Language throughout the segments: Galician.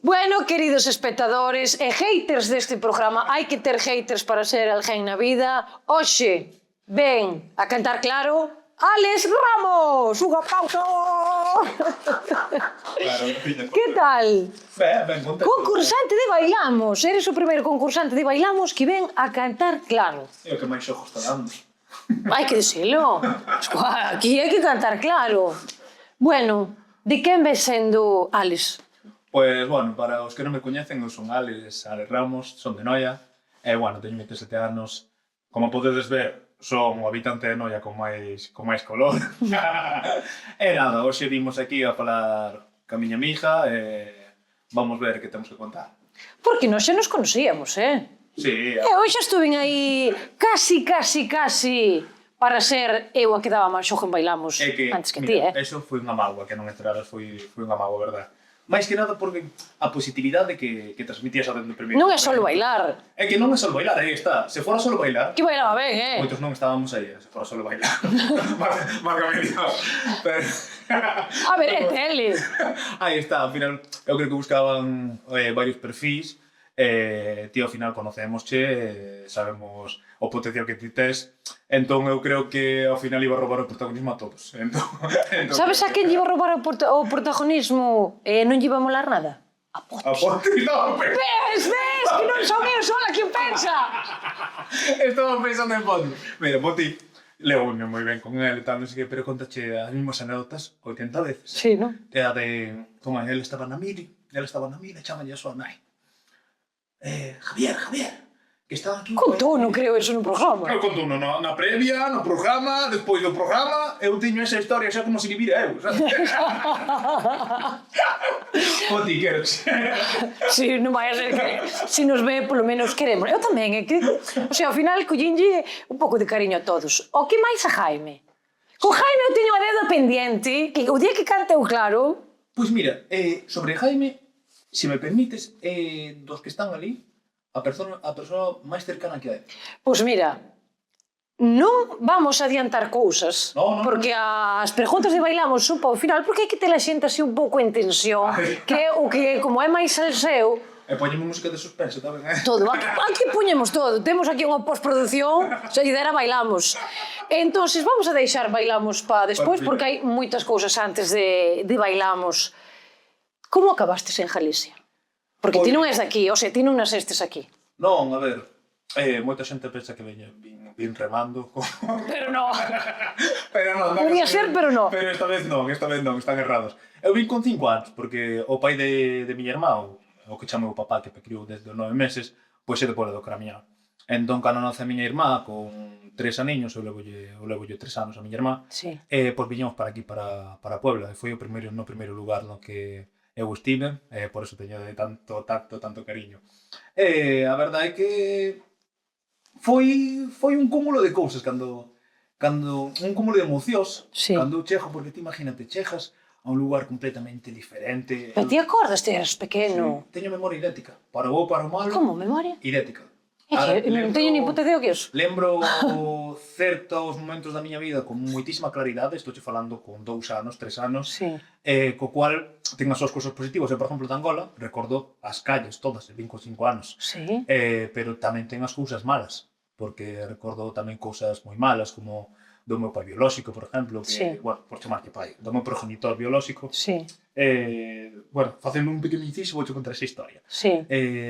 Bueno, queridos espectadores e haters deste programa, hai que ter haters para ser alguén na vida. Hoxe, ven a cantar claro, Álex Ramos! Un aplauso! Claro, Que tal? ben contento. Concursante de Bailamos. Eres o primeiro concursante de Bailamos que ven a cantar claro. É o que máis ojo está dando. Hai que dicilo. Aquí hai que cantar claro. Bueno, de quen ves sendo Álex? Pois, bueno, para os que non me coñecen, eu son Álex Ramos, son de Noia, e, bueno, teño 27 anos. Como podedes ver, son o habitante de Noia con máis color. E nada, hoxe vimos aquí a falar ca miña amiga e vamos ver que temos que contar. Porque nós xa nos conocíamos, Sí, E hoxe estuve aí casi para ser eu a que daba máis xogo en Bailamos é que, antes que ti, mira, eso foi unha mágoa, que non entraras, foi unha mágoa, verdad? Mais que nada porque a positividade que transmitías ao dentro do primeiro. Non é só bailar. É que non é só bailar, aí está. Se fora só bailar, Que bailaba ben, moitos non estábamos aí, se fora só bailar. Márgame Dios. Pero... A ver, é tele. Aí está, ao final, eu creo que buscaban varios perfis, ti ao final conocémosche, sabemos o potencial que ti tes, entón eu creo que ao final iba a roubar o protagonismo a todos. Entón, Sabes a quen lle iba a roubar o protagonismo e non lle iba a molar nada? A Poti. A Poti, non, pero... Ves, que non son eu sola quen pensa. Estaba pensando en Poti. Mira, Poti, levoume moi ben con él e tal, non sei que, pero contache as mismas anécdotas 80 veces. Sí, non? Era de... Como él estaba na mili, chamalle a súa nai. Javier, que estaba aquí... Contou, non creo eso no programa. Eu contou na previa, no programa, despois do programa, eu teño esa historia xa como se vivira eu, sabes? Poti, queres? Si, non vai a ser que se nos ve, polo menos queremos. Eu tamén, é que... O sea, ao final, collinlle un pouco de cariño a todos. O que máis a Jaime? Con Jaime eu teño a deuda pendiente, que o día que cante eu claro... Pois mira, sobre Jaime, se me permites, dos que están ali, a persoa máis cercana que hai. Pois mira, non vamos a adiantar cousas, porque as preguntas de Bailamos son para o final, porque hai que ter a xente así un pouco en tensión, que é o que, como é máis salseo... E poñemos música de suspense tamén, Todo, aquí puñemos todo. Temos aquí unha postproducción, se lle dera Bailamos. Entonces vamos a deixar Bailamos para despois, porque hai moitas cousas antes de Bailamos. Como acabastes en Galicia? Porque ti non és daqui, o sea, ti non nasestes aquí. Non, a ver, moita xente pensa que vin remando. Pero non. Pero non. Podía ser, pero non. Pero esta vez non, están errados. Eu vin con 5 anos, porque o pai de miña irmá, o que chama o papá, que me criou desde os 9 meses, pois é de Puebla do Caramiñán. Entón, cando nace a miña irmá, con 3 aniños, eu levolle 3 anos a miña irmá, pois viñemos para aquí, para Puebla, e foi no primeiro lugar no que eu estive, por eso teño de tanto cariño. A verdade é que foi un cúmulo de cousas, cando un cúmulo de emocións, cando eu chego, porque ti imagínate, chegas a un lugar completamente diferente. Pero ti acordas, ti eras pequeno. Teño memoria idéntica, para o bo, para o malo. Como, memoria? Idética. Non teño ni puta idea o que é eso. Lembro certos momentos da miña vida con moitísima claridade, estou falando con 2 anos, 3 anos, co cual ten as súas cousas positivas. Eu, por exemplo, de Angola, recordo as calles todas, vin con 5 anos. Pero tamén ten as cousas malas, porque recordo tamén cousas moi malas, como do meu pai biolóxico, por exemplo, que, bueno, por chamarlle pai, do meu progenitor biolóxico. Bueno, facendo un pequeno inciso, vou contar esa historia.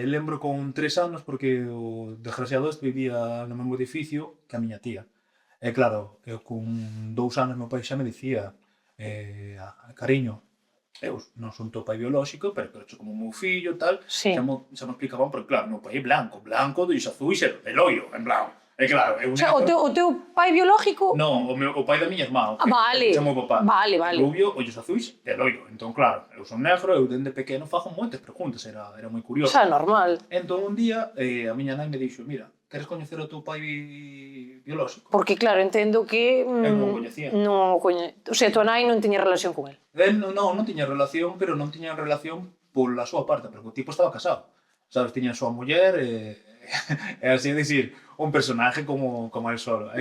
Lembro con 3 anos, porque o desgraciado este vivía no mesmo edificio que a miña tía. E claro, eu con 2 anos meu pai xa me dicía, cariño, eu non son teu pai biolóxico, pero como o meu fillo e tal, xa me explicaban, porque claro, meu pai é blanco dos azuis e el ollo en blanco. E claro, o sea, o teu pai biolóxico... Non, o pai da miña irmá, vale, chamo o papá. Vale. Rubio, ollos azuis e loiro. Entón, claro, eu son negro, eu dende pequeno fago moitas preguntas, era moi curioso. Xa, normal. Entón, un día, a miña nai me dixo, mira, queres coñecer o teu pai biolóxico? Porque, claro, entendo que... Eu non o coñecía. O sea, tua nai non tiña relación con el. Non tiña relación, pero non tiña relación pola súa parte, porque o tipo estaba casado. Sabes, tiña a súa muller e así de dicir, un personaje como el solo.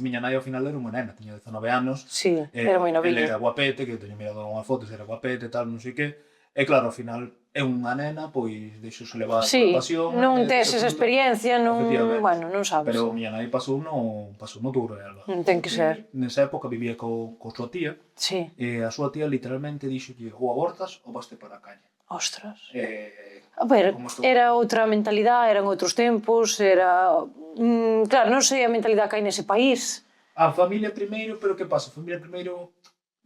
Miña nai ao final era unha nena, tiña 19 anos. Era moi novillo. Ele era guapete, que teño mirado unhas fotos, era guapete, tal, non sei que. E claro, ao final é unha nena, pois, deixouse levar Sí, pola pasión. non tes esa experiencia, non... Efectivamente. Bueno, non sabes. Pero a miña nai pasou no duro, Elba. Ten que ser. Nesa época vivía co súa tía, Sí. e a súa tía literalmente dixolle ou abortas ou vaste para a calle. Ostras. Eh, A ver, como estou- era outra mentalidade, eran outros tempos, era... claro, non sei a mentalidade que hai nese país. A familia primeiro, pero que pasa? A familia primeiro,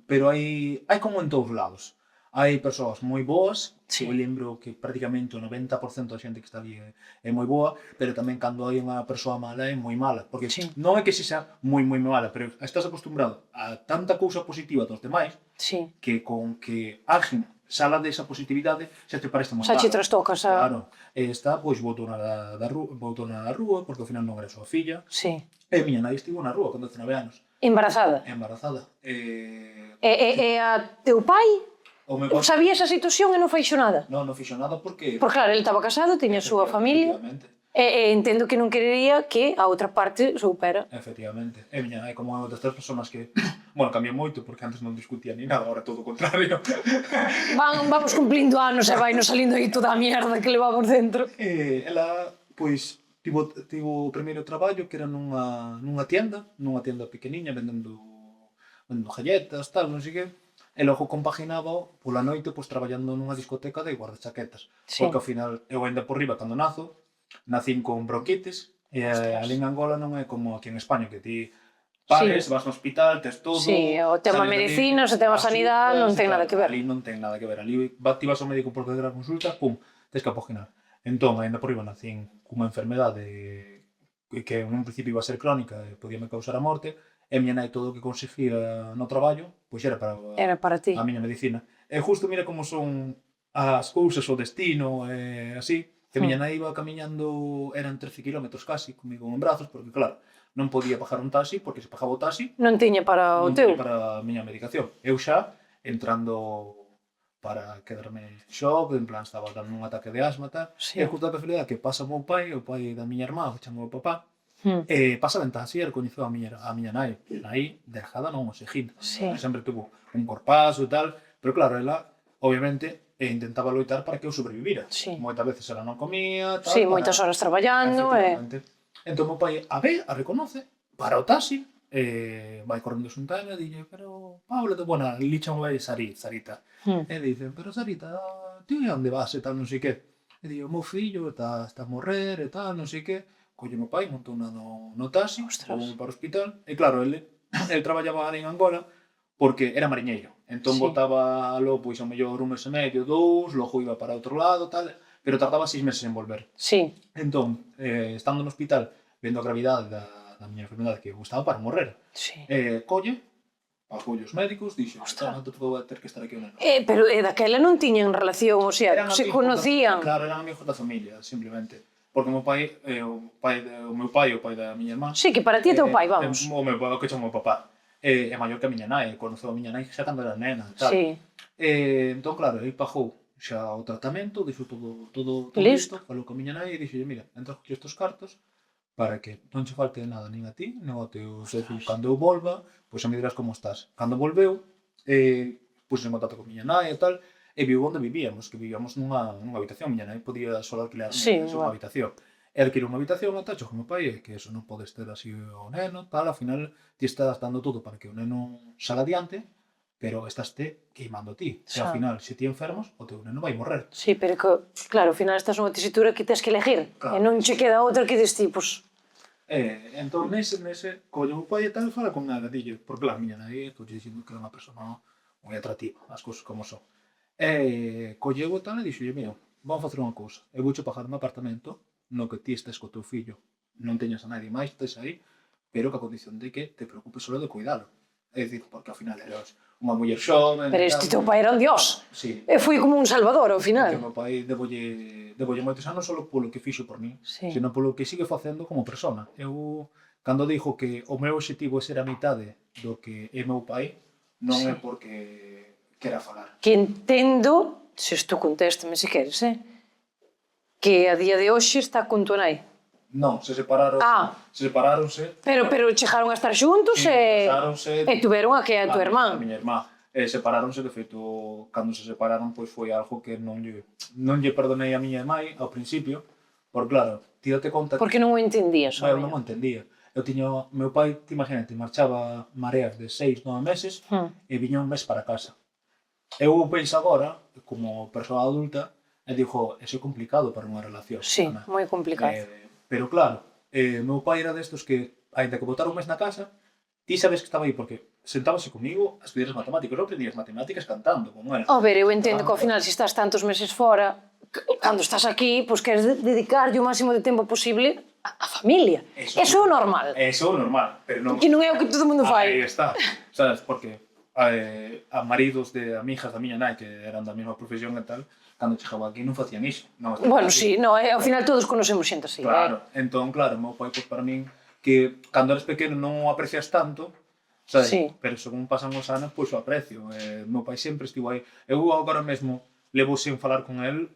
pero hai como en todos lados. Hai persoas moi boas, Sí. eu lembro que prácticamente o 90% da xente que está ali é moi boa, pero tamén cando hai unha persoa mala é moi mala, porque Sí. non é que sexa moi mala, pero estás acostumbrado a tanta cousa positiva dos demais Sí. que con que alguén sala desa positividade xa te parece moi Xa che mala. trastocas a... Claro, e esta, pois, boutona da rúa, porque ao final non era súa filla, Sí. e miña nai estivo na rúa con 19 anos, Embarazada. embarazada. E a teu pai O meu pai sabía esa situación e non fixo nada? non fixo nada porque... Porque claro, ele estaba casado, tiña a súa familia, Efectivamente, e entendo que non querería que a outra parte soupera. efectivamente. E miña nai como é das persoas que... Bueno, cambiou moito porque antes non discutía ni nada, agora todo o contrario. Vamos cumplindo anos e vai nos salindo aí toda a mierda que levamos dentro. Ela, pois, tivo o primeiro traballo que era nunha tienda pequeniña vendendo galletas, tal, non sei que. E logo compaginaba pola noite pois traballando nunha discoteca de guardachaquetas. Sí. Porque ao final, eu ainda por riba cando nacín con bronquitis, e ali en Angola non é como aquí en España, que ti pares, vas no hospital, tes todo... Sí, o tema sales dali, medicinas, o tema sanidade non ten nada que ver. Ali non ten nada que ver. Ali ti vas ao médico por fazer a consulta, pum, tes que apoginar. Entón, ainda por riba nacín cunha enfermedade que en un principio iba a ser crónica e podíame causar a morte, e miña nai todo o que conseguía no traballo, pois era para ti. a miña medicina. E justo mira como son as cousas, o destino, e así, que miña nai iba camiñando, eran 13 km casi, comigo en brazos, porque claro, non podía pagar un taxi, porque se pagaba o taxi, Non tiña para o non teu. tiña para a miña medicación. Eu xa, entrando para quedarme en shock, en plan, estaba dando un ataque de asma, tal, Sí. e justo a casualidade que pasa o pai da miña irmá, o chamo o papá, e pasa a ventana así, e recoñeceu a miña nai. A nai, delgada non, oxejín. Sí. Sempre tuvo un corpazo e tal, pero claro, ela, obviamente, intentaba loitar para que eu sobrevivira. Sí. Moitas veces ela non comía, tal. Sí, moitas horas traballando, Efectivamente. Entón, o pai a ve, a reconoce, para o taxi, vai correndo xuntar e dille, pero, Paula, bueno, li chamo vai Sarita. E dice, pero Sarita, ti onde vas e tal, non sei que. E di, o meu fillo está a morrer e tal, non sei que. Colle meu pai, montou no taxi, vou para o hospital, e claro, ele traballaba en Angola porque era mariñeiro. Entón, botaba lo, pois, ao mellor un mes e medio, 2, logo iba para outro lado, tal, pero tardaba 6 meses en volver. Sí. Entón, estando no hospital, vendo a gravidade da miña enfermedade que eu estaba para morrer, Sí. colle, pagou os médicos, dixe, vou ter que estar aquí un ano. Pero daquela non tiñan relación, o sea, se conocían. Claro, eran amigos da familia, simplemente. Porque o meu pai, o pai da miña irmá... Sí, que para ti é teu pai, vamos. O meu pai, o que chamo o papá, é maior que a miña nai, conoceu a miña nai xa cando era nena, tal. Sí. Entón, claro, ele pagou xa o tratamento, dixo todo Listo. isto, falou con a miña nai e dixo, mira, entra aquí estes cartos para que non che falte nada nin a ti, nin ao teu fillo. Cando eu volva, pois xa me dirás como estás. Cando volveu, puse en contacto con miña nai e tal, e viu onde vivíamos, que vivíamos nunha habitación. Miña nai podía só alquilar unha habitación. E alquilou unha habitación, ata xo con meu pai, que eso non podes ter así o neno, tal, ao final ti estás dando todo para que o neno salga adiante, pero estás queimando ti. E ao final, se ti enfermas, o teu neno vai morrer. Sí, pero que, claro, ao final estás nunha tesitura que tens que elegir. E non che queda outra que dis tipos. Entón, nese, colle o meu pai e tal, fala con ela, dille, porque claro, miña nai, estou dicindo que é unha persona moi atractiva, as cousas como son. Colleu o tal e dixo, mira, vamos facer unha cousa, eu vouche pagar un apartamento no que ti estés co teu fillo, non teñas a nadie máis, estés aí, pero que a condición de que te preocupes solo de cuidalo. É dicir, porque ao final eras unha muller xoven... Pero este teu pai era un dios. Sí. E foi como un salvador ao final. Que o meu pai debolle moitos anos solo polo que fixo por mí, sino polo que sigue facendo como persona. Eu, cando dixo que o meu objetivo é ser a mitade do que é meu pai, non é porque quera falar. Que entendo, se tú contéstame se queres, que a día de hoxe está con tua nai. Non, se separáronse. Pero chegaron a estar xuntos e tuveron a que é a tua irmán. A miña irmá. separáronse, de feito, cando se separaron, pois foi algo que non lle perdonei a miña mai ao principio, porque claro, ti date conta Porque non o entendías, eu non o entendía. Eu tiño, meu pai, imagínate, marchaba mareas de 6-9 meses e viña un mes para casa. Eu penso agora, como persoa adulta, e digo, eso é complicado para unha relación. Sí, moi complicado. Pero claro, meu pai era destos que, ainda que botara un mes na casa, ti sabes que estaba aí porque sentábase comigo a estudiar as matemáticas. Eu aprendi as matemáticas cantando con él. A ver, eu entendo que ao final, se estás tantos meses fora, cando estás aquí, pois queres dedicarlle o máximo de tempo posible a familia. Eso é o normal. Eso é o normal, pero non... Que non é o que todo mundo fai. Aí está, sabes, porque a maridos de amigas da miña nai que eran da mesma profesión e tal, cando chegaba aquí non facían iso. Bueno, sí, no, ao final todos conocemos xente así. Claro, entón, claro, meu pai, pois para min, que cando eres pequeno non o aprecias tanto, sabes? Sí. Pero según pasan os anos, pois o aprecio. Meu pai sempre estivo aí. Eu agora mesmo levo sen falar con el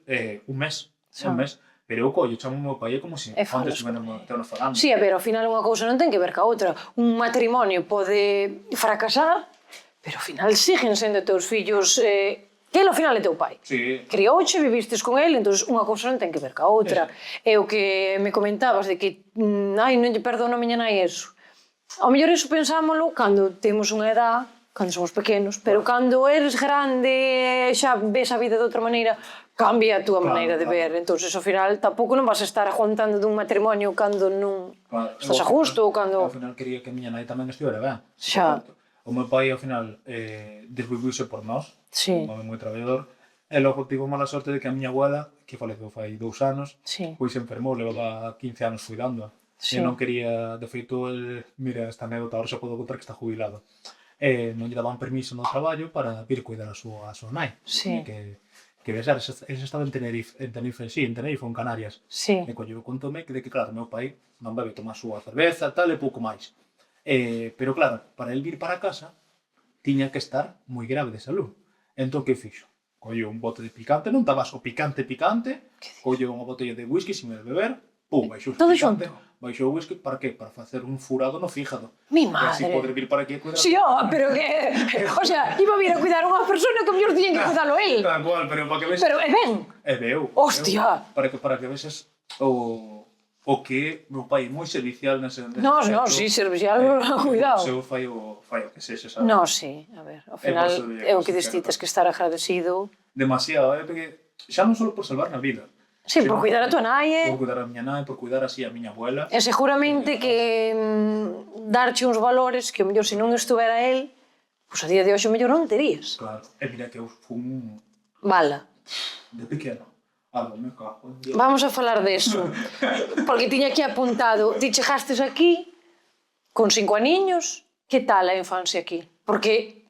un mes, pero eu collo, chamo meu pai como se antes estivéramos falando. Sí, a ver, ao final unha cousa non ten que ver ca outra. Un matrimonio pode fracasar, pero ao final siguen sendo teus fillos... que ele ao final é teu pai. Sí. Criouche, vivistes con ele, entón unha cousa non ten que ver ca outra. E o que me comentabas de que non lle perdono a miña nai eso. Ao mellor iso pensámoslo cando temos unha edad, cando somos pequenos, pero cando eres grande xa ves a vida de outra maneira, cambia a túa maneira de ver. Entón, ao final, tampouco non vas a estar aguantando dun matrimonio cando non estás a gusto ou cando... Ao final quería que a miña nai tamén estivera ben. Xa. O meu pai, ao final, desviviuse por nós, un home moi traballador, e logo tivo mala sorte de que a miña abuela, que faleceu fai 2 anos, pois se enfermou, levaba 15 anos cuidándoa. E non quería, de feito, mira, esta anécdota, ahora xa podo contar que está jubilado. Non lle daban permiso no traballo para vir cuidar a súa nai. Que besar, eles estaba en Tenerife, en Tenerife, en Canarias. E collo contome que, claro, meu pai non bebe tomar a súa cerveza, tal, e pouco máis. Pero claro, para el vir para casa, tiña que estar moi grave de salud. Entón, que fixo? Collo un bote de picante, non tabas o picante, collo unha botella de whisky sin beber, pum, baixou o picante, baixou o whisky, para que? Para facer un furado no fígado. Mi madre. E así poder vir para aquí a cuidar. Sí, pero que... O sea, iba a vir a cuidar unha persona que mellor tiñen que cuidarlo él. Tal cual, pero para que veses... Pero é ben. É veu. Hostia. Para que veses o que meu pai é moi servicial nese No, sí, servicial, cuidado. Se eu fai o que sexa, sabes? No, sí, a ver, ao final é o que destites que estar agradecido. Demasiado, porque xa non só por salvar na vida. Sí, por cuidar a tua nai, por cuidar a miña nai, por cuidar así a miña abuela. E seguramente que darche uns valores que, mellor, se non estuvera él, pois a día de hoxe, mellor, non terías. Claro, e mira que eu fun... Bala. De pequeno. Algo me cago. Vamos a falar deso, porque tiña aquí apuntado, ti chegastes aquí con 5 aniños, que tal a infancia aquí? Porque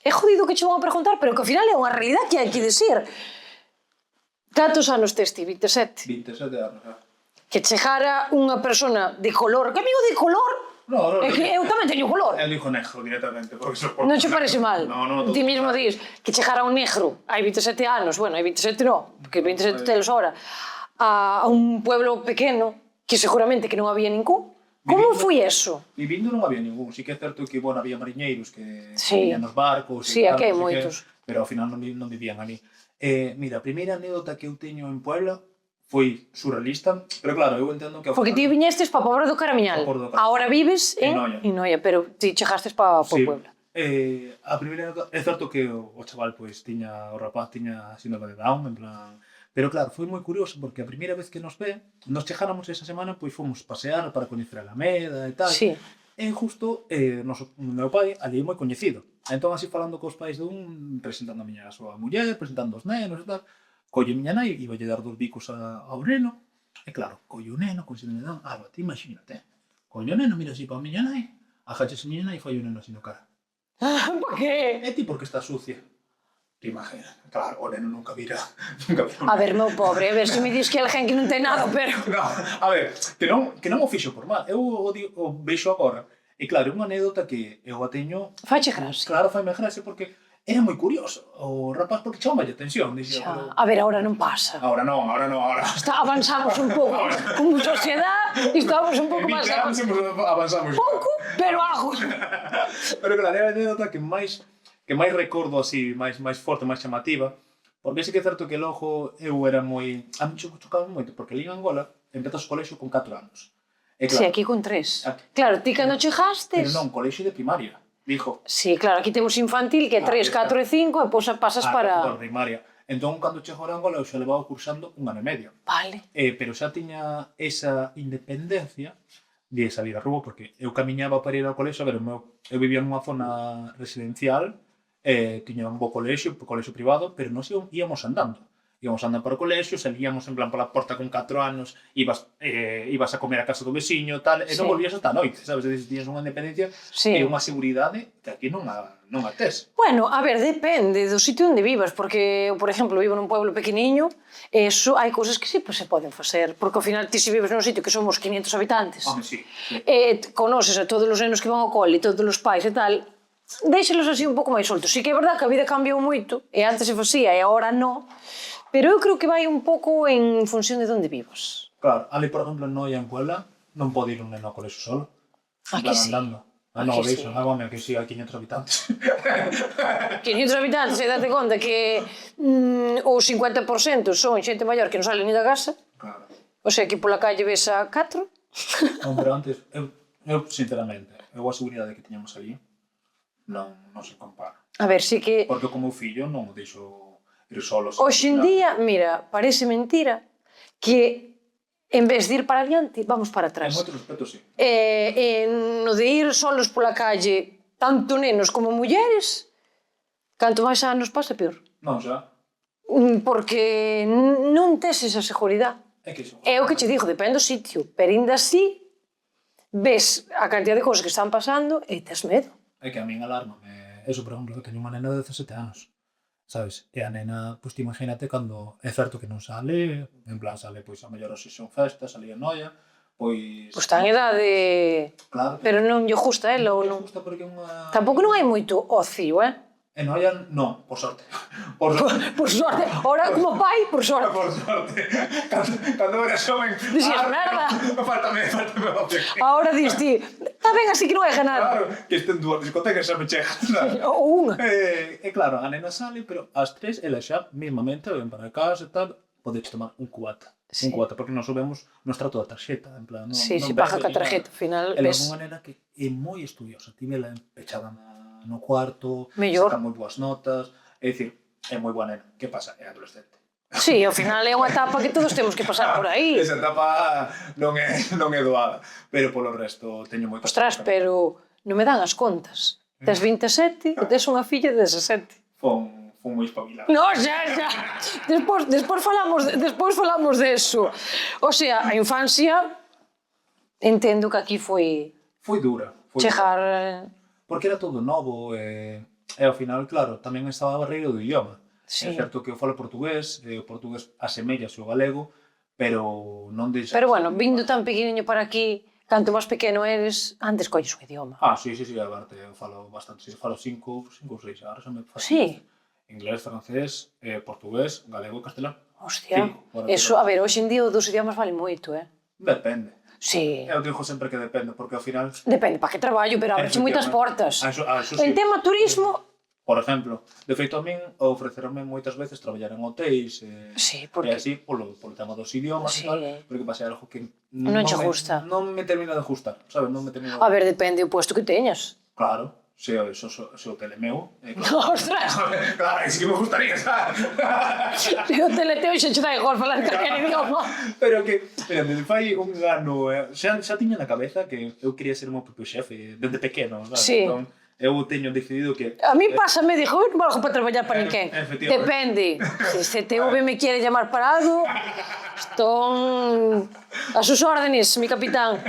é jodido que che vou a preguntar, pero que ao final é unha realidad que hai que decir. Cantos anos tes ti? 27? 27 anos, Que chegara unha persona de color, que amigo de color? No, é que eu tamén teño color. Eu digo negro directamente. Non che parece mal? No. Ti mismo dis que chegara un negro hai 27 anos, bueno, hai 27 no, porque 27 telos ahora, a un pueblo pequeno, que seguramente que non había ningún. Como foi eso? Vivindo non había ningún. Sí que é certo que, bueno, había mariñeiros que vivían nos barcos. Sí, aquí hai moitos. Pero ao final non vivían ali. Mira, a primeira anécdota que eu teño en Puebla foi surrealista, pero claro, eu entendo que... Porque ti viñestes pa Pobra do Caramiñal. Ahora vives en Noia, pero ti chegastes pa Puebla. A primeira anécdota, é certo que o chaval, pois, o rapaz tiña síndrome de Down, en plan... Pero claro, foi moi curioso, porque a primeira vez que nos chegáramos esa semana, pois fomos pasear para coñecer a Alameda e tal. Sí. E justo, o meu pai, ali é moi coñecido. Entón, así falando cos pais dun, presentando a súa muller, presentando os nenos e tal, colle miña nai, iba lle dar 2 bicos ao neno, e claro, colle o neno, con síndrome de Down, ti imagínate, colle o neno, mira así pa miña nai, agáchase a miña nai e fai o neno así no cara. Por que? E ti porque está sucia. Te imaginas, claro, o neno nunca vira A ver, meu pobre, a ver se me dis que é alguén que non ten nada, pero... No, a ver, que non o fixo por mal, eu o veixo agora, e claro, é unha anécdota que eu a teño... Faiche gracia. Claro, faime gracia, porque era moi curioso, o rapaz, porque chama a atención, dixía... A ver, agora non pasa. Agora non. Avanzamos un pouco, como sociedade, estamos un pouco máis... avanzamos. Pouco, pero algo. Pero claro, é a anécdota que máis máis recordo así, máis forte, máis chamativa, porque sí que é certo que logo eu era moi... A mí chocaba moito, porque ali en Angola empezas o colexio con 4 anos. E Sí, aquí con 3. Aquí. Claro, ti cando chegastes... Pero non, colexio de primaria, dijo. Sí, claro, aquí temos infantil que é 3, 4 e 5 e pois pasas para... Para primaria. Entón, cando chego a Angola, eu xa levaba cursando 1 ano e medio. Vale. Pero xa tiña esa independencia de salir a rúa, porque eu camiñaba para ir ao colexio, a ver, eu vivía nunha zona residencial, tiña un bo colexio privado, pero nós íamos andando. Íbamos andando para o colexio, salíamos en plan pola porta con 4 anos, ibas a comer a casa do veciño, tal, e non volvías hasta a noite, sabes? E tiñas unha independencia e unha seguridade que aquí non a tes. Bueno, a ver, depende do sitio onde vivas, porque eu, por exemplo, vivo nun pueblo pequeniño, e hai cousas que sí se poden facer, porque ao final ti se vives nun sitio que somos 500 habitantes, Sí. E conoces a todos os nenos que van ao cole, todos os pais e tal, déxelos así un pouco máis soltos. Sí que é verdad que a vida cambiou moito, e antes se facía e agora non, pero eu creo que vai un pouco en función de onde vivas. Claro, ali, por exemplo, en Noia, en Puebla, non pode ir un neno ao colexio solo. Aquí sí. Andando. Non, Aquí sí. que sí, hai 500 habitantes. 500 habitantes, e date conta que o 50% son xente maior que non sale ni da casa. Claro. O sea, aquí pola calle ves a 4. Non, pero antes, eu sinceramente, a seguridade que tiñamos ali non se compara. A ver, sí que... Porque como o fillo non o deixo ir solo. Hoxe en día, mira, parece mentira que en vez de ir para adiante, vamos para atrás. En moito respeto, sí. No de ir solos pola calle, tanto nenos como mulleres, canto máis anos pasa, peor. Non, xa. Porque non tes esa seguridade. É o que che digo, depende do sitio, pero ainda así ves a cantidad de cousas que están pasando e tes medo. É que a min alármame. Eso, por exemplo, que teño unha nena de 17 anos. Sabes? E a nena, pois, imagínate cando é certo que non sale, en plan, sale, pois, a mellor así son festas, salía en Noia, pois... Pois está en idade... Claro. Pero non lle gusta a ela ou non... Non lle gusta porque é unha... Tampouco non hai moito ocio, En Noia, non, por sorte. Por sorte. Ora, como pai, por sorte. Por sorte. Cando era xoven... Dixías, merda. Faltame ocio. Ahora dis ti, está ben así que non hai ganar. Claro, que estén dúas discotecas xa me chegan. Ou unha. E claro, a nena sale, pero ás 3 ela xa, mismamente, ven para casa e tal, podes tomar un cubata. Sí. Un cubata, porque nós subemos nos trato da tarxeta, en plan... Sí, se paga ca tarxeta, ao final ela ves... é unha nena que é moi estudiosa, ti vela pechada no cuarto, mellor. saca moi boas notas, é dicir, é moi boa nena. Que pasa? É adolescente. Sí, ao final é unha etapa que todos temos que pasar por aí. Esa etapa non é doada, pero polo resto teño moito... Ostras, pero non me dan as contas. Tes 27 e tes unha filla de 17. Fon moi espabilado. No, xa. Despois falamos deso. O sea, a infancia entendo que aquí foi dura. chegar... Porque era todo novo e ao final, claro, tamén estaba a barreira do idioma. Sí. É certo que eu falo portugués, e o portugués asemellase ao galego, pero non deixa... Pero bueno, vindo tan pequeniño para aquí, canto máis pequeno eres, antes colles o idioma. Sí, a parte, eu falo bastante, falo 5 ou 6, agora xa me falo. Sí. Inglés, francés, portugués, galego e castelán. Hostia, eso, a ver, hoxe en día os dos idiomas valen moito, Depende. Sí. Eu digo sempre que depende, porque ao final... Depende para que traballo, pero abreche moitas portas. Eso sí. En tema turismo... Por exemplo, de feito a min ofreceronme moitas veces traballar en hotéis sí, porque... e así polo tema dos idiomas sí. E tal, porque pasa algo que non che gusta. Non me termina de gustar, sabes? Non me termina de... A ver, depende do puesto que teñas. Claro, se o telemeo... Claro. Ostras! Claro, sí que me gustaría, sabes? Se o teleteo xa che dá igual falar calquer idioma. Pero que, mira, desde fai un ano, xa tiña na cabeza que eu quería ser o meu propio xefe, desde pequeno, sabes? Sí. Entón, eu teño decidido que... A mí pásame, dixo, non valgo para traballar para ninguén. Depende. Se CTV me quiere llamar para algo, estón a sus órdenes, mi capitán.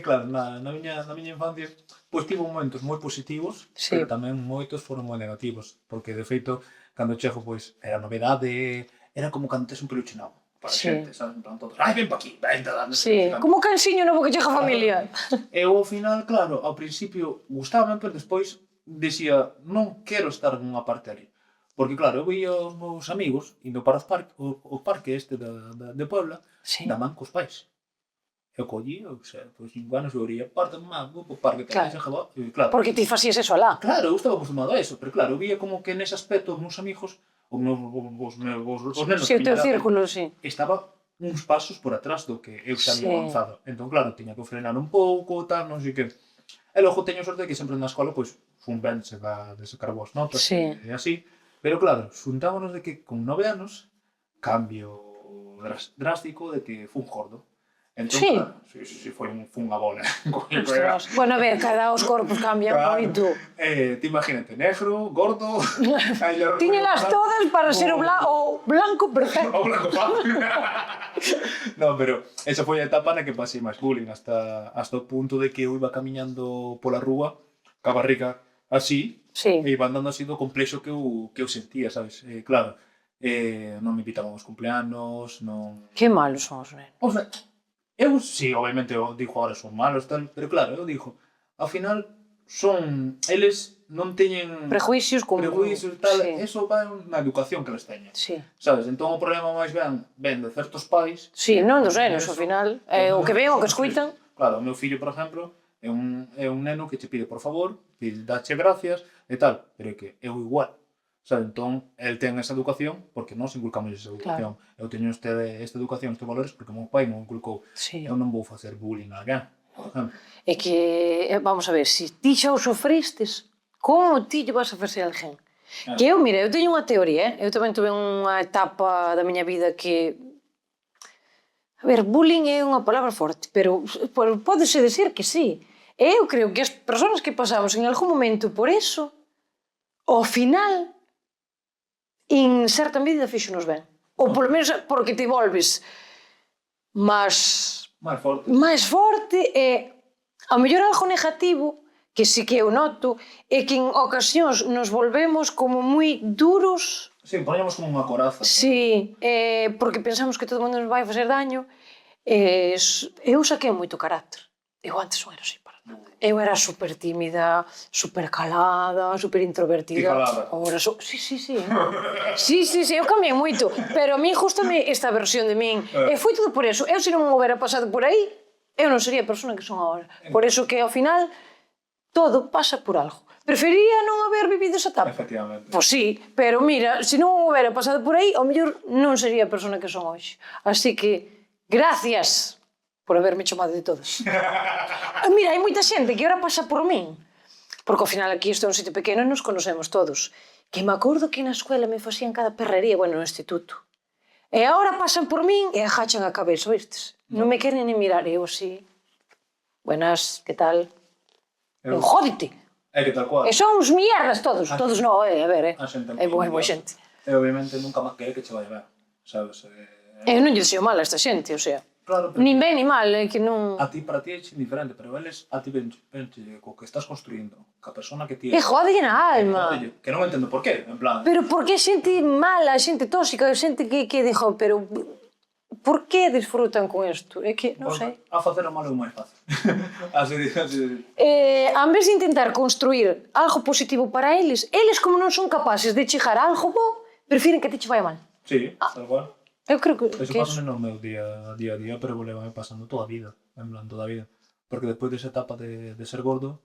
Claro, na miña infancia, pois tivo momentos moi positivos, sí. Pero tamén moitos foron moi negativos, porque de feito, cando chego, pois, era novedade, era como cando tes un peluche novo. Para sí. Xente, sabes? En plan, todos, ven pa aquí, ven, dame. Sí, como cansiño novo que chega a familia. E ao final, claro, ao principio gustaba, pero despois dicía, non quero estar nunha parte ali. Porque, claro, eu veía os meus amigos indo para o parque este de Puebla, sí. Da man cos pais. Eu collí, eu sei, pois 5 anos eu iría parte má, vou pro parque Claro. tamén, claro. Porque ti facías eso alá. Claro, eu estaba acostumado a eso, pero claro, eu vía como que nese aspecto os meus amigos, os nenos Si, o que teu miña idade, círculo, si. estaba uns pasos por atrás do que eu xa Sí. había avanzado. Entón, claro, tiña que frenar un pouco, tal, non sei que. E logo teño sorte de que sempre na escola, pois, fun ben de sacar boas notas Sí. e así. Pero claro, xuntámonos de que con 9 anos, cambio drástico de que fun gordo. Entón, Sí. claro, sí, fun unha bola. Ostras. Bueno, a ver, cada os corpos cambian moito. Ti imagínate, negro, gordo... Tiñelas todas para ser o blanco perfecto. O blanco fácil. No, pero esa foi a etapa na que pasei máis bullying hasta o punto de que eu iba camiñando pola rúa ca barriga así Sí. e iba andando así do complexo que eu sentía, sabes? Claro, non me invitaban aos cumpleanos, non... Que malos son os nenos. O sea, eu, sí, obviamente, eu digo ahora son malos, tal, pero claro, eu digo, ao final, eles non teñen... Prejuicios como... Prejuicios e tal, Sí. eso va na educación que les teñen. Sí. Sabes? Entón o problema máis ben de certos pais... Sí, non dos nenos, Eso, ao final. O que ven, o que escuitan. Claro, o meu fillo, por exemplo, é un neno que che pide por favor, dache gracias e tal, pero é que eu igual. Sabes? Entón, el ten esa educación porque nós inculcamos esa educación. Claro. Eu teño esta educación, estes valores, porque o meu pai non inculcou. Sí. Eu non vou facer bullying a alguén, por exemplo. É que, vamos a ver, se ti xa o sofristes, como ti lle vas a facer a alguén? Que eu, mira, eu teño unha teoría, eu tamén tuve unha etapa da miña vida que... A ver, bullying é unha palabra forte, pero pódese decir que sí. Eu creo que as persoas que pasamos en algún momento por eso, ao final, en certa medida fíxonos ben. Ou polo menos porque te volves máis forte e a mellor algo negativo que sí que eu noto é que en ocasións nos volvemos como moi duros. Sí, poñamos como unha coraza. Sí, porque pensamos que todo mundo nos vai facer daño. Eu saquei moito carácter. Eu antes non era así para nada. Eu era super tímida, super calada, super introvertida. E calada. Ahora sí. Sí, eu cambiei moito. Pero a mí gustame esta versión de min. E foi todo por eso. Eu se non houbera pasado por aí, eu non sería a persona que son agora. Por eso que ao final todo pasa por algo. Prefería non haber vivido esa etapa? Efectivamente. Pois sí, pero mira, se non houbera pasado por aí, ao mellor non sería a persona que son hoxe. Así que, gracias por haberme chamado de todas. Mira, hai moita xente que ahora pasa por min, porque ao final aquí isto é un sitio pequeno e nos conocemos todos, que me acordo que na escuela me facían cada perrería, bueno, no instituto. E agora pasan por min e agachan a cabeza, oístes? Non me queren ni mirar, eu así. Buenas, que tal? Eu, jódete. É que tal cual. E son uns mierdas todos non, a ver, é boa xente. E obviamente nunca máis quere que che vai ver, sabes? Eu non lle deseo mal a esta xente, o sea, claro, nin ben ni mal, é que non... para ti é indiferente, pero eles a ti venche co que estás construindo, ca persona que ti E jódelle na alma. Que non entendo por qué, en plan... Pero por que xente mala, xente tóxica, xente que dijo, pero... Por que disfrutan con isto? É que, non sei. A facer o malo é máis fácil. Así. En vez de intentar construir algo positivo para eles como non son capaces de chegar a algo bo, prefiren que te che vai mal. Sí, tal cual. Eu creo que Eso pasa no meu día a día, pero levame pasando toda a vida, en plan, toda a vida. Porque despois desa etapa de ser gordo,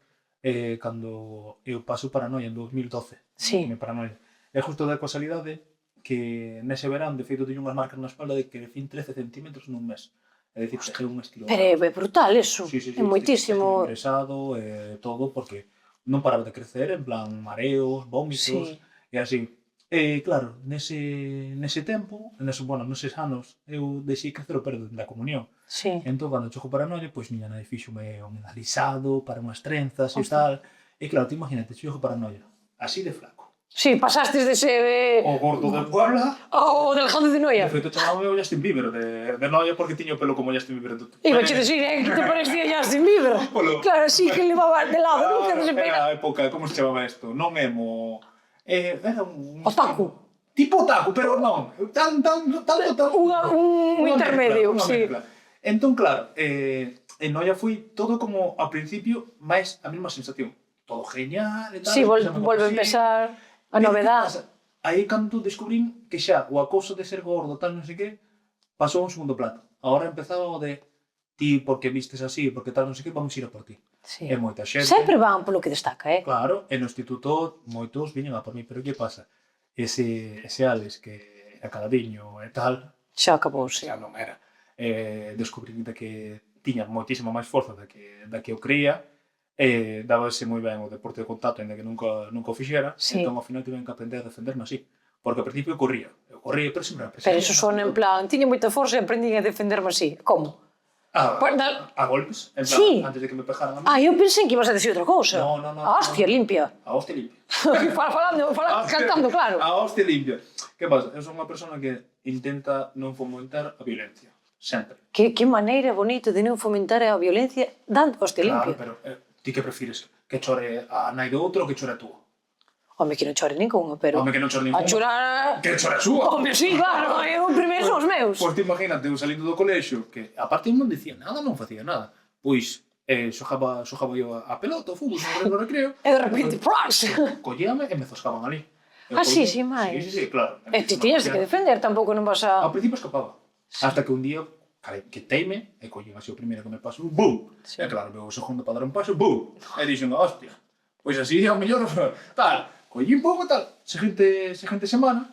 cando eu paso paranoia en 2012, sí. Me paranoia. É justo da casualidade que nese verán, de feito, teño unhas marcas na espalda de que crecín 13 centímetros nun mes. É dicir, que é un estilo... Pero é brutal eso, sí, é moitísimo... Ingresado, todo, porque non paraba de crecer, en plan, mareos, vómitos, e así. Claro, nese tempo, neses anos, eu deixei crecer o pelo da comunión. Sí. Entón, cando chego paranoia, pois miña nai fíxome un alisado para unhas trenzas e tal. E claro, te imagínate, chego paranoia, así de flaco. Sí, pasastes de ser... O gordo de Puebla... O delgado de Noia. De feito, chamaba o Justin Bieber de Noia porque tiño o pelo como Justin Bieber. Iba che decir, que te parecía Justin Bieber. Claro, sí, que levaba de lado, nunca se pega. Era a época, como se chamaba isto? Non emo... Era un... Otaku. Tipo otaku, pero non. Un intermedio, sí. Entón, claro, en Noia foi todo como, ao principio, máis a mesma sensación. Todo genial e tal. Sí, volve a empezar... A novedade. Aí cando descubrín que xa o acoso de ser gordo, tal, non sei que, pasou a un segundo plano. Agora empezaba o de ti porque vistes así, porque tal, non sei que, vamos ir a por ti. Sí. E moita xente... Sempre van polo que destaca, Claro, e no instituto moitos viñan a por mí, pero que pasa? Ese Alex que era caladiño e tal, Xa acabouse. xa non era. Descubrín que tiña moitísima máis forza da que eu creía, dábase moi ben o deporte de contacto, ainda que nunca o fixera, Sí. entón ao final tiven que aprender a defenderme así. Porque ao principio corría, pero sempre a Pero iso son en plan, tiña moita forza e aprendín a defenderme así. Como? A golpes, en plan, Sí. antes de que me pejaran a mí. Eu pensei que ibas a decir outra cousa. No. A hostia limpia. A hostia limpia. Cantando, claro. A hostia limpia. Que pasa? Eu son unha persona que intenta non fomentar a violencia. Sempre. Que maneira bonita de non fomentar a violencia dando hostia limpia. Claro, pero ti que prefires? Que chore a nai do outro ou que chore a túa? Home, que non chore ninguna, pero... Home, que non chore ninguna. A chorar... Que chore a súa. Home, sí, claro, eu primeiro son os meus. Pois ti imagínate, eu salindo do colexio, que aparte eu non dicía nada, non facía nada. Pois xogaba eu a pelota, o fútbol, no recreo. E de repente, ¡pras! Collíame e me zascaban ali. Sí, máis. Sí, claro. E ti tiñas que defender, tampouco non vas a... Ao principio escapaba. Hasta que un día quiteime e collín así o primeiro que me pasou, bum! E claro, veo o segundo para dar un paso, bum! E dixen, hostia, pois así ao mellor, tal, collín pouco tal, seguinte semana...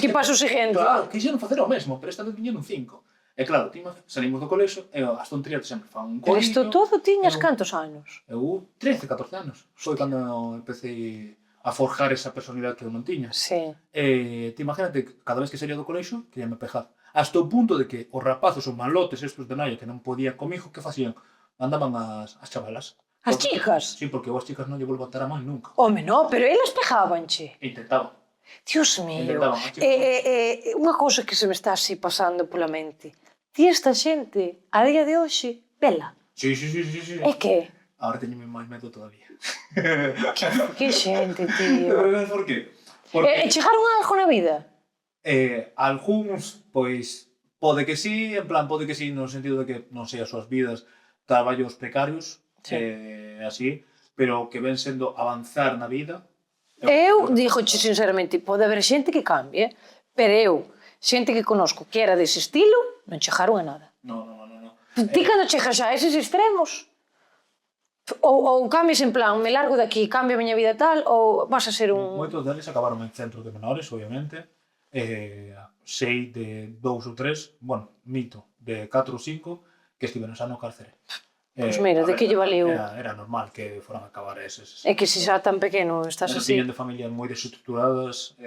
Que paso o seguinte? Claro, quixeron facer o mesmo, pero esta vez viñeron 5. E claro, salimos do colexo e as tonterías sempre fan un Pero coliño. isto todo tiñas cantos anos? Eu 13, 14 anos. Foi cando empecé a forjar esa personalidade que eu non tiña. Sí. Te imagínate, cada vez que salía do colexo, quería me pejar. Hasta o punto de que os rapazos, os malotes estos de naia que non podían comigo, que facían? Mandaban as chavalas. As chicas? Sí, porque eu as chicas non lle volvo a dar a man nunca. Home, no, pero elas pejábanche. Intentaban. Dios mío. Intentaban, as chicas. Unha cousa que se me está así pasando pola mente. Ti esta xente, a día de hoxe, vela. Sí. É que? Ahora teñome máis medo todavía. Que xente, tío. Pero por qué? Porque... chegaron a algo na vida? Algúns, pois, pode que sí, en plan, pode que sí, no sentido de que, non sei, as súas vidas, traballos precarios, así, pero que ven sendo avanzar na vida. Eu, dixoche sinceramente, pode haber xente que cambie, pero eu, xente que conozco que era dese estilo, non chegaron a nada. No. Ti cando chegas a eses extremos, ou cambias en plan, me largo de aquí, cambio a miña vida tal, ou vas a ser un... Moitos deles acabaron en centros de menores, obviamente. Sei de 2 ou 3, bueno, mito, de 4 ou 5, que estiveron xa no cárcere. Pois mira, de que lle valeu? Era normal que foran a acabar eses. É que se xa tan pequeno estás así... Tiñan de familias moi desestructuradas,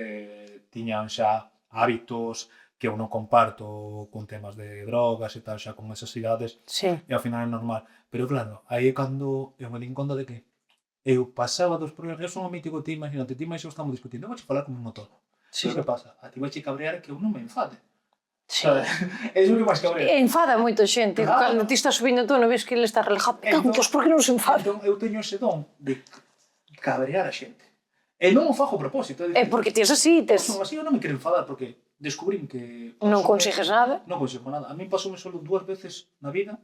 tiñan xa hábitos que eu non comparto con temas de drogas e tal, xa con esas idades, e ao final é normal. Pero claro, aí é cando eu me din conta de que eu pasaba dos problemas, eu son o mítico, ti imagínate, ti máis eu estamos discutindo, eu vou falar como un motor. Pero que pasa? A ti vai che cabrear que eu non me enfade. É iso que máis cabrea. Enfada moita xente, cando ti estás subindo todo, non ves que ele está relajado, cancos, por que non se enfada? Entón, eu teño ese don de cabrear a xente. E non o fago a propósito. É porque ti és así, Son así, eu non me quero enfadar, porque descubrín que... Non consigues nada. Non consigo nada. A mí pasoume solo 2 veces na vida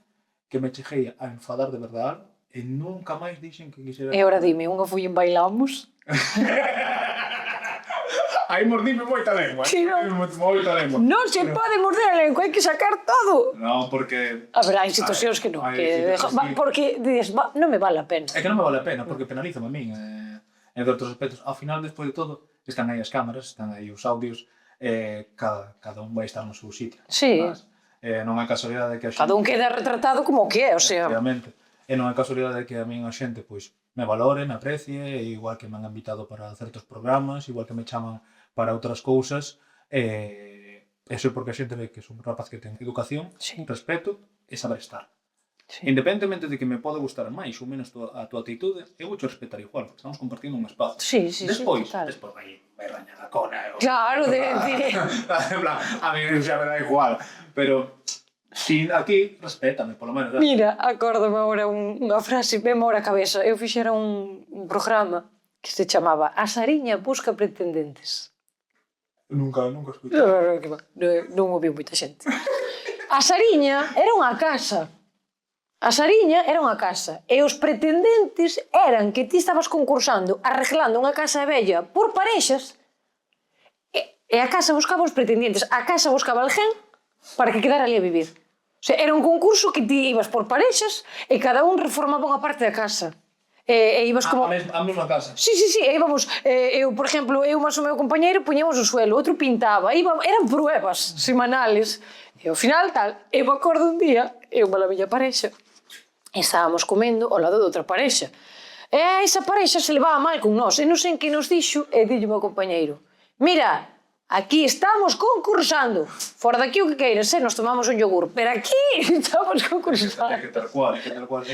que me cheguei a enfadar de verdade e nunca máis dixen que quixera... E agora dime, unha foi en Bailamos. Aí mordime moita lengua. Moita lengua. Non se pode morder a lengua, hai que sacar todo. Non, porque... A ver, hai situacións que non, porque dices, non me vale a pena. É que non me vale a pena, porque penalízame a min. En outros aspectos, ao final, despois de todo, están aí as cámaras, están aí os audios, cada un vai estar no seu sitio. Sí. Non é casualidade que a xente... Cada un queda retratado como que é, o sea... Obviamente. E non é casualidade que a min a xente, pois, me valore, me aprecie, igual que me han invitado para certos programas, igual que me chaman para outras cousas, eso é porque a xente ve que son un rapaz que ten educación, respeto e saber estar. Independentemente de que me pode gustar máis ou menos a tua atitude, eu vou te respetar igual, porque estamos compartindo un espazo. Despois vai rañar a cona. Claro, a mí xa me dá igual, pero si a ti, respétame, polo menos. Mira, acórdame agora unha frase, veme agora a cabeza. Eu fixera un programa que se chamaba A Sariña busca pretendentes. Nunca escuché. Non o viu moita xente. A Sariña era unha casa. A Sariña era unha casa. E os pretendentes eran que ti estabas concursando arreglando unha casa vella por parexas e a casa buscaba os pretendentes. A casa buscaba alguén para que quedara ali a vivir. sea, era un concurso que ti ibas por parexas e cada un reformaba unha parte da casa. E ibas como... A mesma casa. Sí, íbamos, eu, por exemplo, eu máis o meu compañeiro poñemos o suelo, outro pintaba, eran pruebas semanales. E ao final, tal, eu me acordo un día, eu e a miña parexa, estábamos comendo ao lado de outra parexa. E esa parexa se levaba mal con nós, e non sei en que nos dixo, e dille o meu compañeiro, mira, aquí estamos concursando, fora daqui o que queiras, nos tomamos un yogur, pero aquí estamos concursando. É que tal cual.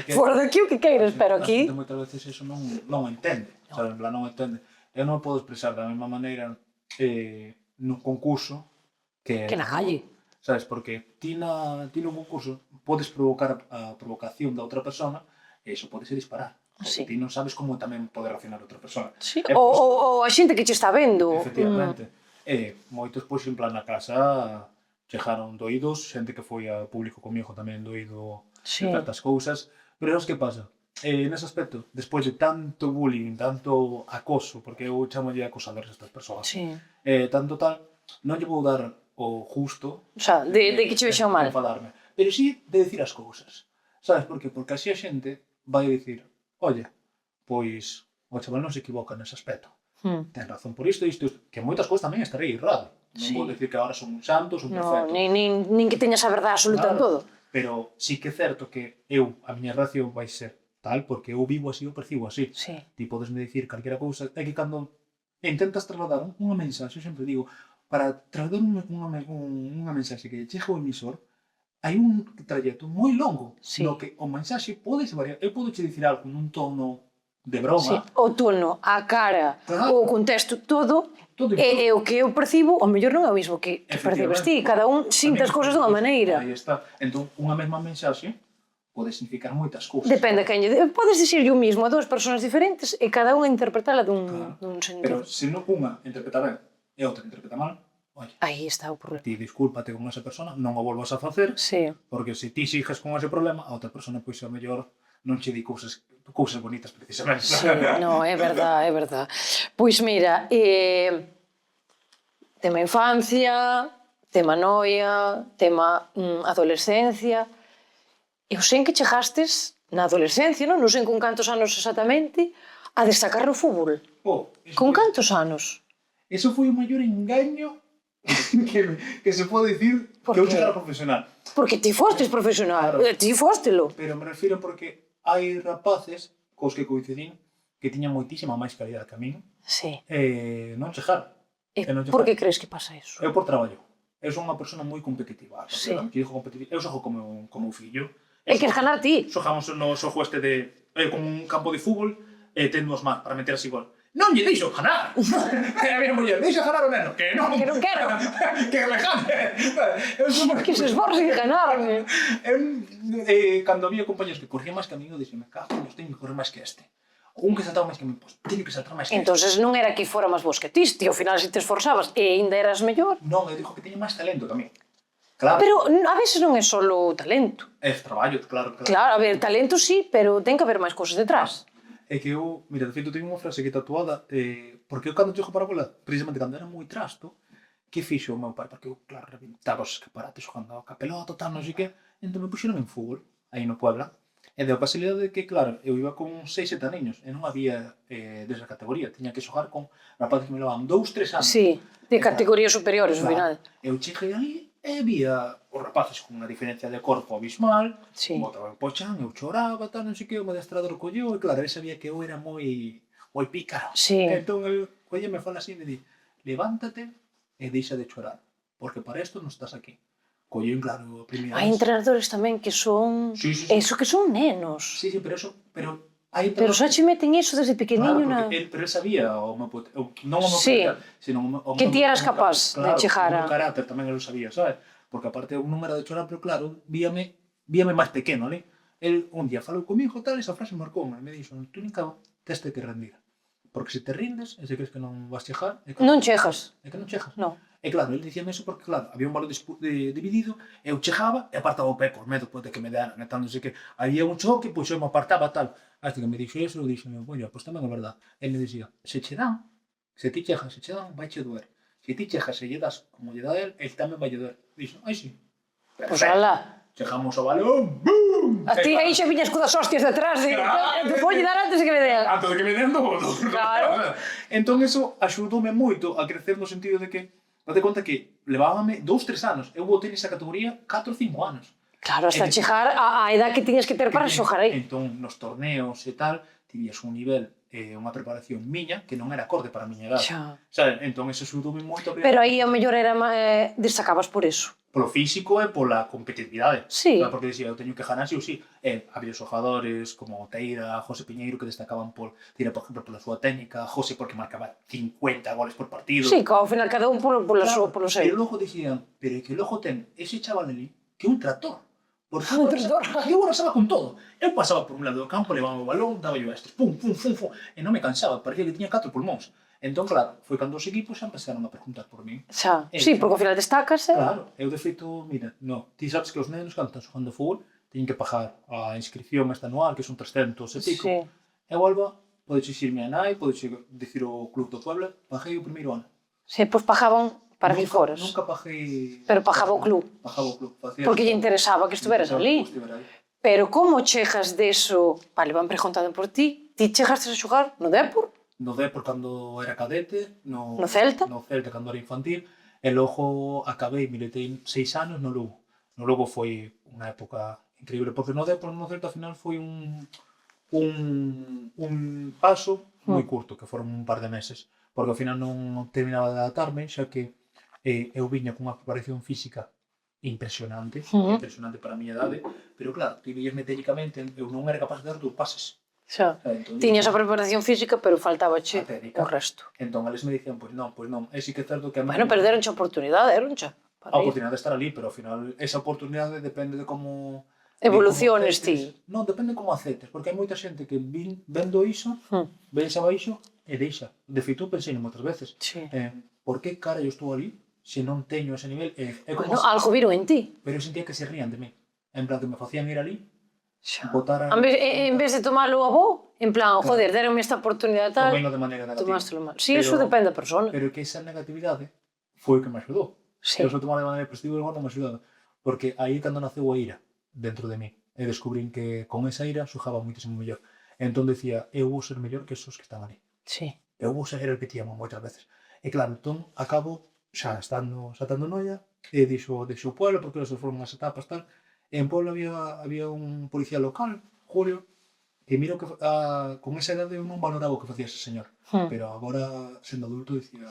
Fora daqui o que queiras, pero aquí... A xente moitas veces eso non entende, sabes, en plan, non entende. Eu non podo expresar da mesma maneira nun concurso que na calle. Sabes, porque ti nun concurso podes provocar a provocación da outra persona e iso pode ser disparar. Sí. Ti non sabes como tamén pode reaccionar outra persona. Sí. Ou a xente que che está vendo. Efectivamente. E moitos, pois, en plan na casa chegaron doídos, xente que foi a público comigo tamén doído de certas cousas. Pero sabes que pasa? Nese aspecto, despois de tanto bullying, tanto acoso, porque eu chamolle acosadores a estas persoas, tanto tal, non lle vou dar o justo de que che vexan mal. De enfadarme. Pero sí de decir as cousas. Sabes por qué? Porque así a xente vai dicir, oye, pois o chaval non se equivoca nese aspecto. Ten razón por isto, que moitas cousas tamén estarei errado. Non vou dicir que agora son un santo, son perfecto. Nin que teñas a verdade absoluta en todo. Pero sí que é certo que a miña reacción vai ser tal, porque eu vivo así, eu percibo así. Ti podesme dicir calquera cousa, é que cando intentas trasladar unha mensaxe, eu sempre digo, para trasladar unha mensaxe que chegue ao emisor, hai un trayecto moi longo, no que o mensaxe pode variar. Eu podo che dicir algo nun tono de broma. O tono, a cara, o contexto, todo, e o que eu percibo, o mellor non é o mismo que percibes ti. Cada un sinta as cousas dunha maneira. Aí está. Entón, unha mesma mensaxe pode significar moitas cousas. Depende a quen lle... Podes dicirlle o mismo a dúas persoas diferentes e cada unha interpretala dun sentido. Pero se non unha interpreta ben e outra interpreta mal, oye, aí está o problema. Ti discúlpate con esa persona, non o volvas a facer, porque se ti sigues con ese problema, a outra persona, pois, a mellor non che di cousas bonitas, precisamente. Sí, no, é verdad. Pois mira, tema infancia, tema noia, tema adolescencia. Eu sei que chegastes na adolescencia, non sei con cantos anos exactamente, a destacar no fútbol. Con cantos anos? Eso foi o maior engaño que se pode dicir que eu chegara profesional. Porque ti fostes profesional, ti fóstelo. Pero me refiro porque hai rapaces cos que coincidín que tiñan moitísima máis calidad que a min e non chegaron. Por que crees que pasa eso? Eu por traballo. Eu son unha persona moi competitiva. Eu xogo como o fillo. E queres ganar ti. Xogamos no xogo este de como un campo de fútbol e ten dúas mans para meter así gol. Non lle deixo ganar! A minha muller, deixa ganar o neno. Que non! Que non quero! Que me gane! Que se esforce en ganarme. Cando había compañeros que corrían máis que a mí, eu dixeme, cago, teño que correr máis que este. Un que saltaba máis que a mí, pois teño que saltar máis que este. Entonces non era que fora máis vos que ti, ao final se te esforzabas e ainda eras mellor. Non, eu digo que teño máis talento tamén. Claro. Pero a veces non é só talento. É traballo, claro. Claro, a ver, talento sí, pero ten que haber máis cousas detrás. É que eu, mira, de feito, teño unha frase que tatuada, porque eu cando chego para a bola, precisamente cando era moi trasto, que fixo o meu pai, porque eu, claro, reventaba os escaparates xogando a pelota, tal, non sei que, entón me puxeron en fútbol, aí no Puebla, e deu a facilidade de que, claro, eu iba con 6-7 aninhos, e non había desa categoría, tiña que xogar con rapaces que me levaban 2-3 anos. Sí, de categorías superiores, ao final. Eu cheguei aí, e vía os rapaces con unha diferencia de corpo abismal, botaban po chan, eu choraba, tal, non sei que, o adestrador colleu, e claro, ele sabía que eu era moi pícaro. Entón, el colleme fala así, e me di, levántate e deixa de chorar, porque para isto non estás aquí. Colleu, claro, a primeira vez. Hai entrenadores tamén que son... Eso que son nenos. Sí, pero eso... Pero xa che meten iso desde pequeniño na... Pero ele sabía non o meu potencial, sino que ti eras capaz de chegar a... Claro, o carácter tamén ele sabía, sabes? Porque aparte un número de chorar, pero claro, víame máis pequeno, ali. El un día falou comigo, tal, esa frase marcoume, me dixo, tú nunca teste que rendir. Porque se te rindes, e se crees que non vas chegar... Non chegas. É que non chegas. Non. E claro, ele dicíame eso porque, claro, había un balón dividido, eu chegaba e apartaba o pé por medo de que me deran, e tal, non sei que. Había un choque, pois eu me apartaba, tal. Hasta que me dixo eso, eu dixeme, pois tamén é verdad. Ele me dixía, se che dan, se ti chegas, se che dan, vai che doer. Se ti chegas e lle das como lle dá el tamén vai lle doer. Dixo, ai sí. Pois alá. chegamos ao balón, ¡bum! A ti aí xa viñas codas hostias detrás de... Te voy dar antes de que me dean. Antes de que me den do bodo. Claro. Entón, eso axudoume moito a crecer no sentido de que, date conta que levábame 2-3 anos. Eu botei nesa categoría 4 ou 5 anos. Claro, hasta chegar a edad que tiñas que ter para xogar aí. Entón, nos torneos e tal, tivías un nivel unha preparación miña que non era acorde para a miña edad. Sabes? Entón, eso axudoume moito. Pero aí, ao mellor, era destacabas por eso. Polo físico e pola competitividade. Sí. Porque dicía, eu teño que ganar sí ou sí. Había xogadores como Teira, José Piñeiro, que destacaban por Teira, por exemplo, pola súa técnica, José porque marcaba 50 goles por partido. Sí, ao final cada un polo seu. E logo dicían, pero é que logo ten ese chaval ali que é un tractor. Porque Un tractor. Eu arrasaba con todo. Eu pasaba por un lado do campo, levaba o balón, daba yo a estes, pum, pum, pum, pum, e non me cansaba, parecía que tiña 4 pulmóns. Entón, claro, foi cando os equipos xa empezaron a preguntar por mí. Xa, sí, porque ao final destacas. Claro, eu de feito, mira, no, ti sabes que os nenos cando están xogando fútbol teñen que pagar a inscripción esta anual, que son 300 e pico. Sí. E o Alba, podes dicirme a nai, podes dicir o club do Puebla, paguei o primeiro ano. Sí, pois pagaban para que foras. Nunca paguei... Pero pagaba o club. Pagaba o club. Porque lle interesaba que estuveras ali. Pero como chegas deso... Vale, van preguntando por ti. Ti chegastes a xogar no Dépor? No Dépor cando era cadete, no Celta? No Celta cando era infantil, e logo acabei, miletei 6 anos no Lugo. No Lugo foi unha época increíble, porque no Dépor, no Celta, ao final foi un paso moi curto, que foron un par de meses, porque ao final non terminaba de adaptarme, xa que eu viña cunha preparación física impresionante, impresionante para a miña idade, pero claro, ti veías metélicamente, eu non era capaz de dar 2 pases. Xa. Tiñas a preparación física, pero faltábache o resto. Entón, eles me dicían, pois non, e sí que é certo que a mí... Bueno, pero deronche a oportunidade, deronche. A oportunidade de estar ali, pero ao final, esa oportunidade depende de como... Evoluciones ti. Non, depende como acetes, porque hai moita xente que vendo iso, ven xa baixo e deixa. De feito, pensei moitas veces. Por que cara eu estou ali se non teño ese nivel? Bueno, algo viron en ti. Pero eu sentía que se rían de mí. En plan, que me facían ir ali, botar a... En vez de tomarlo a bo, en plan, joder, deronme esta oportunidade tal, tomei de maneira negativa. Tomástelo mal. Sí, eso depende da persona. Pero que esa negatividade foi o que me axudou. Eu só tomar de maneira positiva e non me axudaba. Porque aí é cando naceu a ira dentro de mí. E descubrín que con esa ira xogaba moitísimo mellor. Entón decía, eu vou ser mellor que esos que están ali. Sí. Eu vou ser el que te amo moitas veces. E claro, entón, acabo xa estando noia, e dixo o pueblo, porque eles foron as etapas tal. En Puebla había un policía local, Julio, que miro que con esa edade eu non valoraba o que facía ese señor. Pero agora, sendo adulto, dicía...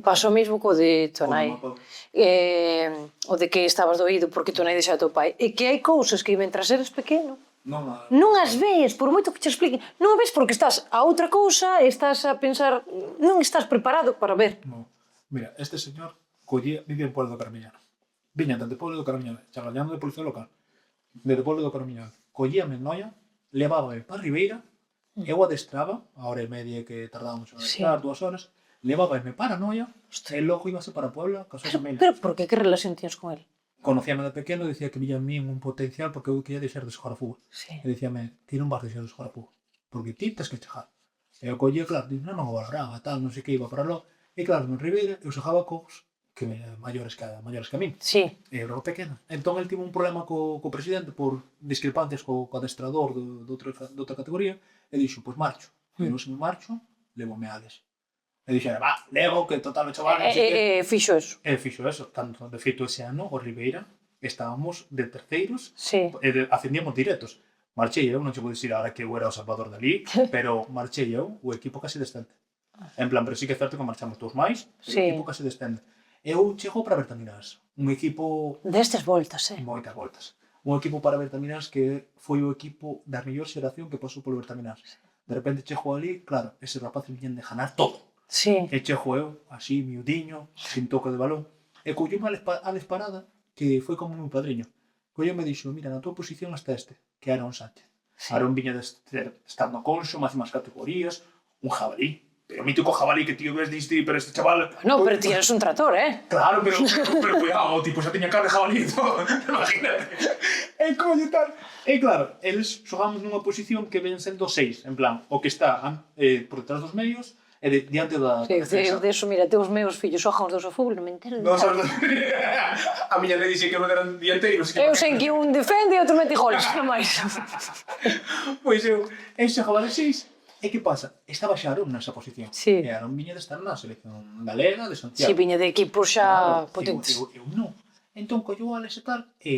Pasou mesmo co de Tonai. O de que estabas doído porque Tonai deixa a teu pai. E que hai cousas que mentras eres pequeno non as ves, por moito que te expliquen. Non as ves porque estás a outra cousa, estás a pensar, non estás preparado para ver. Mira, este señor vive en Pueblo do Carmiñano. Viña desde Pueblo do Carmiñano, chagallando de policía local. Desde Pueblo do Carmiñano. Collíame en noia, levábame para Ribeira, eu adestraba, a hora e media que tardábamos a adestrar, 2 horas, levábame para Noia, e logo íbase para Puebla, ca súa familia. Pero por que relación tienes con él? Conocíame de pequeno, dicía que villa en mí un potencial porque eu quería deixar de xogar a fútbol. E dicíame, ti non vas deixar de xogar a fútbol, porque ti tens que chegar. E eu collía, claro, non o valoraba, tal, non sei que, iba para lo. E claro, en Ribeira eu xogaba cos que maiores que a min. Sí. E eu era pequena. Entón, el tivo un problema co presidente por discrepancias co adestrador de outra categoría e dixo, pois marcho. E eu se me marcho, levome a Ales. E dixera, va, levo, que total o chaval... Fixo eso. Fixo eso. Tanto, de feito, ese ano, o Ribeira, estábamos de terceiros e ascendíamos directos. Marchei eu, non che vou dicir ahora que eu era o salvador dali, pero marchei eu, o equipo casi descende. En plan, pero sí que é certo que marchamos todos máis, o equipo casi descende. Eu chego para Bertaminas, un equipo... Destes voltas, Moitas voltas. Un equipo para Bertaminas que foi o equipo da mellor xeración que pasou polo Bertaminas. De repente chego ali, claro, ese rapaces viñen de ganar todo. E chego eu, así, miudiño, sin toque de balón. E collome Alex Parada, que foi como meu padriño. Collome e dixo, mira, na tua posición está este, que era un Sánchez. Aaron viña de estar no Conso, máximas categorías, un jabalí. Pero mítico jabalí que tío ves diste, pero este chaval... No, pero ti eres un trator, Claro, pero cuidado, tipo, xa tiña cara de jabalí e todo, imagínate. E coño tal. E claro, eles xogamos nunha posición que ven sendo 6, en plan, o que está por detrás dos medios diante da Sí, defensa. de eso, mira, teus meus fillos xogan os dos ao fútbol, non me entero de Non nada. sabes... A miña lei dixe que non eran dianteiros. Eu sei que un defende e outro mete goles, non máis. Pois eu xogaba de 6. E que pasa? Estaba xa Aarón nesa posición. Sí. E Aarón viña de estar na selección galega de Santiago. Si, viña de equipos xa Claro, potentes. eu non. Entón, collou a Alex e tal, e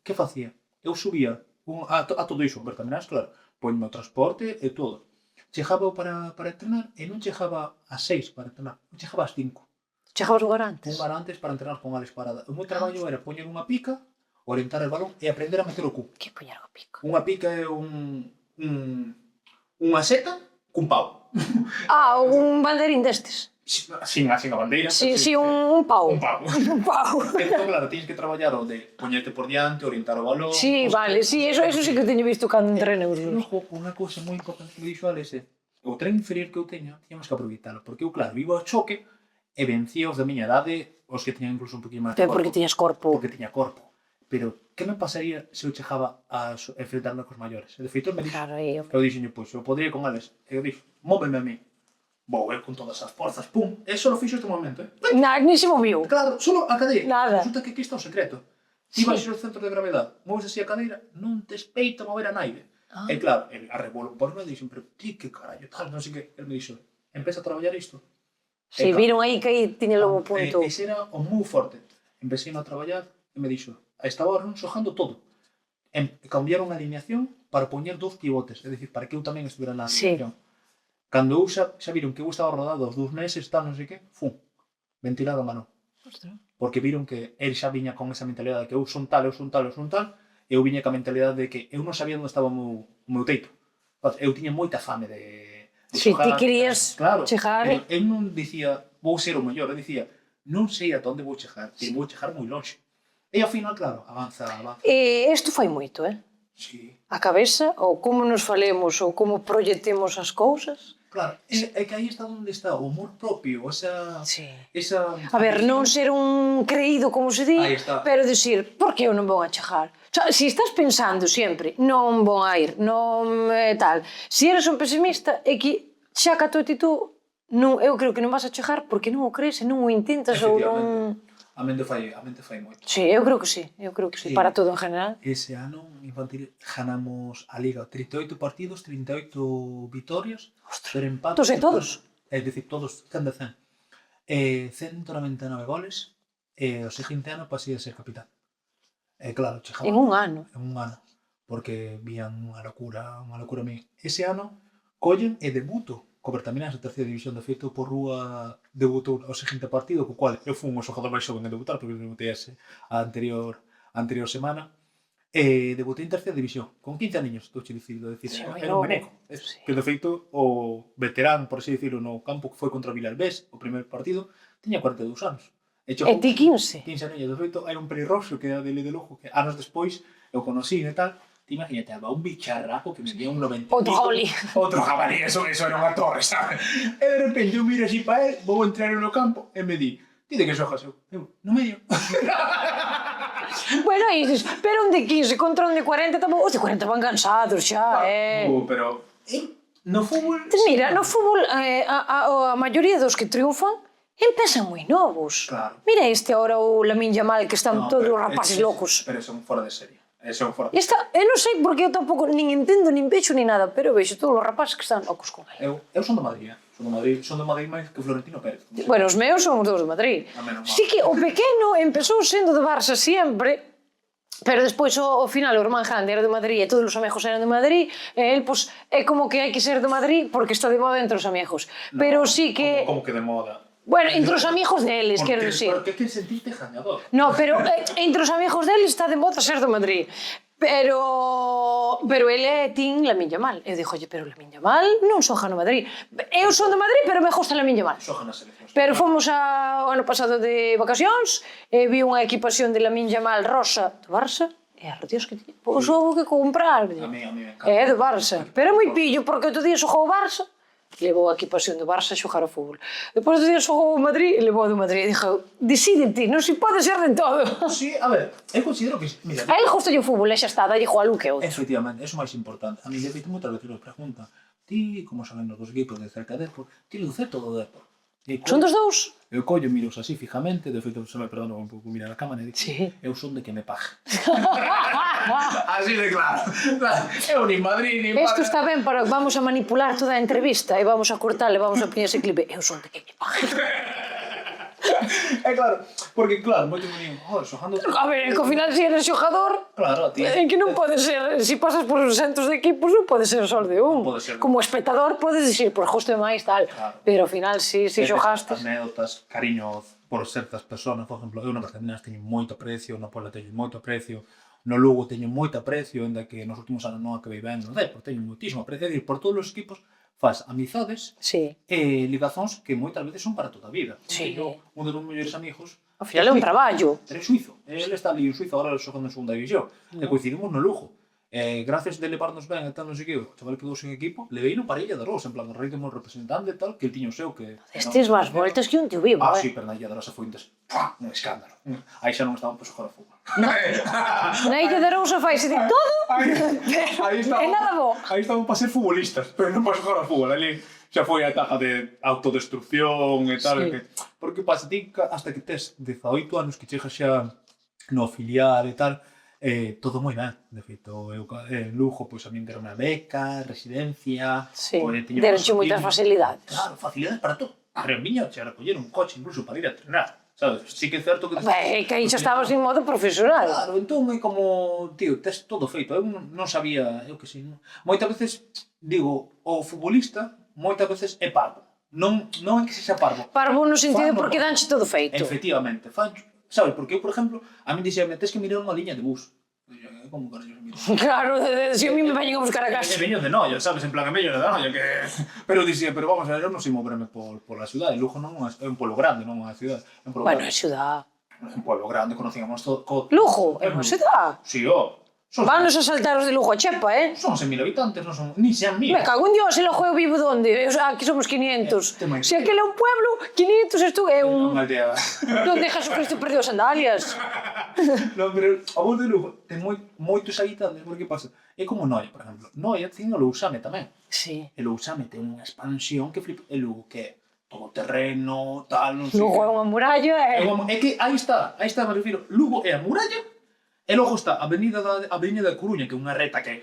que facía? Eu subía a todo iso, Bertaminas, claro, poñme o transporte e todo. Chegaba para entrenar e non chegaba ás 6 para entrenar, non chegaba ás 5. Chegabas lugar antes? Un bar antes para entrenar con Alex Parada. O meu traballo era poñer unha pica, orientar o balón e aprender a meter o cu. Que poñer o pico? Unha pica é unha seta cun pau. Ah, un banderín destes. Sin a bandeira. Si, un pau. Un pau. Un pau. Entón, claro, tienes que traballar o de poñerte por diante, orientar o balón. Sí, vale, sí, eso sí que teño visto cando entrenemos. Logo, unha cousa moi importante que me dixo Alex é o tren inferior que eu teño, tiñamos que aproveitalo, porque eu, claro, vivo ao choque e vencía os da miña idade, os que tiñan incluso un poquinho máis Pero porque tiñas corpo. Porque tiña corpo. Pero, que me pasaría se eu chegaba a enfrentarme cos maiores? E de feito, me dixo, Claro, aí. eu dixenlle, pois, eu podría con Alex. E eu dixo, móveme a mí. Vou ver con todas as forzas, pum. E só lo fixo este momento, Ni se moviu. Claro, solo a cadeira. Nada. Resulta que aquí está o secreto. Ti vas ao centro de gravedade, moves así a cadeira, non te espeita mover a naive. E claro, a rebolo por me dixo, pero ti que carallo, tal, non sei que. El me dixo, empeza a traballar isto. Si, viron aí que aí tiña logo punto. Ese era o moi forte. Empecé a traballar e me dixo, a estaba non xojando todo. Cambiaron a alineación para poñer 2 pivotes, é dicir, para que eu tamén estuvera na alineación. Cando eu xa viron que eu estaba rodado os 2 meses, tal, non sei que, ventilado a mano. Porque viron que el xa viña con esa mentalidade de que eu son tal, e eu viña ca mentalidade de que eu non sabía onde estaba o meu teito. Eu tiña moita fame de Si, xogar. ti querías chegar. Eu non dicía, vou ser o mellor, eu dicía, non sei ata onde vou chegar, que vou chegar moi longe. E ao final, claro, avanza. Isto fai moito, Sí. A cabeza, ou como nos falemos, ou como proyectemos as cousas. Claro, é que aí está onde está o amor propio, esa... A ver, non ser un creído, como se di, pero dicir, por que eu non vou a chegar? O sea, se estás pensando sempre, non vou a ir, non tal, se eres un pesimista, é que xa que a tua actitud, eu creo que non vas a chegar porque non o crees e non o intentas ou non... A mente fai moito. Sí, eu creo que sí, para todo en general. Ese ano infantil ganamos a Liga 38 partidos, 38 vitorias, 0 empates. Todos e todos? É dicir, todos 100 de 100. 199 goles, e o seguinte ano pasei a ser capitán. E claro, chegaba... En un ano? En un ano, porque vían unha locura a mí. Ese ano collen e debuto co Bertaminas na terceira división. De feito, por rúa debutou o seguinte partido, co cual eu fui un xogador máis xoven en debutar, porque debutei a anterior semana, e debutei en terceira división, con 15 aninhos, estou che dicindo, era un meneco. Que de feito, o veterán, por así dicirlo, no campo que foi contra Vilalbés, o primer partido, tiña 42 anos. E ti 15? 15 aninhos, de feito, era un pelirroxo que era dele de Lugo, que anos despois eu conocí e tal. Imagínate, un bicharraco que me dio un 90. Outro jabalí, eso era unha torre, sabes? E de repente eu miro así para él, vou entrar no campo e me di, ti de que xojas eu? Eu, no medio. Bueno, aí dices, pero un de 15 contra un de 40, os de 40 van cansados xa, Pero, no fútbol... Mira, no fútbol, a maioría dos que triunfan empezan moi novos. Claro. Mira este ahora o Lamine Yamal, que están todos os rapaces locos. Pero son fora de serie. Eu non sei porque eu tampouco nin entendo, nin vexo, nin nada, pero vexo todos os rapaces que están locos con ele. Eu son do Madrid, son do Madrid máis que Florentino Pérez. Bueno, os meus son os dos do Madrid. Sí que o pequeno empezou sendo do Barça sempre, pero despois ao final o irmán grande era do Madrid e todos os amigos eran do Madrid, e el, pois, é como que hai que ser do Madrid porque está de moda entre os amigos. Pero sí que... Como que de moda? Bueno, entre os amigos deles, quero dicir. Porque que sentirte gañador. No, pero entre os amigos deles está de moda ser do Madrid. Pero ele é Tim Lamine Yamal. Eu dixo, pero Lamine Yamal non xoga no Madrid. Eu son do Madrid, pero me gusta Lamine Yamal. Xoga na selección. Pero fomos o ano pasado de vacacións, e vi unha equipación de Lamine Yamal rosa do Barça, e a Dios que tiña. Pois houve que comprar. A mí me encanta. É do Barça. Pero é moi pillo, porque outro día xogou o Barça, levou a equipación do Barça a xogar ao fútbol. Depois do día xogou o Madrid e levou do Madrid. E dixo, decídete, non se pode ser de todo. Sí, a ver, eu considero que... Mira, a él gusta o fútbol e xa está, dalle igual un que outro. Efectivamente, eso é máis importante. A mí, de feito, moitas veces nos preguntan, ti, como saben os dos equipos de cerca de Depor, ti Lucet ou do Depor? Son dos dous? Eu collo, miros así fijamente, de feito, se me perdono un pouco mirar a cámara e digo, Sí. eu son de que me pague. Así de claro. Eu nin Madrid, nin Isto está ben, pero vamos a manipular toda a entrevista e vamos a cortar e vamos a poñer ese clipe. Eu son de que me pague. É claro, porque claro, moito me digo, xogando... A ver, que ao final se eres xogador, Claro, ti... en que non pode ser, se pasas por centos de equipos, non pode ser só de un. Pode ser. Como espectador podes dicir, por justo e máis tal, Claro. pero ao final si xogastes. Anécdotas, cariño por certas personas, por exemplo, eu na Barcelona teño moito aprecio, no Pola teño moito aprecio, no Lugo teño moito aprecio, ainda que nos últimos anos non acabei ben no Depor, teño moitísimo aprecio, e por todos os equipos faz amizades Sí. e ligazóns que moitas veces son para toda a vida. Sí. Teño un dos meus mellores amigos Ao final é un traballo. Era suizo. Ele está ali en Suiza, agora xogando en segunda división. E coincidimos no Lugo. Gracias de levarnos ben e tal, non sei que, o chaval que quedou sen equipo, levei no parella de Rosa, en plan, o rei como representante e tal, que el tiño o seu, que... Estes vas voltas que un tío vivo, Sí, pero na Illa de Rosa foi un escándalo. Aí xa non estaban para xogar a fútbol. Na Illa de Rousa faise de todo e nada bo. Aí estaban para ser futbolistas, pero non para xogar a fútbol. Ali xa foi a etapa de autodestrucción e tal. Sí. Porque pasa ti, hasta que tes 18 anos que chegas xa no filial e tal, todo moi ben. De feito, eu en Lugo, pois a min deron unha beca, residencia... Sí, deronche moitas facilidades. Claro, facilidades para todo. Pero en Viña che recoller un coche incluso para ir a entrenar. Sabes? Sí que é certo que... É que aí xa estabas en modo profesional. Claro, entón é como, tío, tes todo feito. Eu non sabía, eu que sei, moitas veces, digo, o futbolista moitas veces é parvo. Non é que sexa parvo. Parvo no sentido porque danche todo feito. Efectivamente. Sabes, porque eu, por exemplo, a mí dixeme, tes que mirar unha liña de bus. Como carallo se mira? Claro, se a mí me veñen a buscar a casa. É veño de Noia, sabes, en plan, é veño de Noia, que... Pero dixía, pero vamos a ver, eu non sei moverme pola ciudad. Lugo non é un pueblo grande, non é unha ciudad. É un pueblo Bueno, grande. é ciudad. É un pueblo grande, conocíamos todo... Lugo, é unha ciudad. Sí, Son Vanos a saltar os de Lugo a chepa, Son 100.000 habitantes, non son... Ni sean 1000. Me cago en Dios, el juego vivo donde? O sea, aquí somos 500. Si aquel é un pueblo, 500 esto é un... Unha aldea. Donde Jesucristo perdeu as sandalias. Non, pero a voz de Lugo ten moitos habitantes, porque pasa? É como Noia, por exemplo. Noia ten o Lousame tamén. Sí. E Lousame ten unha expansión que flipa. E Lugo que é todo terreno, tal, non sei. Lugo é unha muralla É que aí está, me refiro. Lugo é a muralla, e logo está a Avenida da Coruña, que é unha reta que...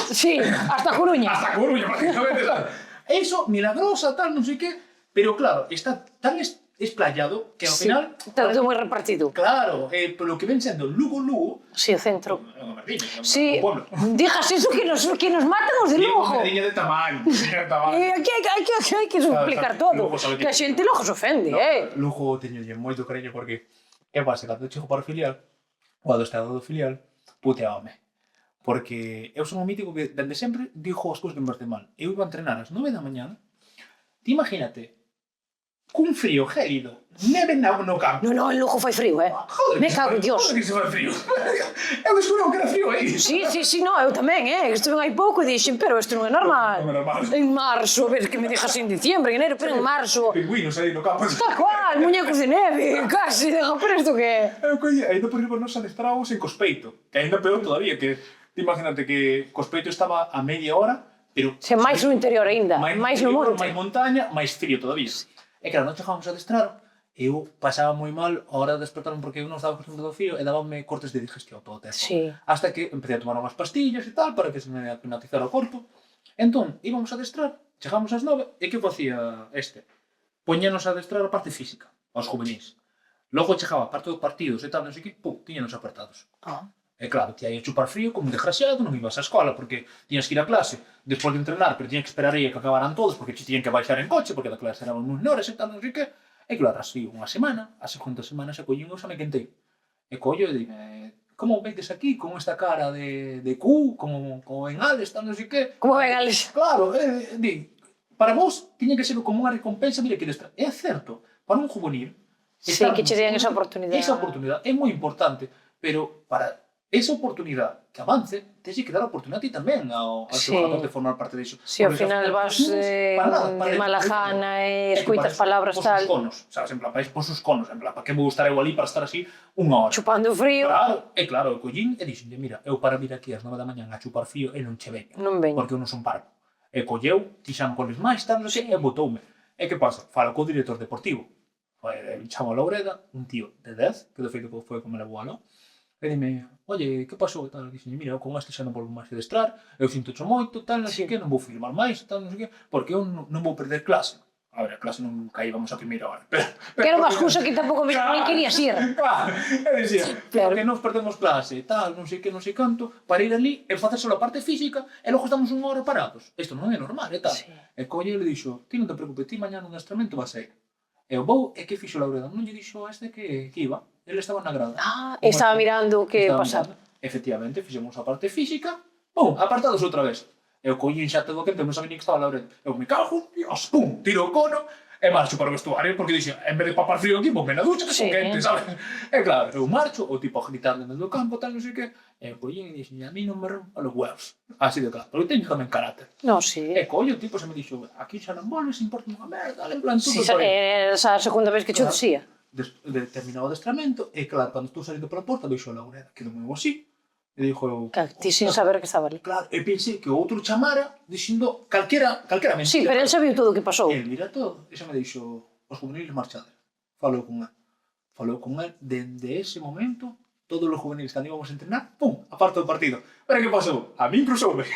Sí, hasta Coruña. Hasta Coruña, prácticamente, sabes? Eso, milagrosa, tal, non sei que... Pero claro, está tan esplayado que ao final... Está todo moi repartido. Claro, pero que ven sendo Lugo... Sí, o centro. É unha merdiña, Sí, un pueblo. digas eso que nos matan os de Lugo. Unha merdiña de tamaño, E aquí hai que explicar todo. Lugo sabe Que a xente logo se ofende, Lugo teñolle moito cariño porque é base, cando chego para o filial, o adestrador do filial, puteábame. Porque eu son un mítico que, dende sempre, digo as cousas que me parecen mal. Eu iba a entrenar ás 9 da mañana, ti imagínate, cun frío gélido, neve no campo. No, en Lugo fai frío, Joder, Me cago en Dios. Joder, que se fai frío. Eu descubro que era frío aí. Sí, no, eu tamén, Estuve hai pouco e dixen, pero isto non é normal. Non é normal. En marzo, ves que me dixas en diciembre, en enero, pero en marzo. Pingüinos aí no campo. Tal cual, muñecos de neve, casi, pero isto que é? Eu colle, ainda por irmos nos adestramos en Cospeito, que ainda peor todavía, que imagínate que Cospeito estaba a media hora, pero... Se máis no interior aínda, máis no monte. Máis montaña, máis frío todavía. E claro, non chegábamos a adestrar, eu pasaba moi mal a hora de despertarme porque eu non estaba acostumbrado ao frío e dábame cortes de digestión todo o tempo. Sí. Hasta que empecé a tomar unhas pastillas e tal para que se me aclimatizara o corpo. Entón, íbamos a adestrar, chegamos ás 9 e que facía este? Poñénos a adestrar a parte física, aos juvenis. Logo chegaba a parte dos partidos e tal, non sei que, tiñanos apartados. E claro, ti aí a chupar frío como un desgraciado, non ibas á escola porque tiñas que ir a clase despois de entrenar, pero tiñas que esperar aí a que acabaran todos porque te tiñan que baixar en coche porque da clase eran uns menores e tal, non sei que. E claro, así unha semana, a segunda semana xa collín o xa me quentei. E collo e dime, como vedes aquí con esta cara de Q, como en Ales, tal, non sei que. Como ven, Alex? Claro, di, para vos tiña que ser como unha recompensa, mira que destra. É certo, para un juvenil. Sí, que che den esa oportunidade. Esa oportunidade é moi importante, pero para esa oportunidade que avance, tens que dar a oportunidade tamén ao xogador de formar parte disso. Si ao final vas de mala gana e escuitas palabras tal... Conos, sabes, en plan, vais por sus conos, en plan, para que vou estar eu ali para estar así unha hora. Chupando frío. Claro, eu collín e dixenlle, mira, eu para vir aquí ás 9 da mañá a chupar frío e non che veño. Non veño. Porque eu non son parvo. E colleu, tixan coles máis, tal, non sei, e botoume. E que pasa? Falo co director deportivo. Chamo a Laureda, un tío de 10, que de feito foi como me levou a lo. E dime, oye, que pasou? E tal, dixen, mira, eu con este xa non volvo máis a adestrar, eu sinto-cho moito, tal, non sei que, non vou filmar máis, tal, non sei que, porque eu non vou perder clase. A ver, a clase non caíbamos a primeira hora. Que era unha excusa que tampouco me querías ir. Claro, e dicía, porque nos perdemos clase, tal, non sei que, non sei canto, para ir ali e facer só a parte física e logo estamos unha hora parados. Isto non é normal, e tal. E colle e le dixo, ti non te preocupes, ti mañá no adestramento vas a ir. Eu vou, e que fixo Laureda? Non lle dixo a este que iba. Ele estaba na grada. Estaba mirando o que pasaba. Efectivamente, fixemos a parte física, apartados outra vez. Eu collín xa todo quente, non sabía ni que estaba Laureda. Eu me cago, Dios, pum, tiro o cono, e marcho para o vestuario, porque dixen, en vez de papar frío aquí, vou me na ducha, que son quente, sabes? E claro, eu marcho, o tipo a gritar dentro do campo, tal, non sei que, e eu collín e dixen, a mí non me rompa los huevos. Así de claro, porque teño tamén carácter. No, sí. E collo, o tipo se me dixo, aquí xa non volves, importa unha merda, en plan, tudo. Esa segunda vez que cho dixía. Terminado o adestramento, e claro, cando estou salindo pola porta, dixo a Laureda, que non me vou así, e dixo eu... Ti sin saber que estaba ali. Claro, e pensei que o outro chamara dicindo calquera mentira. Sí, pero el sabiu todo o que pasou. El mira todo, e xa me dixo, os juveniles marchades. Falou con el, dende ese momento, todos os juveniles cando íbamos a entrenar, pum, aparta do partido. Pero que pasou? A min cruzoume.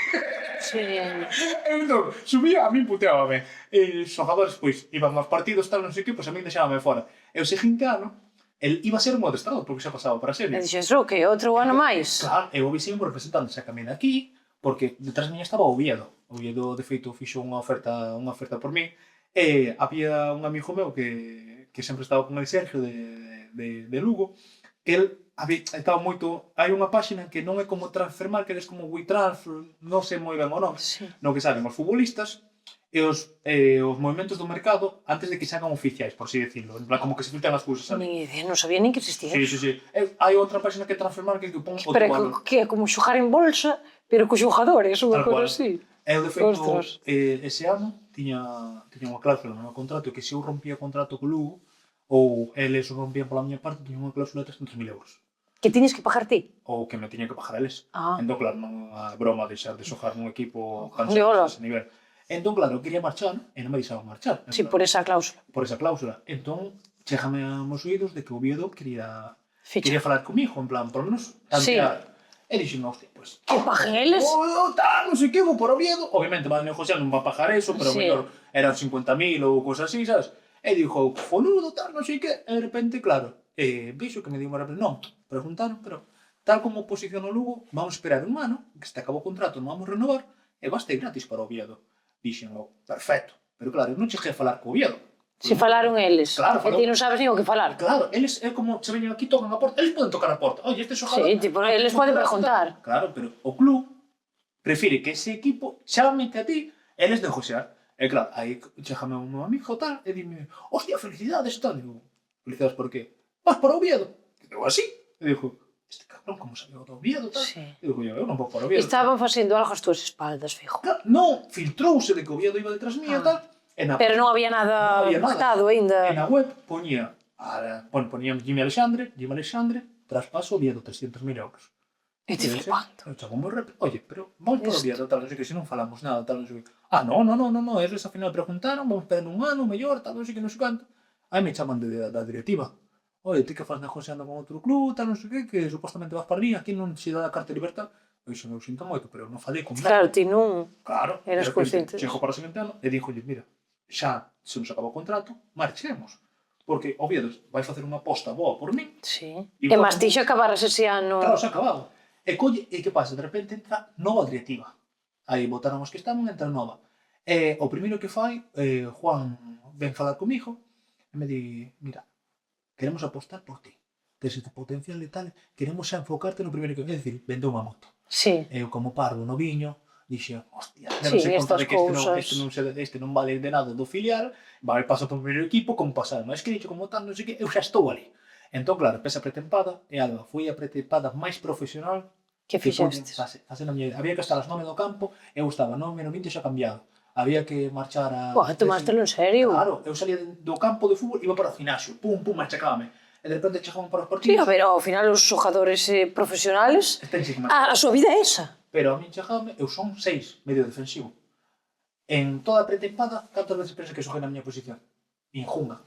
Sí. Entón, subía, a min puteábame. E os xogadores, pois, iban aos partidos, tal, non sei que, pois a min deixábame fora. E o seguinte ano, el iba a ser o meu adestrador, porque xa pasaba para ser. E dixes, que outro ano máis? Claro, eu vi sempre representando xa camino aquí, porque detrás miña estaba o Oviedo. O Oviedo, de feito, fixo unha oferta por mí. E había un amigo meu que sempre estaba con el Sergio de Lugo, que el estaba moito... Hai unha páxina que non é como Transfermarkt, que é como WeTransfer, non sei moi ben o nome, no que saben os futbolistas e os movimentos do mercado antes de que se hagan oficiais, por así decirlo. En plan, como que se filtran as cousas, sabes? Ni idea, non sabía nin que existía. Sí. Hai outra páxina que é Transfermarkt que pon o Pero que é como xogar en bolsa, pero co xogadores, unha cosa así. Eu, de feito, ese ano tiña unha cláusula no meu contrato que se eu rompía o contrato co Lugo ou eles o rompían pola miña parte, tiña unha cláusula de 300.000 euros. Que tiñes que pagar ti? Ou que me tiña que pagar eles. Entón, claro, non a broma de deixar de xogar nun equipo a ese nivel. Entón, claro, eu quería marchar e non me deixaban marchar. Sí, por esa cláusula. Por esa cláusula. Entón, chégame a meus oídos de que o Oviedo quería falar comigo, en plan, por lo menos, tantear. E dixen, hostia, pues... Que paguen eles? Tal, non sei que, vou por Oviedo. Obviamente, van a negociar, non va a pagar eso, pero mellor eran 50.000 ou cosas así, sabes? E dixo, foludo, tal, non sei que. E de repente, claro, vixo que me digo, non, preguntaron, pero tal como posiciono o Lugo, vamos a esperar un ano, que se te acabou o contrato, non vamos a renovar, e vas ter gratis para Oviedo. Dixen, perfecto. Pero claro, eu non cheguei a falar co Oviedo. Se falaron eles. Claro, e ti non sabes nin o que falar. Claro, eles é como se veñen aquí, tocan a porta. Eles poden tocar a porta. Oye, este xogador... Sí, tipo, eles poden preguntar. Claro, pero o club prefire que ese equipo chame que a ti, eles negociar. E claro, aí chegame un meu amigo tal, e dime, hostia, felicidades, tal. Digo, felicidades por qué? Vas por Oviedo. Digo, así. E digo, este cabrón, como sabía o do Oviedo, tal. Digo, eu non vou por Oviedo. Estaban facendo algo ás túas espaldas, fijo. Non, filtrouse de que Oviedo iba detrás mía, tal. Pero non había nada pactado ainda. En a web poñía Jimmy Alexandre, traspaso Oviedo, 300.000 euros. E te flipando. Oye, pero vamos por Oviedo, tal, non sei que, se non falamos nada, tal, non sei que. Non, eles ao final preguntaron, vamos esperar un ano, mellor, tal, non sei que, non sei canto. Aí me chaman da directiva. Oye, ti que faz negociando con outro club, tal, non sei que supostamente vas para ali, aquí non se dá a carta de libertad. Eu sinto moito, pero non falei con nada. Claro, ti non eras consciente. Chego para o seguinte ano e dixolle, mira, xa se nos acabou o contrato, marchemos. Porque Oviedo vai facer unha aposta boa por min. Sí. E máis ti xa acabaras ese ano. Claro, xa acabado. E que pasa? De repente entra nova directiva. Aí botaron os que estaban, entra nova. E o primeiro que fai, Juan ven falar comigo e me di, mira, queremos apostar por ti. Tes este potencial e tal, queremos xa enfocarte no primeiro que... É dicir, vende unha moto. Sí. Eu como parvo noviño, dixen, hostia, non sei conta de que este non vale de nada do filial, vai pasar por primeiro equipo, como pasar, mas que dixo como tal, non sei que, eu xa estou ali. Entón, claro, pesa pretempada, e algo, foi a pretempada máis profesional que fixestes. Había que estar ás 9 do campo, eu estaba 9:20 xa cambiado. Había que marchar a... Tomástelo en serio? Claro, eu salía do campo de fútbol, iba para o gimnasio, pum, machacábame. E de repente chegaban para os partidos... Sí, a ver, ao final os xogadores profesionales, a súa vida é esa. Pero a min chegábame, eu son 6, medio defensivo. En toda a pretempada, cantas veces pensa que xoguei na miña posición? Ningunha.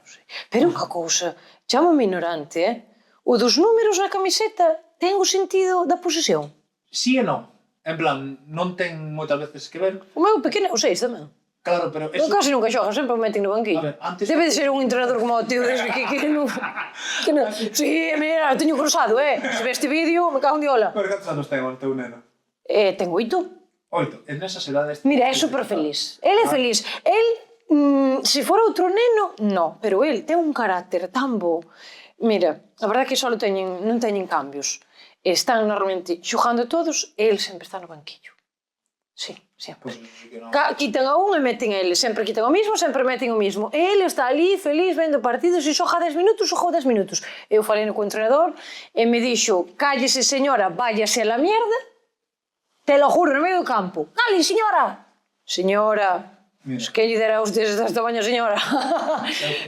Pero unha cousa, chamo-me ignorante, O dos números na camiseta ten o sentido da posesión? Sí e non. En plan, non ten moitas veces que ver. O meu pequeno é o 6 tamén. Claro, pero Eu eso... casi nunca xoga, sempre o meten no banquillo. A ver, antes... Debe de ser un entrenador como o tío desde que non... Sí, mira, teño cruzado, Se ve este vídeo, me cago en diola. Pero cantos anos ten o teu neno? Ten 8. 8. En esas edades... Mira, é super feliz. El é feliz. El, se fora outro neno, no. Pero el ten un carácter tan bo. Mira, a verdade é que só non teñen cambios. Están normalmente xogando todos e el sempre está no banquillo. Sí, sempre. Quitan a un e meten a ele. Sempre quitan o mismo, sempre meten o mismo. E ele está ali feliz vendo partidos e xoga 10 minutos, xogou 10 minutos. Eu falei no entrenador e me dixo, cállese señora, váyase a la mierda, te lo juro, no medio do campo. Cale, señora! Señora, que lle dera a ustedes desta baña, señora?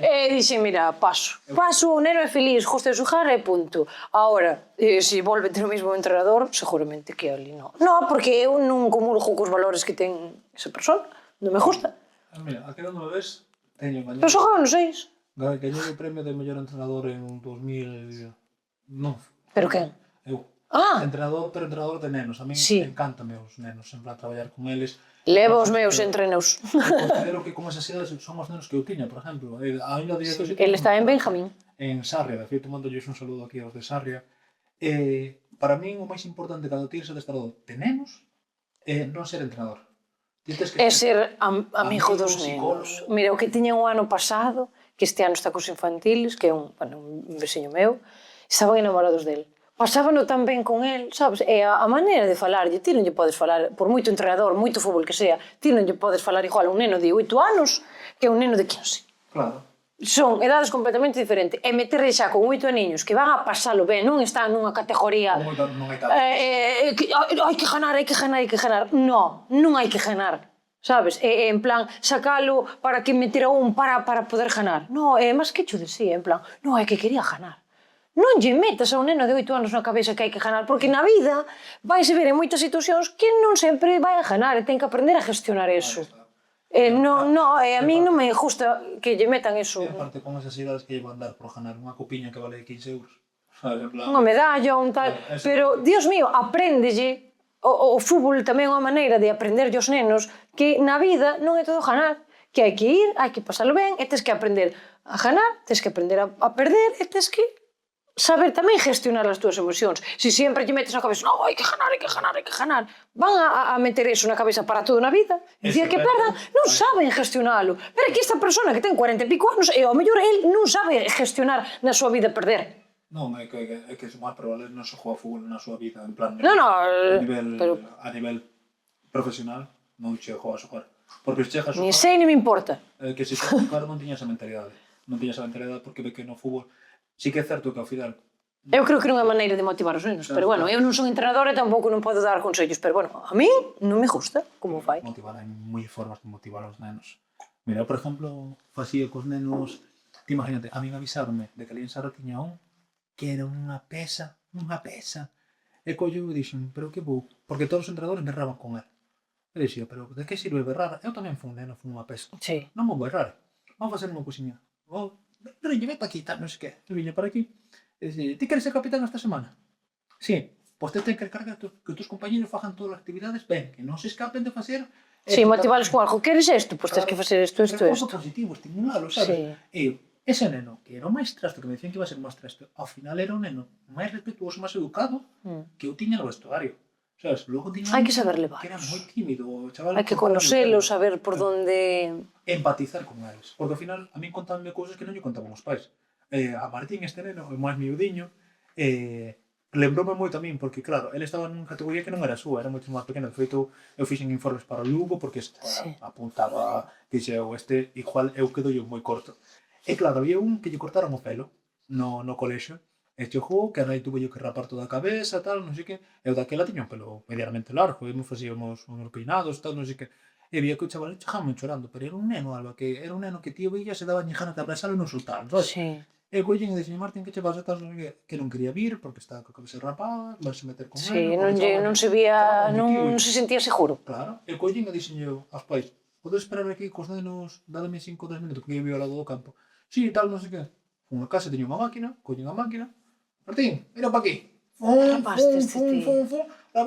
E dixen, mira, paso, o neno é feliz, gosta de xogar e punto. Ahora, se volve ter o mismo entrenador, seguramente que ali non. Non, porque eu non comulgo cos valores que ten esa persona, non me gusta. Mira, aquí onde me ves, teño gañado... Pero xogaba no 6. Gañei o premio de mellor entrenador en 2009. Pero quen? Eu. Ah! Entrenador, pero entrenador de nenos. A mí encántame os nenos, en plan, traballar con eles. Levo os meus entrenos. Considero que con esas idades son os nenos que eu tiña, por exemplo. Ainda día de hoxe... Ele está en Benjamín. En Sarria, de feito, mandolles un saludo aquí aos de Sarria. Para min, o máis importante cando tires adestrador de nenos é non ser entrenador. É ser amigo dos nenos. Mira, o que tiña o ano pasado, que este ano está cos infantiles, que é un veciño meu, estaban enamorados del. Pasábano tan ben con el, sabes? E a maneira de falarlle, ti non lle podes falar, por moito entrenador, moito fútbol que sea, ti non lle podes falar igual a un neno de 8 anos que a un neno de 15. Claro. Son edades completamente diferentes. E meterle xa con 8 aniños que van a pasalo ben, non están nunha categoría... Non hai tal. Hai que ganar. Non, non hai que ganar. Sabes? En plan, sacalo para que metera un para poder ganar. Non, é máis que cho decía, en plan, non, é que quería ganar. Non lle metas a un neno de 8 anos na cabeza que hai que ganar, porque na vida vaise ver en moitas situacións que non sempre vai a ganar e ten que aprender a gestionar eso. A mí non me gusta que lle metan eso. E aparte con esas idades que lle van dar por ganar unha copiña que vale 15 euros. Unha medalla, un tal... Pero, Dios mío, apréndelle. O fútbol tamén é unha maneira de aprenderlle aos nenos que na vida non é todo ganar, que hai que ir, hai que pasarlo ben, e tens que aprender a ganar, tens que aprender a perder, e tens que saber tamén gestionar as túas emocións. Se sempre lle metes na cabeza, non, hai que ganar, van a meter eso na cabeza para toda na vida, e día que perdan, non saben gestionalo. Pero é que esta persona que ten 40 e pico anos, e ao mellor el non sabe gestionar na súa vida perder. Non, é que é máis probable non se xoga fútbol na súa vida, en plan... A nivel profesional, non che xogas a xogar. Porque se chegas a xogar... Ni sei, ni me importa. Que se chegas a xogar non tiñas a mentalidade. Non tiñas a mentalidade porque ve que no fútbol... Sí que é certo que ao final... Eu creo que non é maneira de motivar os nenos, pero bueno, eu non son entrenadora e tampouco non podo dar consellos, pero bueno, a mí non me gusta como fai. Motivar, hai moi formas de motivar os nenos. Mira, eu, por exemplo, facía cos nenos... Ti imagínate, a mí avisaronme de que ali en Sara tiña un que era unha pesa. E collo e dixen, pero que vou? Porque todos os entrenadores berraban con él. E dixía, pero de que sirve berrar? Eu tamén fui un neno, fui unha pesa. Sí. Non vou berrar, vamos facer unha cousiña. Pero lle vete aquí, tal, non sei que. Eu viña para aquí e dixen, ti queres ser capitán esta semana? Sí, pois te ten que encargar que os teus compañeros fagan todas as actividades ben, que non se escapen de facer... Sí, motivalos con algo. Queres isto? Pois tens que facer isto. Reforzo positivo, estimulalo, sabes? E ese neno, que era o máis trasto, que me dicían que iba a ser o máis trasto, ao final era o neno máis respetuoso, máis educado que eu tiña no vestuario. Sabes? Logo tiña hai que saber levar. Que era moi tímido, o chaval. Hai que conocelos, saber por donde... Empatizar con eles. Porque ao final, a min contábanme cousas que non lle contaban os pais. A Martín, este neno, o máis miudiño, lembroume moito a min, porque claro, ele estaba nunha categoría que non era súa, era moito máis pequeno. De feito, eu fixen informes para o Lugo, porque apuntaba, dixe, este, igual, eu quedo moi corto. E claro, había un que lle cortaron o pelo no colexo, e chegou, que a nai tuvo que rapar toda a cabeza, tal, non sei que, e o daquela tiña un pelo medianamente largo, e me facíamos uns peinados, tal, non sei que, e vía que o chaval chegame chorando, pero era un neno, Alba, que era un neno que tío veía se daba ganas de abrazarlo e non soltar, sabes? Sí. E o collen e dixen, Martín, que che pasa, tal, non sei que non quería vir, porque estaba coa cabeza rapada, vas a meter con él. Sí, non se vía, non se sentía seguro. Claro, e o collen e dixen eu aos pais, podes esperar aquí cos nenos, dádeme 5 ou 10 minutos, que eu vivo ao lado do campo. Sí, tal, non sei que. Fun a casa, teño unha máquina, coñen a máquina. Martín, mira pa aquí. Lava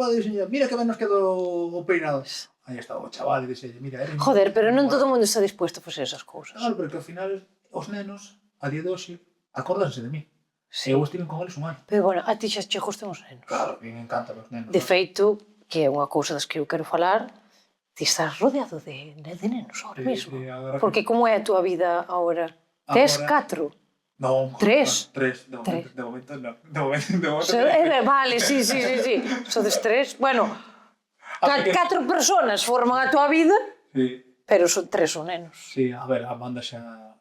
de diseñar. Mira que ben nos quedou o peinado. Aí estaba o chaval e dixelle, mira, eres... Joder, pero non todo o mundo está dispuesto a facer esas cousas. Claro, pero que ao final os nenos, a día de hoxe, acórdanse de mí. Sí. E eu estive con eles un ano. Pero, bueno, a ti xa che gustan os nenos. Claro, me encanta os nenos. De feito, que é unha cousa das que eu quero falar, ti estás rodeado de nenos ahora mesmo. Porque como é a túa vida agora? Tes 4? Non, 3? 3, de momento non. De momento. Vale, sí. Sodes 3. Bueno, 4 personas forman a túa vida, Sí. pero son 3 son nenos. Sí, a ver, a Amanda xa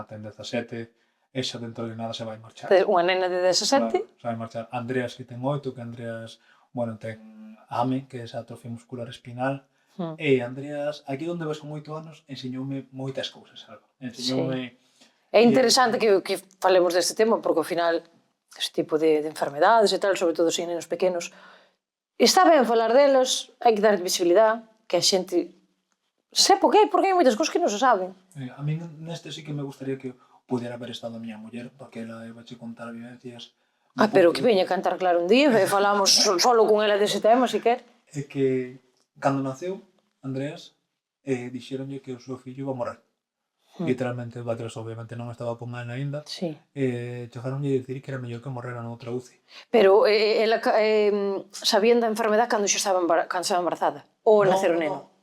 ten 17, e xa dentro de nada se vai marchar. Tes unha nena de 17. Claro, se vai marchar. Andreas, que ten 8, que Andreas, bueno, ten AME, que é esa atrofia muscular espinal, e Andreas, aquí onde ves con 8 anos, enseñoume moitas cousas, algo. Enseñoume... É interesante que falemos deste tema, porque ao final, este tipo de enfermedades e tal, sobre todo en nenos pequenos, está ben falar delas, hai que dar visibilidade, que a xente sepa o que é, porque hai moitas cousas que non se saben. A mí neste sí que me gustaría que pudiera haber estado a miña muller, porque ela iba a contar vivencias. Pero que veña a cantar claro un día, e falamos solo con ela dese tema, se quer. É que, cando naceu, Andreas, dixeronlle que o seu fillo iba a morrer. Literalmente, Batres obviamente non estaba con ela ainda. Sí. Chegaronlle a dicir que era mellor que morrera noutra UCI. Pero ela sabían da enfermedad cando xa estaba embarazada? Ou nacer o neno?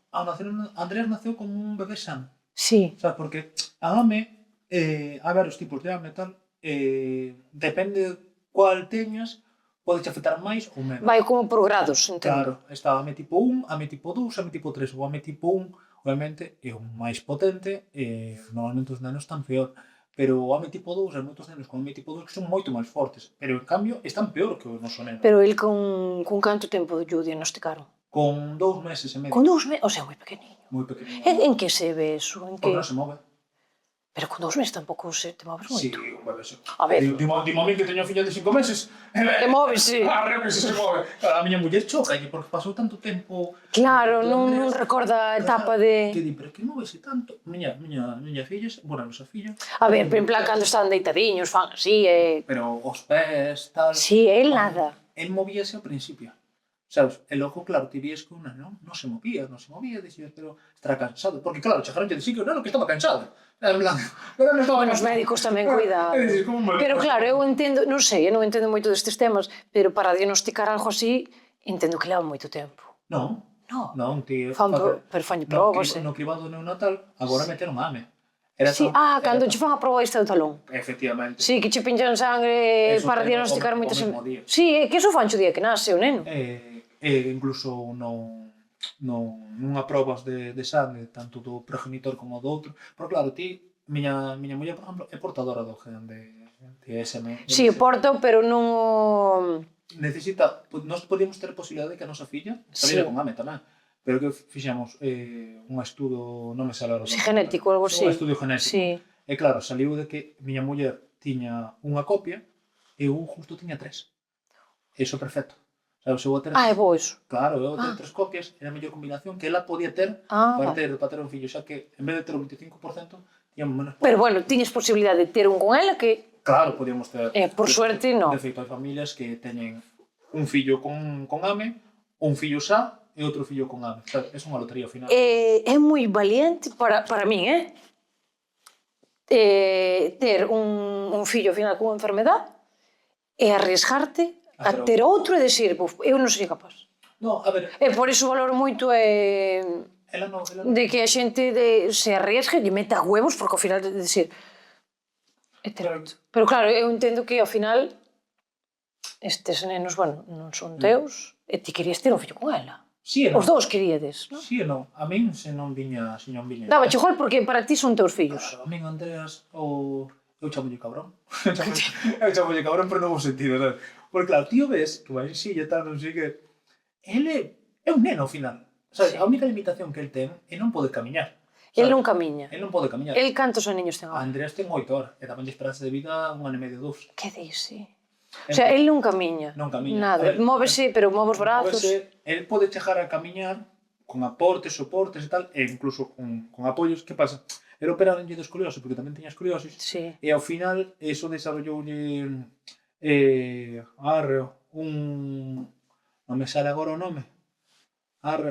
Andreas naceu como un bebé san. Sí. Sabes, porque a AME, a ver os tipos de AME e tal, depende cual teñas, pode afectar máis ou menos. Vai como por grados, entendo. Claro, está AME tipo 1, AME tipo 2, AME tipo 3. O AME tipo 1, obviamente, é o máis potente e normalmente os nenos están peor. Pero o AME tipo 2, hai moitos nenos con AME tipo 2 que son moito máis fortes. Pero, en cambio, están peor que os nosos nenos. Pero el con canto tempo lle diagnosticaron? Con 2 meses e medio. Con 2 meses? O sea, moi pequeniño. Moi pequeniño. En que se ve eso? En que... Porque non se move. Pero con 2 meses tampouco te moves moito. Sí, un bebé sí. A ver. Dimo a mí que teño filla de 5 meses. Te moves, sí. Arreo que se move. A miña muller choca, porque pasou tanto tempo... Claro, non recorda a etapa de... Que di, pero que movese tanto? Miña filla, bueno, a nosa filla... A ver, pero en plan, cando están deitadiños, fan así, Pero os pés, tal... Sí, el nada. El movíase ao principio. Sabes? E logo, claro, ti vías que unha non se movía, dixías, pero estará cansado. Porque, claro, chegaronlle dixí que non, que estaba cansado. En plan, pero non estaba... Bueno, os médicos tamén cuidan. Pero claro, eu entendo, non sei, eu non entendo moito destes temas, pero para diagnosticar algo así, entendo que leva moito tempo. Non. Non, ti... Pero fanlle probas, No cribado neonatal, agora meteron AME. Sí, cando che fan a proba esta do talón. Efectivamente. Sí, que che pinchan sangre para diagnosticar moitas... Sí, que iso fancho o día que nace o neno. Incluso nunha probas de sangue, tanto do progenitor como do outro. Pero claro, miña muller, por exemplo, é portadora do gen de SM. Sí, porta, pero non o... Necesita, nós podíamos ter a posibilidade de que a nosa filla saliera con AME tamén. Pero que fixemos un estudo, non me sale ahora. Genético, algo así. Un estudio genético. Sí. E claro, saliu de que miña muller tiña unha copia e eu justo tiña 3. Iso perfecto. Sabes, eu a ter... É bo iso. Claro, eu a ter 3 copias era a mellor combinación que ela podía ter para ter un fillo, xa que en vez de ter o 25%, tíamos menos... Pero bueno, tiñes posibilidade de ter un con ela que... Claro, podíamos ter... Por suerte, non. De feito, hai familias que teñen un fillo con AME, un fillo xa e outro fillo con AME. É unha lotería ao final. É moi valiente para min, ter un fillo ao final con unha enfermedade e arriesgarte a ter outro e dicir, eu non sería capaz. No, a ver... E por iso valoro moito de que a xente se arriesgue e meta huevos, porque ao final de dicir... Pero claro, eu entendo que ao final estes nenos, bueno, non son teus e ti querías ter un fillo con ela. Sí e non. Os dous queríades, non? Sí e non. A min se non viña... Daba che gol porque para ti son teus fillos. Claro, a min Andreas, eu chamolle cabrón. Eu chamolle cabrón, pero non vou sentido, sabes? Porque claro, tío ves que vai xilla tal, non sei que... Ele é un neno ao final. Sabes? A única limitación que el ten é non poder camiñar. El non camiña. El non pode camiñar. El cantos aninhos ten agora? Andreas ten 8 horas e tamén de esperanza de vida 1 ano e medio, 2. Que dixe? O sea, el non camiña. Non camiña. Nada. Móvese, pero move os brazos. El pode chegar a camiñar, con aportes, soportes e tal, e incluso con apoios. Que pasa? Era operaron de escoliosis, porque tamén tiña escoliosis, Sí. e ao final eso desarrolloulle non me sale agora o nome,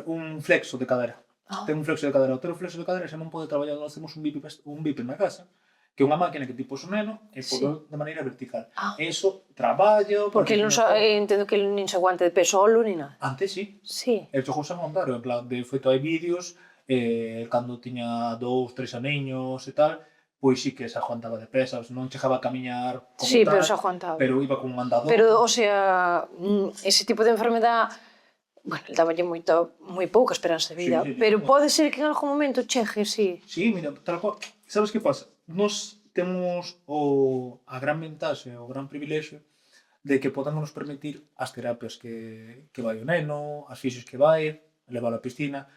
un flexo de cadera. Ten un flexo de cadera. O ter o flexo de cadera xa non pode traballar. Nós temos un bíped na casa, que é unha máquina que ti pos o neno e polo de maneira vertical. Eso traballa... Porque entendo que ele nin se aguante de pé solo, ni nada. Antes sí. Sí. El chegou a montar, en plan, de feito hai vídeos, cando tiña 2, 3 aniños e tal, pois sí que se aguantaba de pé, sabes? Non chegaba a camiñar como Sí, tal, pero se aguantaba. pero iba con un andador. Pero, o sea, ese tipo de enfermedad, bueno, ele daballe moi pouca esperanza de vida, pero pode ser que en algún momento chegue, sí. Sí, mira, tal cual. Sabes que pasa? Nos temos a gran ventaxe, o gran privilexio de que podamos nos permitir as terapias que vai o neno, as fisios que vai, levar a piscina.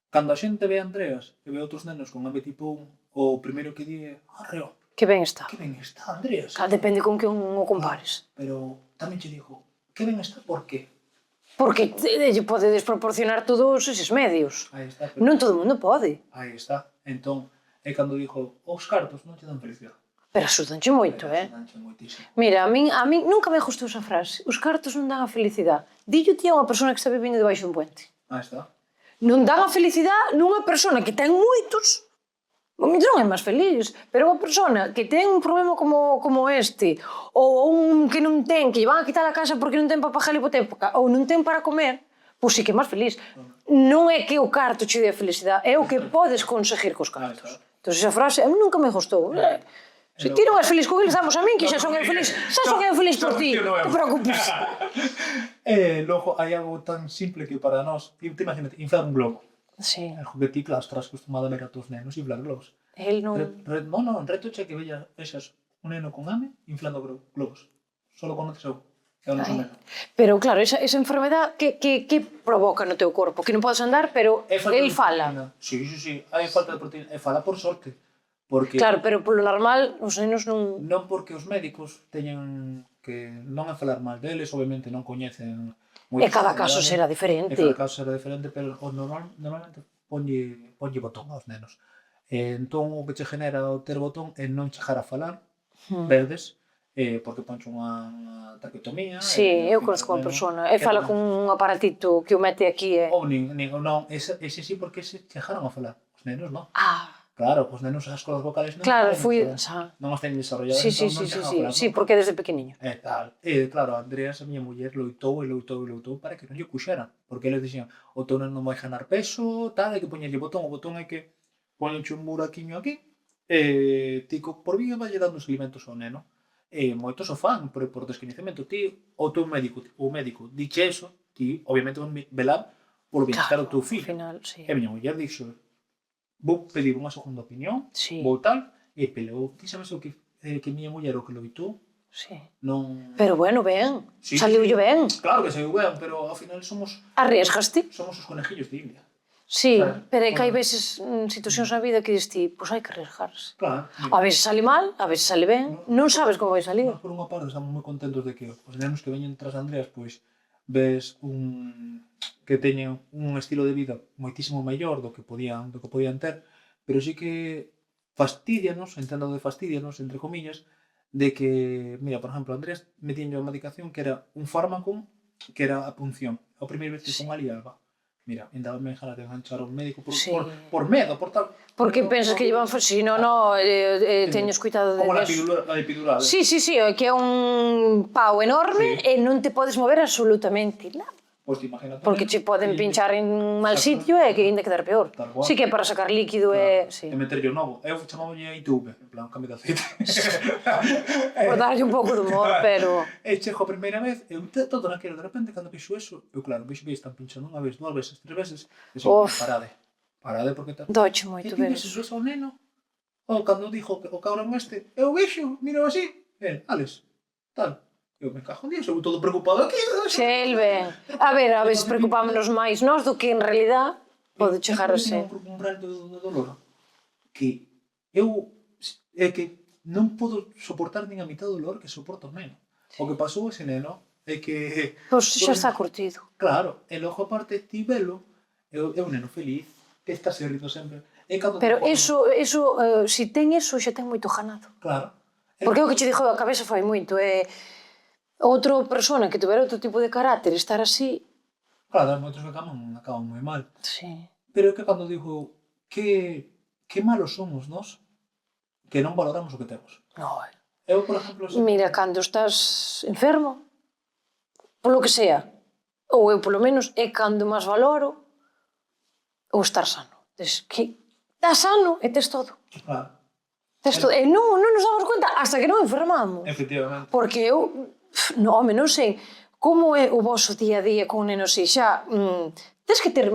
Cando a xente ve a Andreas e ve outros nenos con AB tipo 1, o primeiro que di é reo, Que ben está. que ben está Andreas. Claro, depende con que o compares. Pero tamén che digo, que ben está, por qué? Porque lle pode desproporcionar todos eses medios. Aí está. Non todo o mundo pode. Aí está. Entón, é cando dijo, os cartos non te dan felicidade. Pero axudanche moito, Axudanche moitísimo. Mira, a min nunca me gustou esa frase. Os cartos non dan a felicidade. Dillo ti a unha persona que está vivindo debaixo dun puente. Aí está. Non dan a felicidade nunha persona que ten moitos, non é máis feliz, pero unha persona que ten un problema como este, ou un que non ten, que lle van a quitar a casa porque non ten para pagar a hipoteca, ou non ten para comer, pois sí que é máis feliz. Non é que o carto che dé a felicidade, é o que podes conseguir cos cartos. Entón, esa frase a mí nunca me gustou. Se ti non és feliz con eles, damos a min, que xa son eu feliz. Xa son eu feliz por ti, non te preocupes. Logo, hai algo tan simple que para nós, te imagínate, inflar un globo. Sí. Algo que ti, claro, estás acostumado a ver a tus nenos inflar globos. El non... Non, reto che que vexas un neno con hame inflando globos. Solo conoces eu. É o noso neno. Pero claro, esa enfermedad que provoca no teu corpo? Que non podes andar, pero el fala. Sí. Hai falta de proteína. E fala por sorte. Porque... Claro, pero polo normal os nenos non... Non porque os médicos teñen que non é falar mal deles, obviamente non coñecen... E cada caso será diferente. E cada caso será diferente, pero normalmente ponlle botón aos nenos. Entón, o que che genera o ter botón é non chegar a falar, verdes, porque ponche unha traqueotomía. Sí, eu conozco unha persona, e fala con un aparatito que o mete aquí. Ou non, ese sí, porque ese chegaron a falar. Os nenos non. Claro, os nenos as cordas vocales non. Claro, non as teñen desarrolladas. Sí, porque desde pequeniño. E tal. Claro, Andreas, a miña muller, loitou para que non lle cuxeran. Porque eles dixían, o teu non vai ganar peso, tal, hai que poñerlle botón. O botón é que poñenche un buraquiño aquí, e ti por vía vai dando os alimentos ao neno. E moitos o fan por descoñecemento. Ti, o médico, diche eso, ti, obviamente, velar polo bienestar do teu fillo. E a miña muller dixo, vou pedir unha segunda opinión, vou tal, e peleou. Ti sabes o que miña muller o que loitou? Sí. Non... Pero bueno, ben, saliulle ben. Claro que saiu ben, pero ao final somos... Arriesgaste. Somos os conejillos de India. Sí, pero é que hai veces situacións na vida que dis ti, pois hai que arriesgarse. Claro. A veces sale mal, a veces sale ben, non sabes como vai salir. Por unha parte, estamos moi contentos de que os nenos que veñen tras Andreas, pois, ves que teñen un estilo de vida moitísimo mellor do que podían ter, pero sí que fastidianos, entendo de fastidianos, entre comillas, de que, mira, por exemplo, Andrés metíanlle unha medicación que era un fármaco que era a punción. A primeira vez que con Ali Alba. Mira, ainda me ganas de enganchar ao médico por medo, por tal. Porque pensas que llevan... Si, no, teñes cuidado de... Como a epidural. Sí, que é un pau enorme e non te podes mover absolutamente nada. Pois te imagínate. Porque che poden pinchar en un mal sitio e que ainda quedar peor. Sí que é para sacar líquido e... E meterlle o novo. Eu chamaba-lle ITV, en plan, cambio de aceite. Por darlle un pouco de humor, pero... E chego a primeira vez, eu todo naquilo, de repente, cando vixo eso, eu claro, vixo que están pinchando unha vez, 2 veces, 3 veces, e só, parade porque tal. Doche moito ver eso. E ti vixo ao neno, cando dixo o cabrón este, eu vixo, miro así, Alex, tal. Eu me cajo en Dios, eu todo preocupado aquí. Selve. A veces preocupámonos máis nós do que en realidad pode chegar a ser. Un umbral do dolor que eu é que non podo soportar nin a mitad do dolor que soporta o neno. O que pasou ese neno é que... Pois xa está curtido. Claro, e logo aparte ti velo é un neno feliz, que está rindo sempre. E cando Pero se ten eso, xa ten moito ganado. Claro. Porque o que che dixo a cabeza fai moito, outra persona que tuvera outro tipo de carácter, estar así... Claro, hai moitos que acaban moi mal. Sí. Pero é que cando digo que malos somos nós que non valoramos o que temos. No, Eu, por exemplo... Mira, cando estás enfermo, polo que sea, ou eu polo menos, é cando máis valoro o estar sano. Que estás sano e tes todo. Claro. Tes todo. E non nos damos conta hasta que non enfermamos. Efectivamente. Porque eu, non sei, como é o vosso día a día con nenos e xa, tes que ter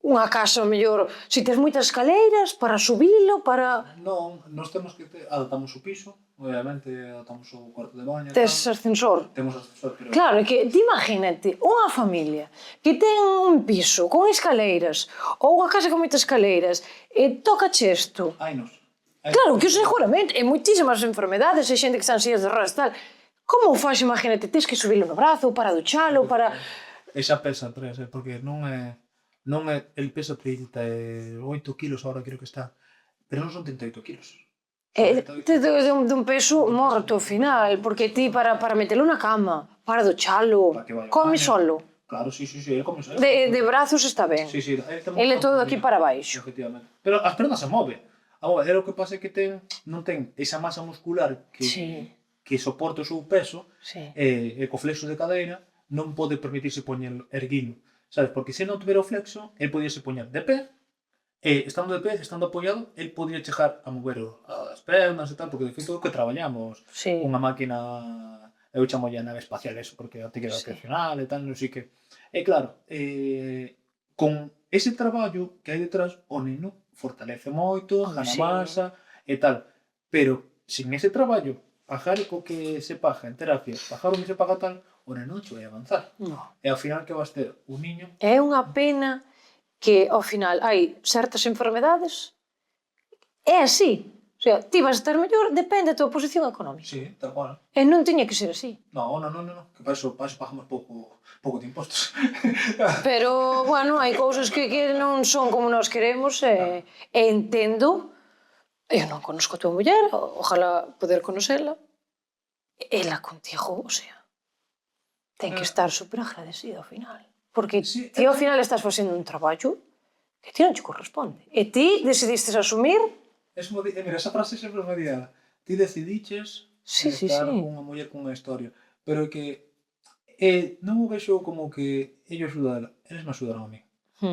unha casa mellor, se tes moitas escaleiras para subilo, para... Non, nós temos que adaptamos o piso, obviamente adaptamos o cuarto de baño. Tes ascensor. Temos ascensor, pero... Claro, é que ti imagínate unha familia que ten un piso con escaleiras ou unha casa con moitas escaleiras e toca isto. Hai nos. Claro, que seguramente, e moitísimas enfermedades, e xente que están sillas de rodas, tal. Como o faz, imagínate, tes que subilo no brazo para duchalo, para... Esa pesa 3, porque non é... el pesa 38 kilos, ahora creo que está, pero non son 38 kilos. De un peso morto ao final, porque ti para metelo na cama, para duchalo, come solo. Claro, sí, ele come solo. De brazos está ben. Sí, Ele todo aquí para baixo. Efectivamente. Pero as pernas se move. Agora, o que pasa é que non ten esa masa muscular que soporta o seu peso, e co flexo de cadeira non pode permitirse poñer erguilo. Sabes? Porque se non tuvera o flexo, el podíase poñer de pé, e estando de pé, estando apoiado, el podía chegar a mover as pernas e tal, porque de feito é o que traballamos. Unha máquina, eu chamo ya nave espacial eso, porque a ti que gravitacional e tal, non sei que. E claro, con ese traballo que hai detrás, o neno fortalece moito, gana masa e tal. Pero, sin ese traballo, pagar co que se paga en terapia, pagar o que se paga tal, o neno non vai avanzar. E ao final que vas ter un niño... É unha pena que ao final hai certas enfermedades, é así. O sea, ti vas a estar mellor, depende da tua posición económica. Sí, tal cual. E non tiña que ser así. Non, que para eso pagamos pouco de impostos. Pero, bueno, hai cousas que non son como nós queremos e entendo. Eu non conozco a tua muller, ojalá poder conocela. Ela contigo, o sea, ten que estar super agradecida ao final. Porque ti ao final estás facendo un traballo que ti non te corresponde. E ti decidistes asumir... Mira, esa frase sempre me día. Ti decidiches estar con unha muller con unha historia. Pero que non o vexo como que ellos axudaron. Eles me axudaron a mí.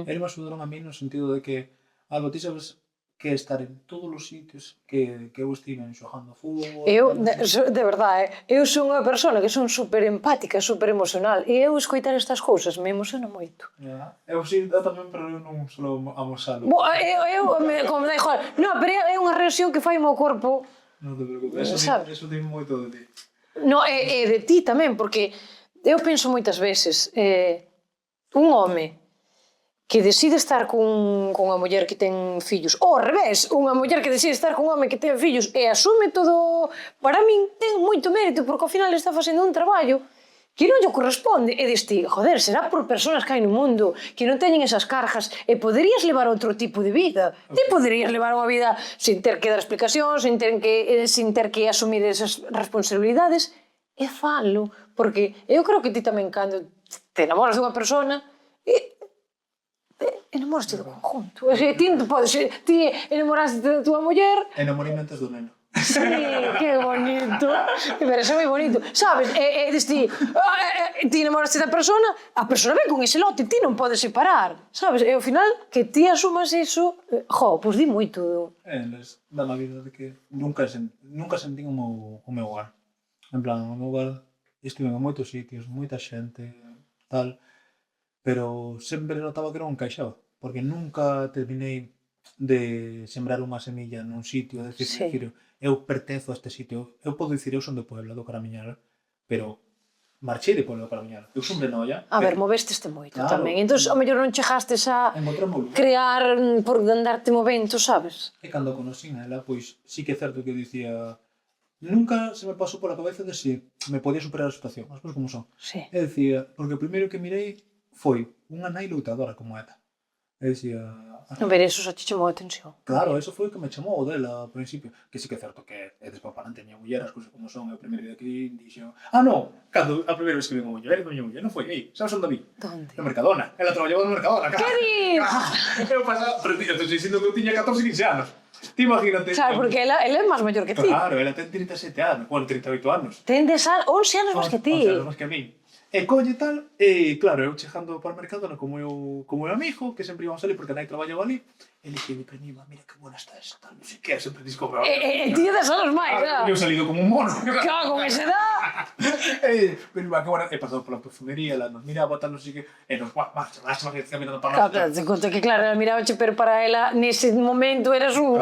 Eles me axudaron a mí no sentido de que, Alba, ti sabes que estar en todos os sitios que eu estiven xogando fútbol... Eu, de verdade, eu son unha persona que son super empática, super emocional, e eu escoitar estas cousas me emociona moito. Eu tamén, pero eu non solo amosalo. Eu, como me da igual, non, pero é unha reacción que fai o meu corpo... Non te preocupes, eso dime moito de ti. Non, e de ti tamén, porque eu penso moitas veces, un home que decide estar con unha muller que ten fillos, ou ao revés, unha muller que decide estar con un home que ten fillos e asume todo, para min ten moito mérito, porque ao final está facendo un traballo que non lle corresponde. E diste, joder, será por persoas que hai no mundo que non teñen esas cargas e poderías levar outro tipo de vida. Ti poderías levar unha vida sin ter que dar explicacións, sin ter que asumir esas responsabilidades, e falo, porque eu creo que ti tamén cando te enamoras dunha persona, enamoraste do conjunto. Ti enamoraste da tua muller... Enamorime antes do neno. Sí, que bonito. Pero é moi bonito. Sabes, ti enamoraste da persona, a persona ven con ese lote, ti non podes separar. Sabes, e ao final, que ti asumas iso, pois di moito. Eles dan a vida de que nunca sentín o meu hogar. En plan, o meu hogar estive en moitos sitios, moita xente, tal... pero sempre notaba que non encaixaba, porque nunca terminei de sembrar unha semilla nun sitio, de decir, eu pertenzo a este sitio, eu podo dicir, eu son de Puebla, do Caramiñal, pero marchei de Puebla do Caramiñal, eu son de Noia. A ver, movesteste moito tamén, entón, ao mellor non chegastes a crear por andarte movendo, sabes? E cando conocí a ela, pois sí que é certo que dicía, nunca se me pasou pola cabeza de se me podía superar a situación, as cousas como son. E dicía, porque o primeiro que mirei foi unha nai loutadora como ela. E dicía... A ver, eso xa te chamou a atención. Claro, eso foi o que me chamou dela ao principio. Que sí que é certo que é despamparante a miña muller, as cousas como son. É o primeiro día que vi, dixo... Ah, non! Cando a primeira vez que vi unha muller, a miña muller non foi aí. Sabes onde vi? Donde? No Mercadona. Ela traballaba no Mercadona, claro. Que dis? Eu pasaba... Pero tío, te estoy dicindo que eu tiña 14 15 anos. Ti imagínate. Claro, porque ela é máis maior que ti. Claro, ela ten 37 anos. Bueno, 38 anos. Ten 11 anos máis que ti. 11 anos máis que a mí. E colle tal, e claro, eu chegando para o Mercadona como eu amigo, que sempre íbamos ali porque a nai traballaba ali, e dixi, prima, mira que buena estás, tal, non sei que, sempre disco, pero... Ti 10 anos máis, xa. Eu salido como un mono. Claro, con esa edad. Prima, que buena, e pasou pola perfumería, ela nos miraba, tal, non sei que, e nos, marcha, que caminando para nós. Claro, te conto que claro, ela mirábache, pero para ela, nese momento, eras un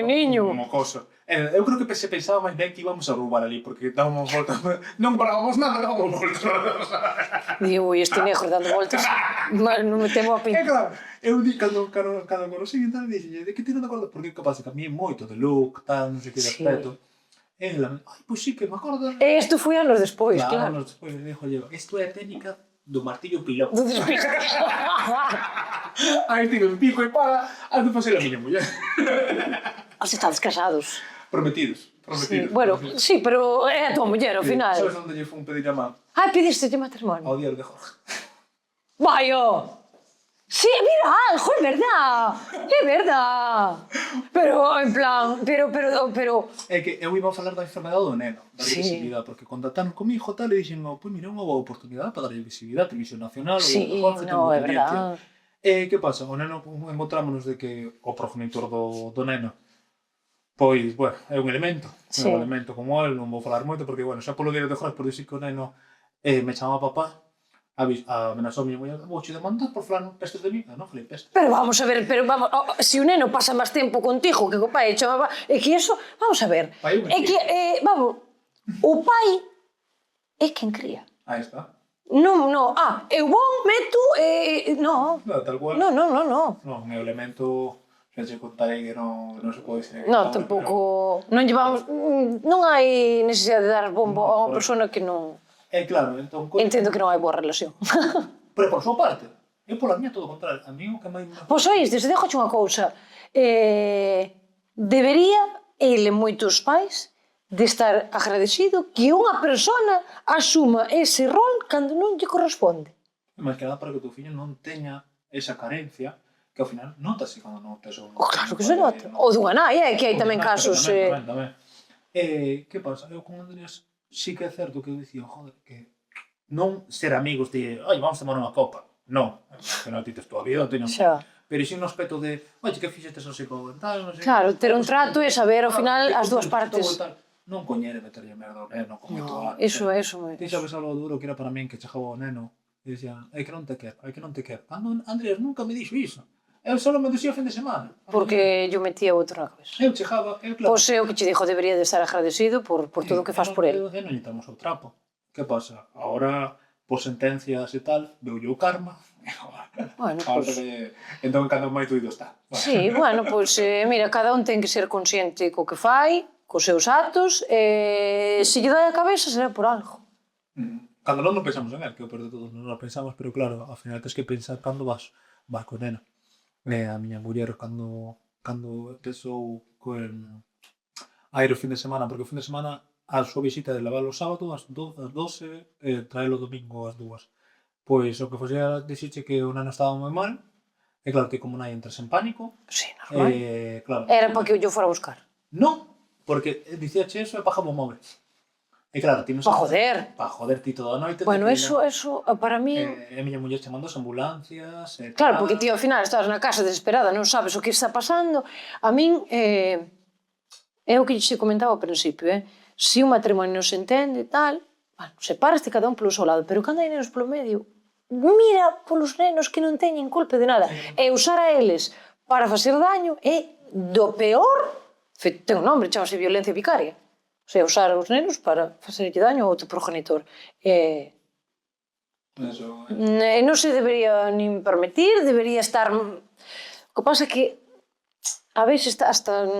niño. Un mocoso. Eu creo que se pensaba máis ben que íbamos a roubar ali, porque dábamos voltas, non parábamos nada, dábamos voltas. Digo, ui, este negro dando voltas, non me temo a E pintar. claro, eu di, cando conocí e tal, dixen, de que ti non te acordas? Porque capaz que cambiei moito de look, tal, non sei que de aspecto. E ela, ai, pois sí, que me acordo. E isto foi anos despois, claro. Anos despois, me dixo, isto é a técnica do martillo pilón. Do despiste. Aí estive en pico e paga, antes de facer a miña muller. Os estades casados. Prometidos. Sí. Bueno, sí, pero é a tua muller, ao final. Sabes onde lle fun pedir a man? Ai, pediste matrimonio. Ao diario de Jorge. Vai, oh! Sí, mira, algo, é verdad. É verdad. Pero, en plan, pero... É que eu iba a falar da enfermedade do neno, da Sí. visibilidade, porque contactaron comigo tal, e dixen, pois mira, unha boa oportunidade para darlle visibilidade, televisión nacional, Sí, Jorge, no, ten é moita verdad. audiencia. E que pasa? O neno, encontrámonos de que o progenitor do neno, pois, bueno, é un elemento, Sí. un elemento como el, non vou falar moito, porque, bueno, xa polo diario de Jorge, por dicir que o neno me chamaba papá, amenazou a miña muller, vouche demandar por fulano pestes de mí, non falei pestes. Pero vamos a ver, se o neno pasa máis tempo contigo que co pai e chamaba... É que eso, vamos a ver, Pai, é que, vamos, o pai é quen cría. Aí está. Non, eu vou, meto, non. No, tal cual. Non. Non, é o elemento, xa che contarei que non se pode ser. Non, tampouco, non llevamos, non hai necesidade de dar bombo a unha persona que non... É claro, entón... Entendo que non hai boa relación. Pero por súa parte, eu pola miña todo o contrario. A mí o que máis... Pois oíste, se deixoche unha cousa. Debería ele moitos pais de estar agradecido que unha persona asuma ese rol cando non lle corresponde. Máis que nada para que o teu fillo non teña esa carencia que ao final notase cando non tes un... Claro que se nota. Ou dunha nai, que hai tamén casos... Tamén. Que pasa? Eu con Andrés sí que é certo que eu dicía, joder, que non ser amigos de, ai, vamos tomar unha copa. Non, que non ti tes tua vida, teño... Xa. Pero sí un aspecto de, oye, que fixetes así con tal, non sei... Claro, ter un trato e saber ao final as dúas partes. Non coñere meterlle merda ao neno, con moito No, arte. eso. Ti sabes algo duro que era para min que chegaba o neno e dicía, é que non te quero. Ah, non, Andrés, nunca me dixo iso. Eu só me dixía o fin de semana. Porque yo metía outro na cabeza. Eu chegaba, claro. Pois é o que che dixo, debería de estar agradecido por todo o que faz por el. Non lle estamos ao trapo. Que pasa? Ahora, por sentencias e tal, veulle o karma. Bueno, Ahora pois... entón, cando máis doido está. Sí, bueno, pois, mira, cada un ten que ser consciente co que fai, cos seus actos, e se lle dá a cabeza será por algo. Cando non pensamos en él, que o peor de todo non lo pensamos, pero claro, ao final tens que pensar cando vas co nena. A miña muller, cando empezou a ir o fin de semana, porque o fin de semana a súa visita de levar o sábado ás 12 e traelo o domingo ás 2. Pois o que fosea dixeche que o neno estaba moi mal, e claro que como nai entras en pánico. Sí, normal. Claro. Era para que eu fora a buscar. Non, porque dicíache eso e pagaba o móvil. E claro, ti non Pa joder. Pa joder ti toda a noite. Bueno, eso, para mí... E a miña muller chamando as ambulancias... Claro, porque ti ao final estás na casa desesperada, non sabes o que está pasando. A min, é o que xe comentaba ao principio, se un matrimonio non se entende e tal, bueno, separaste cada un polo seu lado, pero cando hai nenos polo medio, mira polos nenos que non teñen culpa de nada. E usar a eles para facer daño é do peor, ten un nombre, chamase violencia vicaria. O sea, usar os nenos para facerlle daño ao outro progenitor. Non se debería nin permitir, debería estar... O que pasa é que a veces hasta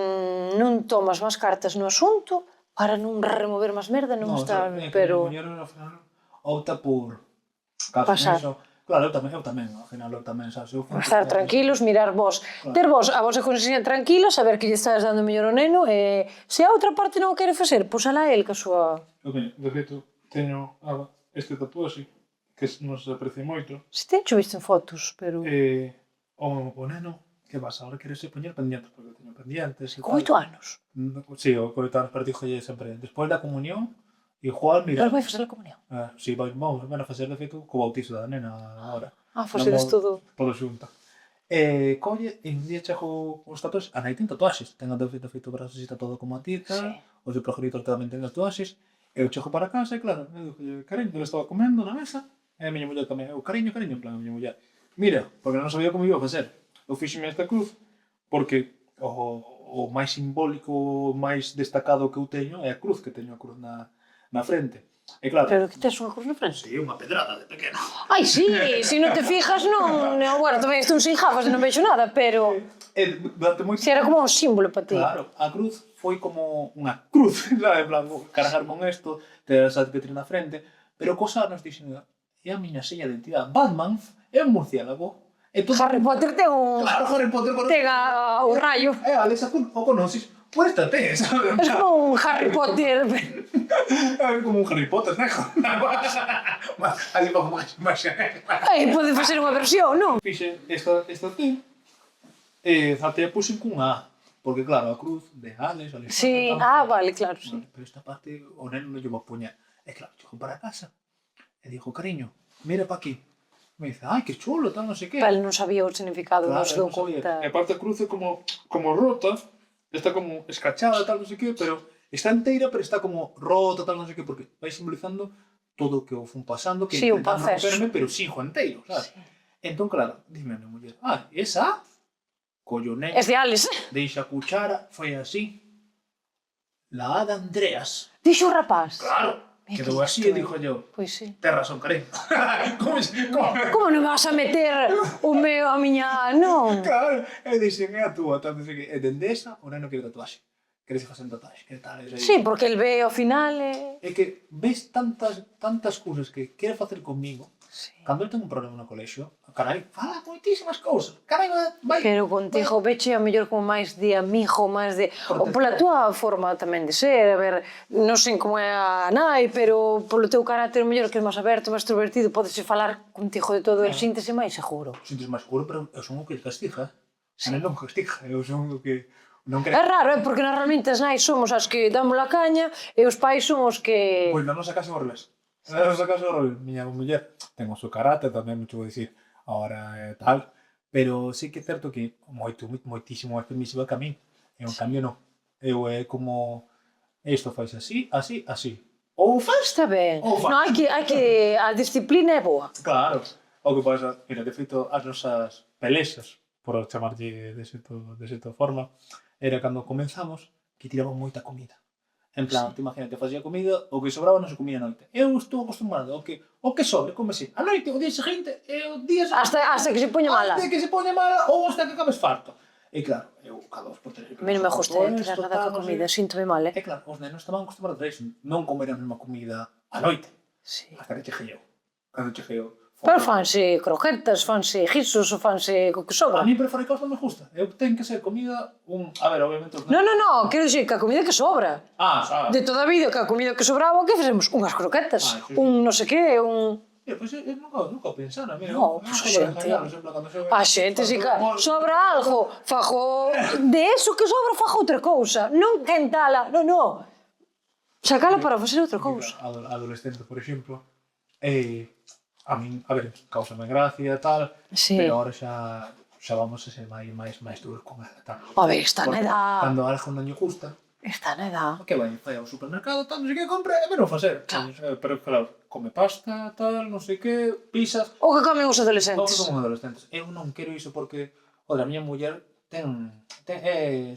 non tomas máis cartas no asunto para non remover máis merda, non estar... Pero... Pero... A miña muller, ao final, opta por... Pasar. Claro, eu tamén, ao final eu tamén, sabes? Estar tranquilos, mirar vos. Ter vos a vosa consciencia tranquila, saber que lle estás dando mellor ao neno, e se a outra parte non o quere facer, pois alá el que a súa... Eu teño, de feito, teño este tatuaxe, que non se aprecia moito. Se teño visto en fotos, pero... O neno, que vas, agora queres poñer pendientes, porque teño pendientes e Con 8 anos. Sí, o 8 anos, pero dixolle sempre, despois da comunión, igual, mira... Pero vai facer a comunión. Sí, vamos a facer, de feito, co bautizo da nena agora. Facedes todo. Todo xunto. Colle, e un día chego os tatuaxes, a nai ten tatuaxes, ten de feito brazos e está todo como a ti, os de progenitor tamén ten tatuaxes, eu chego para casa e claro, eu dixo, cariño, eu estaba comendo na mesa, e a miña muller tamén, eu, cariño, en plan, a miña muller, mira, porque non sabía como iba a facer, eu fixeme esta cruz, porque o máis simbólico, o máis destacado que eu teño é a cruz, que teño a cruz na frente. E claro... Pero que tes unha cruz na frente? Sí, unha pedrada de pequeno. Ai, sí, se non te fijas, non... Bueno, tamén estou sin gafas e non vexo nada, pero... Se era como un símbolo para ti. Claro, a cruz foi como unha cruz, sabe? En plan, cargar con isto, ter esa Petri na frente, pero cos anos dixen, é a miña seña de identidade. Batman é un murciélago. Harry Potter ten un... Claro, Harry Potter... Ten o rayo. Alex Azul, o conoces, por esta te, sabes? Es como un Harry Potter. Como un Harry Potter, nejo. Así como máis... Pode facer unha versión, non? Fixe esta T, e até a puxen cun A, porque claro, a cruz de Alex... Sí, vale, claro, sí. Pero esta parte o neno non lle vou poñer. E claro, chego para casa e digo, cariño, mira pa aquí. Me dice, ai, que chulo, tal, non sei que. Pero non sabía o significado dos non documentos. E aparte a cruz é como rota, está como escachada, tal, non sei que, pero está enteira, pero está como rota, tal, non sei que, porque vai simbolizando todo o que eu fun pasando, que sí, intentando romperme, pero sigo enteiro, sabes? Sí. Entón, claro, dime a minha muller, esa? Collo neno. Es de Alex. Deixa a cuchara, foi así. La A de Andreas. Dixo o rapaz. Claro. Quedou así e dixo yo, pois sí. Ten razón, cariño. Como non vas a meter o meu a miña... Non. Claro, e dixen, é a túa, tal, non sei que. E dende esa, o neno quere tatuaxe. Queres facer tatuaxe, que tal. Sí, porque el ve ao final... É que ves tantas cousas que quere facer comigo, cando eu tengo un problema no colexio, carai, fala moitísimas cousas. Carai, vai... Pero contigo veche a mellor como máis de amigo, máis de... Ou pola túa forma tamén de ser, a ver, non sei como é a nai, pero polo teu carácter mellor que é máis aberto, máis extrovertido, podes falar contigo de todo, el síntese máis seguro. Síntese máis seguro, pero eu son o que castiga. A nai non castiga, eu son o que... É raro, porque normalmente as nais somos as que damos a caña e os pais son os que... Pois na nosa casa é ao revés. Na nosa casa é ao revés. Miña muller ten o seu carácter, tamén me vou dicir, ahora é tal, pero sí que é certo que moitísimo máis permisiva que a min. E en cambio non. Eu é como, isto faz así, así, así. Ou faz... Está ben. Non, hai que... A disciplina é boa. Claro. O que pasa, mira, de feito, as nosas pelexas, por chamarlle de xeito forma, era cando comenzamos que tiraban moita comida. En plan, te imagínate, facía comida, o que sobraba non se comía a noite. Eu estou acostumado o que sobre, comese a noite, o día seguinte, e o día... Hasta que se poña mala. Hasta que se poña mala ou hasta que acabes farto. E claro, eu cada 2 por 3... A mí non me gusta tirar nada con comida, síntome mal, E claro, os nenos estaban acostumbrados a iso, non comer a mesma comida a noite. Hasta que cheguei eu. Cando cheguei eu. Pero fanse croquetas, fanse guisos, ou fanse co que sobra. A mí prefericaos non me gusta. Eu ten que ser comida A ver, obviamente... Non, quero dicir que a comida que sobra. Sabe. De toda a vida, que a comida que sobraba, que facemos? Unhas croquetas, un non sei que, un... Pois eu nunca pensara, mira. Non, pois a xente, se sobra algo, fago... De eso que sobra, fago outra cousa. Non quentala, non. Sacala para facer outra cousa. Adolescente, por exemplo, a min, a ver, causame gracia e tal, pero agora xa vamos a ser máis duros con ela, tal. A ver, está na edad. Cando algo non lle gusta, está na edad. Que vai ao supermercado, tal, non sei que compre, e non facer. Pero claro, come pasta, tal, non sei que, pizzas... O que comen os adolescentes. O que comen os adolescentes. Eu non quero iso porque, a miña muller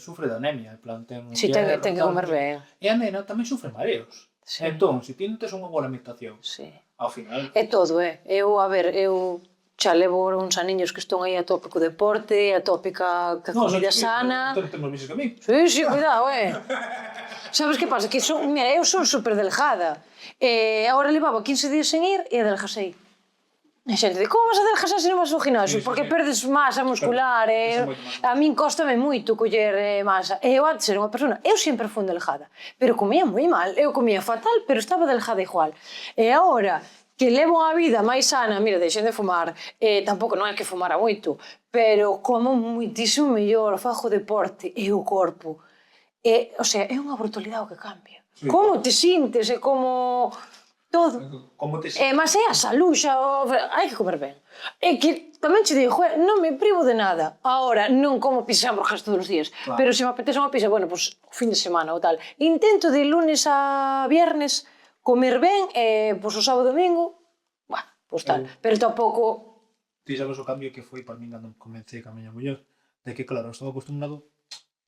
sufre de anemia, en plan, ten... Si, ten que comer ben. E a nena tamén sufre mareos. Entón, se ti non tes unha boa alimentación, ao final... É todo, Eu xa levo uns aniños que estou aí a tope co deporte, a tope ca comida sana... Temos vises que a mí. Sí, cuidado, Sabes que pasa? Que eu son super delgada. Agora levaba 15 días sen ir e adelgasei. A xente di, como vas a adelgazar se non vas ao ginasio? Sí, sí, Porque sí. perdes masa muscular, Pesa moito máis. a min cóstame moito coller masa. E eu antes era unha persona, eu sempre fui delgada, pero comía moi mal, eu comía fatal, pero estaba delgada igual. E agora que levo unha vida máis sana, mira, deixen de fumar, tampouco non é que fumara moito, pero como moitísimo mellor, fago deporte e o corpo. O sea, é unha brutalidade o que cambia. Sí, Como te sintes e como todo. Como te Mas é a salud, xa, hai que comer ben. É que tamén che digo, non me privo de nada. Ahora, non como pizza e hamburguesas todos os días, Claro. pero se me apetece unha pizza, bueno, pues, o fin de semana ou tal. Intento de lunes a viernes comer ben, e pues, o sábado e domingo, pues tal. Pero tampouco... Ti sabes o cambio que foi para min cando comecei ca miña muller, de que, claro, estaba acostumbrado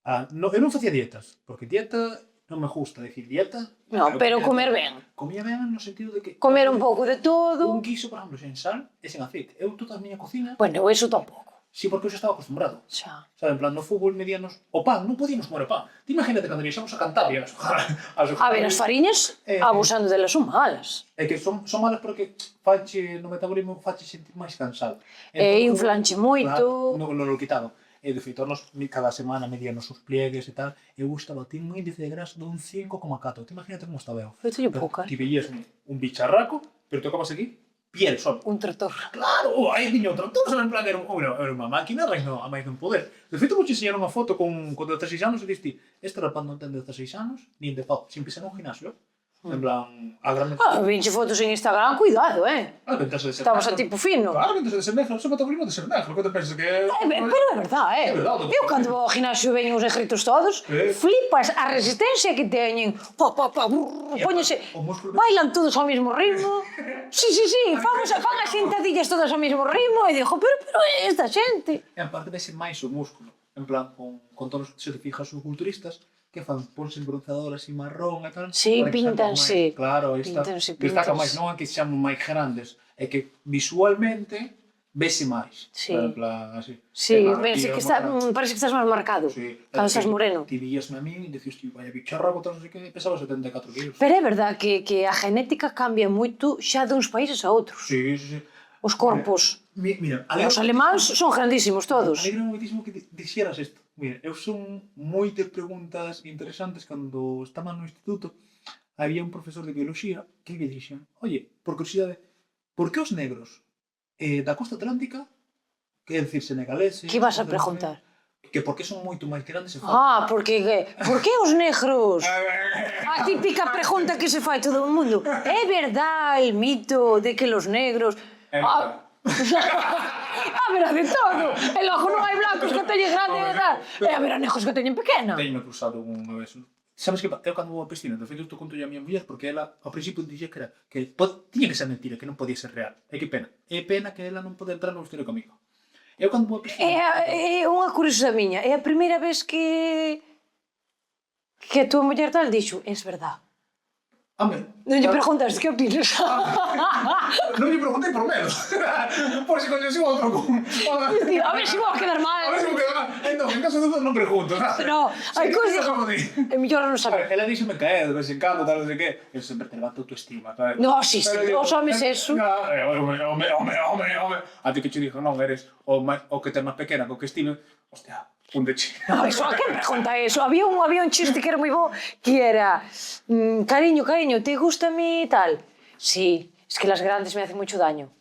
a... No, eu non facía dietas, porque dieta non me gusta decir dieta. No, pero comer ben. Comía ben no sentido de que... Comer un pouco de todo. Un guiso, por exemplo, sen sal e sen aceite. Eu toda a miña cocina... Bueno, eso tampouco. Sí, porque eu xa estaba acostumbrado. Xa. Sabe, en plan, no fútbol medianos... O pan, non podíamos comer o pan. Ti imagínate cando viaxamos a Cantabria A ver, as fariñas, abusando delas, son malas. É que son malas porque fache no metabolismo fache sentir máis cansado. E inflanche moito. Claro, non lo quitado. E de feito, nos cada semana medíanos os pliegues e tal, eu estaba, tiño un índice de grasa dun 5,4. Te imagínate como estaba eu. Eu teño pouca. Ti veías un bicharraco, pero tocabas aquí, piel só. Un tractor. Claro, aí tiño outro. Todos en plan era unha máquina a máis non poder. De feito, vou te enseñar unha foto con 16 anos e diste, este rapaz non ten 16 anos, nin de pau, sin pisar un gimnasio. En plan, a grande... Vinche fotos en Instagram, cuidado, Ah, ventase de ser Estabas negro. a tipo fino. Claro, ventase de ser negro, son metabolismo de ser negro. Que te pensas que... Pero é verdade, É verdade. Eu cando vou ao ginasio veño os negritos todos, flipas a resistencia que teñen. Póñese, o músculo... bailan todos ao mesmo ritmo. Sí, fan as sentadillas todas ao mesmo ritmo. E digo, pero esta xente. E aparte vese máis o músculo. En plan, con todos, se te fijas, os culturistas, que fan, ponse bronceador así marrón e tal. Sí, para que píntanse. salgan máis. Claro, aí está. Destaca máis, non é que xamon máis grandes, é que visualmente vese máis. Sí. En plan, así. Sí, E claro, parece ti, que estás máis marcado. Sí. Cando estás moreno. Ti víasme a mí e dicías, tío, vaya bicharraco, tal, non sei que, pesaba 74 kilos. Pero é verdade que a genética cambia moito xa duns países a outros. Sí, sí, sí. Os corpos. Mira, Os alemáns son grandísimos todos. Alegra moitísimo que dixeras isto. Mira, eu son moitas preguntas interesantes cando estaba no instituto. Había un profesor de biología que me dixen, oye, por curiosidade, por que os negros da costa atlántica, que é dicir senegaleses... Que vas a preguntar? Que por que son moito máis grandes e fortes. Porque por que os negros? A típica pregunta que se fai todo o mundo. É verdade el mito de que los negros... Haberá de todo. E logo non hai blancos que teñen grande e tal. E haberá negros que teñen pequena. Teño cruzado unha vez. Sabes que eu cando vou á piscina, de feito isto conto a miña muller, porque ela ao principio dixía que era que tiña que ser mentira, que non podía ser real. E que pena. É pena que ela non pode entrar no vestido comigo. Eu cando vou á piscina... É unha curiosidade miña. É a primeira vez que a tua muller tal dixo, es verdad. Home, Non lle preguntas, que opinas? non lle preguntei por menos. Por si coñeceu outro con... A ver se vou quedar mal. A ver se vou quedar mal. Entón, en caso de dúdida non pregunto. No, hai cousas... É mellor non saber. Ela díxome caer de vez en cando, tal, non sei que. Eu sempre te levanto autoestima, sabes? No, sí, os homes eso. Home. A ti que che dixo, non, eres o que ten máis pequena, co que estime. Hostia, fundeche. No, eso, a quen pregunta eso? Había un chiste que era moi bo, que era cariño, ¿te gusta a mí tal? Sí, es que las grandes me hacen mucho daño.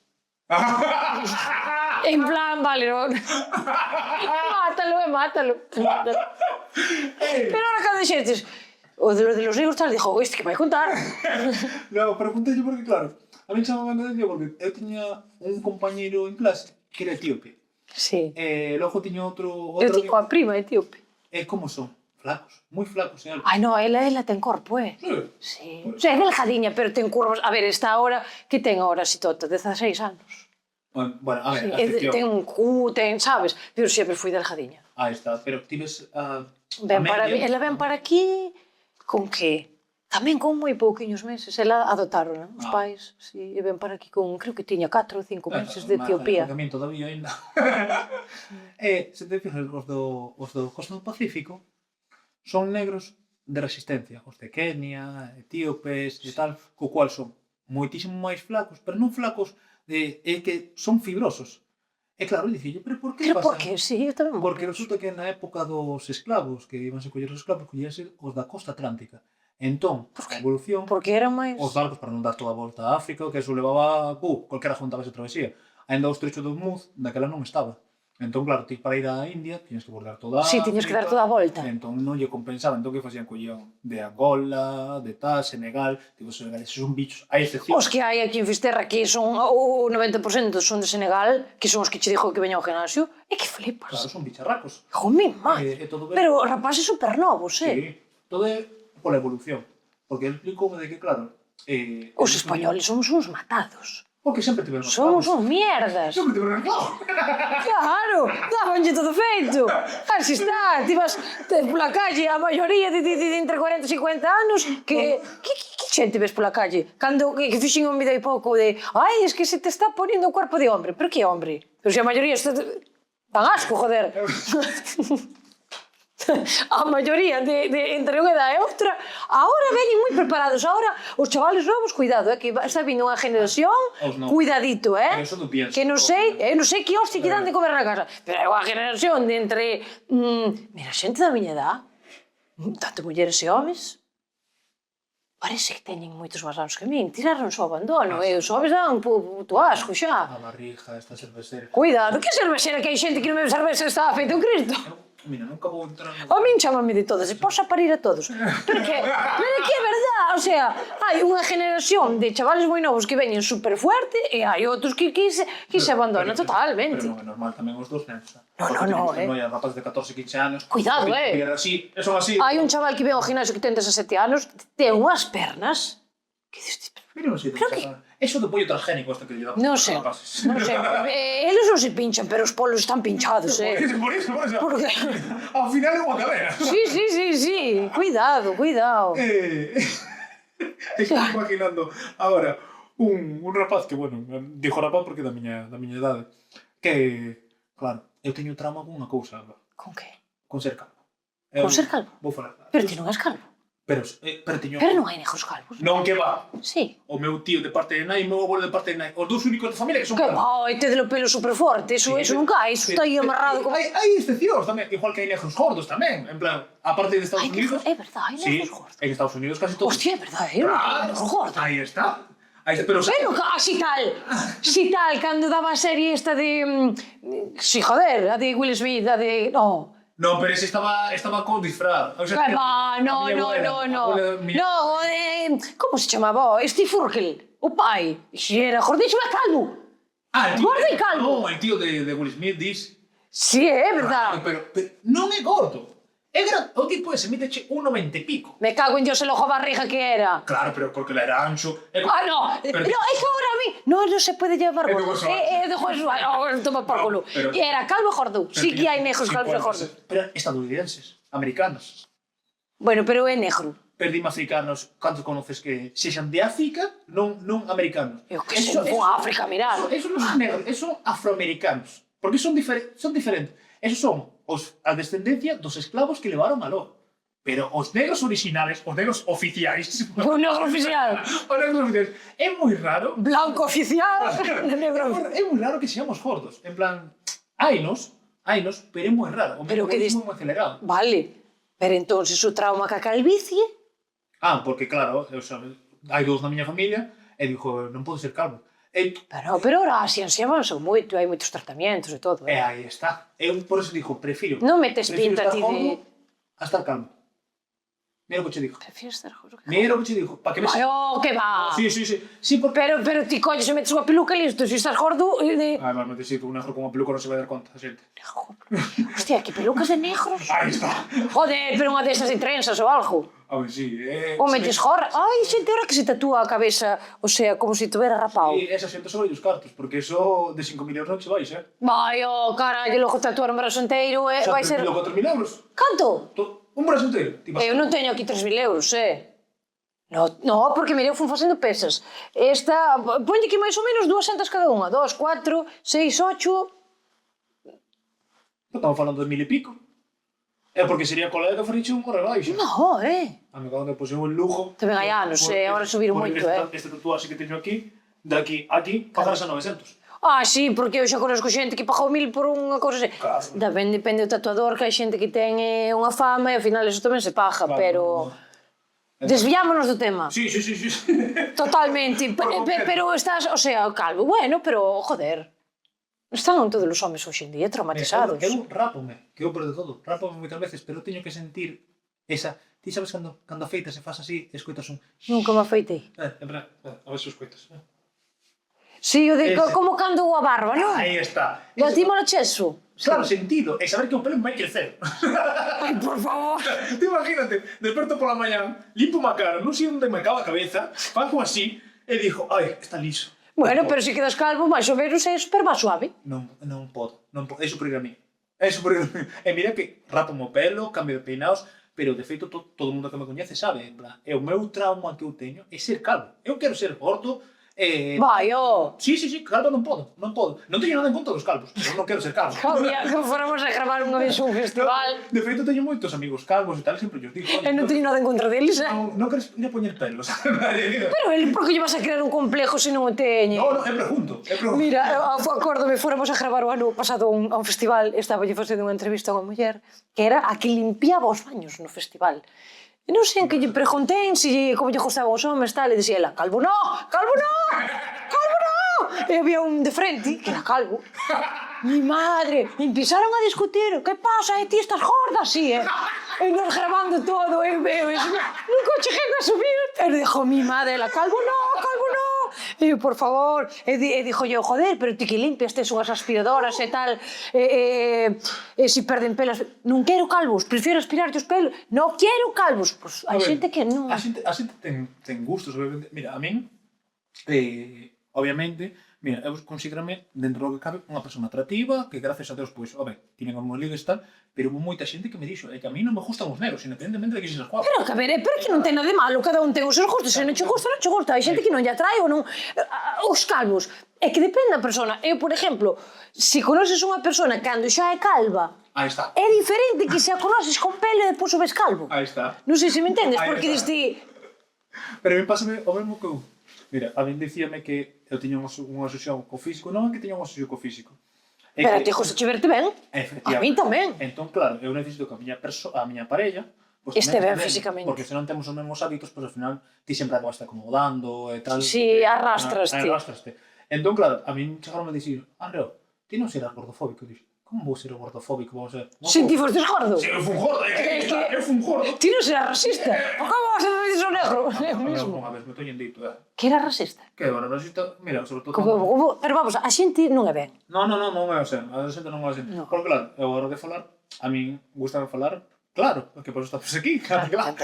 En plan, vale, no. Mátalo. Pero ahora cando dixetes, o de los negros tal, dijo, este que vai contar. No, preguntei porque, claro, a mí chamaba a atención porque eu tiña un compañeiro en clase que era etíope. Sí. Logo tiña outro... Eu tiño a prima etíope. Como son? Flacos, moi flacos. Ai, no, ela ten corpo, Sí. O sea, é delgadiña, pero ten curvas. A ver, está ahora, que ten ahora, si tota, 16 anos. Bueno, a ver, sí, ten un cu, sabes? Pero sempre foi delgadiña. Aí está, pero ti ves ela ven para aquí, con que? Tamén con moi pouquiños meses. Ela adotaron, os pais. Sí, e ven para aquí con, creo que tiña 4 ou 5 meses de Etiopía. Tamén todavía ainda. Se te fijas, os do Costa do Pacífico son negros de resistencia. Os de Kenia, etíopes e tal, co cual son moitísimo máis flacos, pero non flacos É que son fibrosos. E claro, dicille, pero por que Pero pasa? por que? Sí, eu tamén. Porque resulta que na época dos esclavos, que ibanse coller os esclavos, collíanse os da costa atlántica. Entón, a evolución, Porque era máis... os barcos para non dar toda a volta a África, que eso levaba, calquera juntaba esa travesía. Ainda o estrecho do Muz, daquela non estaba. Entón, claro, ti para ir á India, tienes que bordar toda a Sí, tiñes que dar toda a volta. Entón, non lle compensaba. Entón, que facían? Collían de Angola, de tal, Senegal, tipo, Senegal, esos son bichos, hai excepción. Os que hai aquí en Fisterra, que son o 90% son de Senegal, que son os que che dixo que veñan ao gimnasio, é que flipas. Claro, son bicharracos. Jome, madre. Todo ben. Pero rapaces super novos, Sí, todo é pola evolución. Porque el explicoume de que, claro... Os españoles somos uns matados. Porque sempre tivemos Somos uns mierdas. Sempre tivemos esclavos. Claro, dabanlle todo feito. Así está, ti vas pola calle, a maioría de entre 40 e 50 anos, que xente ves pola calle? Cando que fixen un vídeo hai pouco de ai, es que se te está poniendo o cuerpo de hombre. Pero que hombre? Pero se a maioría está... Dan asco, joder. A maioría de entre unha edad e outra, agora veñen moi preparados. Agora, os chavales novos, cuidado, que está vindo unha generación, cuidadito, Pero eso non pienso. que non sei que hostia que dan de comer na casa. Pero é unha generación de entre... mira, xente da miña edad, tanto mulleres e homes, parece que teñen moitos máis anos que min. Tiraron o abandono, e os homes dan puto asco xa. A barriga, esta cervecera. Cuidado, que cervexera que hai xente que non bebe cervexa estaba feito un Cristo. Mira, nunca vou entrar no... A min chamame de todas, e posa parir a todos. Pero que é verdad, o sea, hai unha generación de chavales moi novos que veñen super fuerte e hai outros que se abandonan totalmente. Pero non é normal tamén os dos nenos. No, Non hai rapaz de 14, 15 anos. Cuidado, que así, son así. Hai un chaval que ven ao gimnasio que ten 17 anos, ten unhas pernas que dices, Mira, non sei, eso do pollo transgénico hasta que lle dá. non sei, eles non se pinchan, pero os polos están pinchados, Por eso. Porque... Ao final é unha cadena. Sí, cuidado. Estou imaginando agora un rapaz que, bueno, dixo rapaz porque da miña idade, que, claro, eu teño trauma con unha cousa. Con que? Con ser calvo. Con ser calvo? Vou falar. Pero ti non és calvo. Pero teño... Pero non hai negros calvos. Non, que va. Sí. O meu tío de parte de nai e o meu abuelo de parte de nai. Os dous únicos de familia que son Que calvos. vai, te delo pelo super forte, eso nunca hai, eso está aí amarrado como... Hai excepcións tamén, igual que hai negros gordos tamén, en plan, aparte de Estados Unidos. É verdade, hai negros gordos. En Estados Unidos casi todos. Hostia, é verdade, eu non tenho negros gordos. Aí está. Pero Si tal, cando daba a serie esta de... Si, joder, a de Will Smith, a de... No. No, pero ese estaba con disfraz. O sea, No. Como se chamaba? Steve Urkel, o pai. Si era gordísimo e calvo. El tío, Gordo e calvo. No, el tío de Will Smith dis. Si, é verdade. Pero non é gordo. É grande. O tipo ese mide 1,90 e pico. Me cago en Dios el ojo barriga que era. Claro, pero porque la era ancho. No, es que ahora a mí no se puede llamar gordo. Es de juez, toma por culo. Era calvo e gordo. Sí que hai negros calvos e gordos. Pero estadounidenses, americanos. Bueno, pero é negro. Perdime africanos, cantos conoces que sexan de África, non americanos. Eu que sei, fun a África a mirar. Esos non son negros, esos son afroamericanos. Porque son diferentes. Esos son a descendencia dos esclavos que levaron aló. Pero os negros originales, os negros oficiais... O negro oficial. Os negros oficiais. É moi raro... Blanco oficial. É moi raro que seamos gordos. En plan, hainos, pero é moi raro. O metabolismo é moi acelerado. Vale. Pero entonces o trauma ca calvicie... Porque claro, hai dous na miña familia e dixo, non podo ser calvo. Pero ahora a ciencia avanzou moito, hai moitos tratamientos e todo. E aí está. Eu por eso dixo, prefiro... Non metes pinta ti de... a estar calvo. Mira o que che dixo. Prefiro estar gordo que... Mira o que che dixo. Pa que me... Que va. Sí, porque... Pero ti colles e metes unha peluca listo, se estás gordo... Mas me dixo que un negro con unha peluca non se vai dar conta, a xente. Hostia, que pelucas de negros. Aí está. Joder, pero unha desas de trenzas ou algo. A ver, sí. Ou metes jorra. Ai, xente, ahora que se tatúa a cabeza, o sea, como se tuvera rapao. E esa xente sobre os cartos, porque eso de 5.000 euros non se vais, Vai, carallo, logo tatuar un brazo enteiro, vai ser... Xa, 4.000 euros. Canto? Un brazo enteiro. Eu non teño aquí 3.000 euros, No, porque mire, eu fun facendo pesas. Esta, ponlle que máis ou menos 200 cada unha. 2, 4, 6, 8... Estamos falando de 1.000 e pico. É porque sería colega que fariche un rebaixa. No, A me cago que poseu en Lugo. Tamén hai anos, agora subiron moito, Esta tatuaxe que teño aquí, De aquí, pagarás a 900. Ah, sí, porque eu xa conozco xente que pagou 1000 por unha cousa así. Claro. Depende do tatuador, que hai xente que ten unha fama e ao final eso tamén se paga, Claro, pero... Desviámonos do tema. Sí. Totalmente. Pero estás, o sea, calvo. Bueno, pero, joder, están todos os homes hoxe en día traumatizados. Eu rápome, que eu por de todo, rápome moitas veces, pero teño que sentir esa... Ti sabes cando afeitas e fas así, escoitas un... Nunca me afeitei. En plan, a ver se os escoitas. Sí, o de Ese. como cando a barba, non? Aí está. E a ti mola cheso? Claro, sentido. E saber que o pelo me vai crecer. Ai, por favor. Te imagínate, desperto pola mañán, limpo má cara, non sei onde me acaba a cabeza, fago así, e dixo, ai, está liso. Bueno, pero se quedas calvo, máis ou menos é super máis suave. Non podo. É superior a mí. É superior a mí. E mira que rapo o pelo, cambio de peinados, pero de feito todo o mundo que me coñece sabe, en plan, o meu trauma que eu teño é ser calvo. Eu quero ser gordo, Vai, ó. Sí, calvo non podo. Non teño nada en contra dos calvos, pero non quero ser calvo. Mira, que fóramos a gravar unha vez un festival. De feito, teño moitos amigos calvos e tal, sempre os digo. E non teño nada en contra deles, eh? Non queres ir a poñer pelos. Pero ele, por que lle vas a crear un complejo se non o teñe? No, eu pregunto. Mira, acórdome, fóramos a gravar o ano pasado a un festival, estaba lle facendo unha entrevista a unha muller que era a que limpiaba os baños no festival. E non sei en que lle preguntei se como lle gustaban os homes tal, e dixía ela, calvo no, calvo no, calvo no. E había un de frente que era calvo. Mi madre, e empezaron a discutir, que pasa, ti estás gorda así, E nos grabando todo, e nunca cheguei a subir. Pero dijo mi madre, ela, calvo no, calvo no. E eu, por favor, e dixo yo, joder, pero ti que limpias, tes unhas aspiradoras e tal, e se perden pelos, non quero calvos, prefiro aspirarte os pelos, non quero calvos. Pois hai xente que non... A xente ten gustos, obviamente. Mira, a min, obviamente, mira, eu considérame, dentro do que cabe, unha persona atractiva, que gracias a Deus, pois, tienen os ligas e tal, pero hubo moita xente que me dixo, é que a mí non me gustan os negros, independentemente de que xes guapo. Pero que a ver, pero que non ten nada de malo, cada un ten os seus gustos, se non che gusta, non che gusta. Hai xente que non lle atrae ou non... Os calvos, é que depende da persona. Eu, por exemplo, se conoces unha persona cando xa é calva, Aí está. é diferente que se a conoces con pelo e depois o ves calvo. Aí está. Non sei se me entendes, Aí porque está. diste... Pero a mí pásame o mesmo que eu. Mira, a mí dicíame que eu tiña unha asociación co físico, non é que tiña unha asociación co físico. Pero ti gusta che verte ben. A mí tamén. Entón, claro, eu necesito que a miña parella pues, este ben físicamente. Porque se non temos os mesmos hábitos, pues, ao final ti sempre acabas acomodando e tal. Sí, arrastraste. Entón, claro, a mí chegaron a dicir, Reo, ti non serás gordofóbico. Eu dixo, como vou ser gordofóbico? Vamos a ver. Si ti fostes gordo. Si, eu fui gordo, eu fui gordo. Ti non serás racista. Como vas a decir iso negro? É o mismo. A ver, me teñen dito, Que era racista? Que era racista? Mira, sobre todo... Pero vamos, a xente non é ben. Non é o sen, a xente non é o sen. Porque claro, eu a hora de falar, a min gustame falar, claro, porque por eso estamos aquí,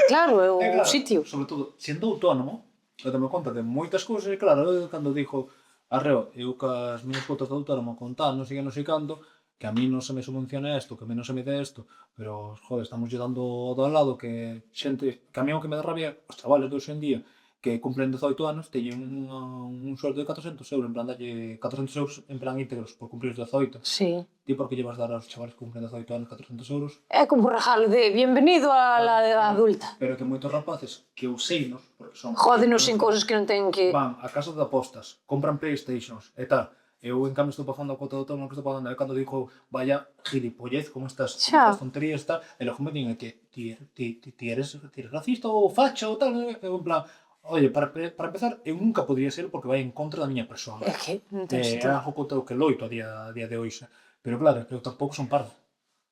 Claro, é o sitio. Sobre todo, sendo autónomo, eu dame conta de moitas cousas, e claro, eu cando dixo, Reo, eu cas miñas fotos de autónomo con tal, non sei canto, que a mí non se me subvenciona isto, que a mí non se me dé isto, pero, joder, estamos lle dando do lado que xente, que a mí o que me dá rabia, os chavales de hoxe en día, que cumplen 18 anos, teñen un sueldo de 400 euros, en plan, dalle 400 euros en plan íntegros por cumplir os 18. Sí. Ti por que llevas dar aos chavales que cumplen 18 anos 400 euros? É como un regalo de bienvenido a la adulta. Pero que moitos rapaces que eu seinos, porque son... Jódenos en cousas que non ten que... Van a casas de apostas, compran Playstations e tal. Eu, en cambio, estou pagando a cuota de autónomo que estou pagando. Eu, cando digo, vaya gilipollez, como estas tonterías, tal, e logo me digan que ti eres racista ou facha ou tal, eu, en plan, oye, para empezar, eu nunca podría ser porque vai en contra da miña persona. É que non ten É algo contra o que loito a día de hoxe. Pero claro, eu tampouco son pardo.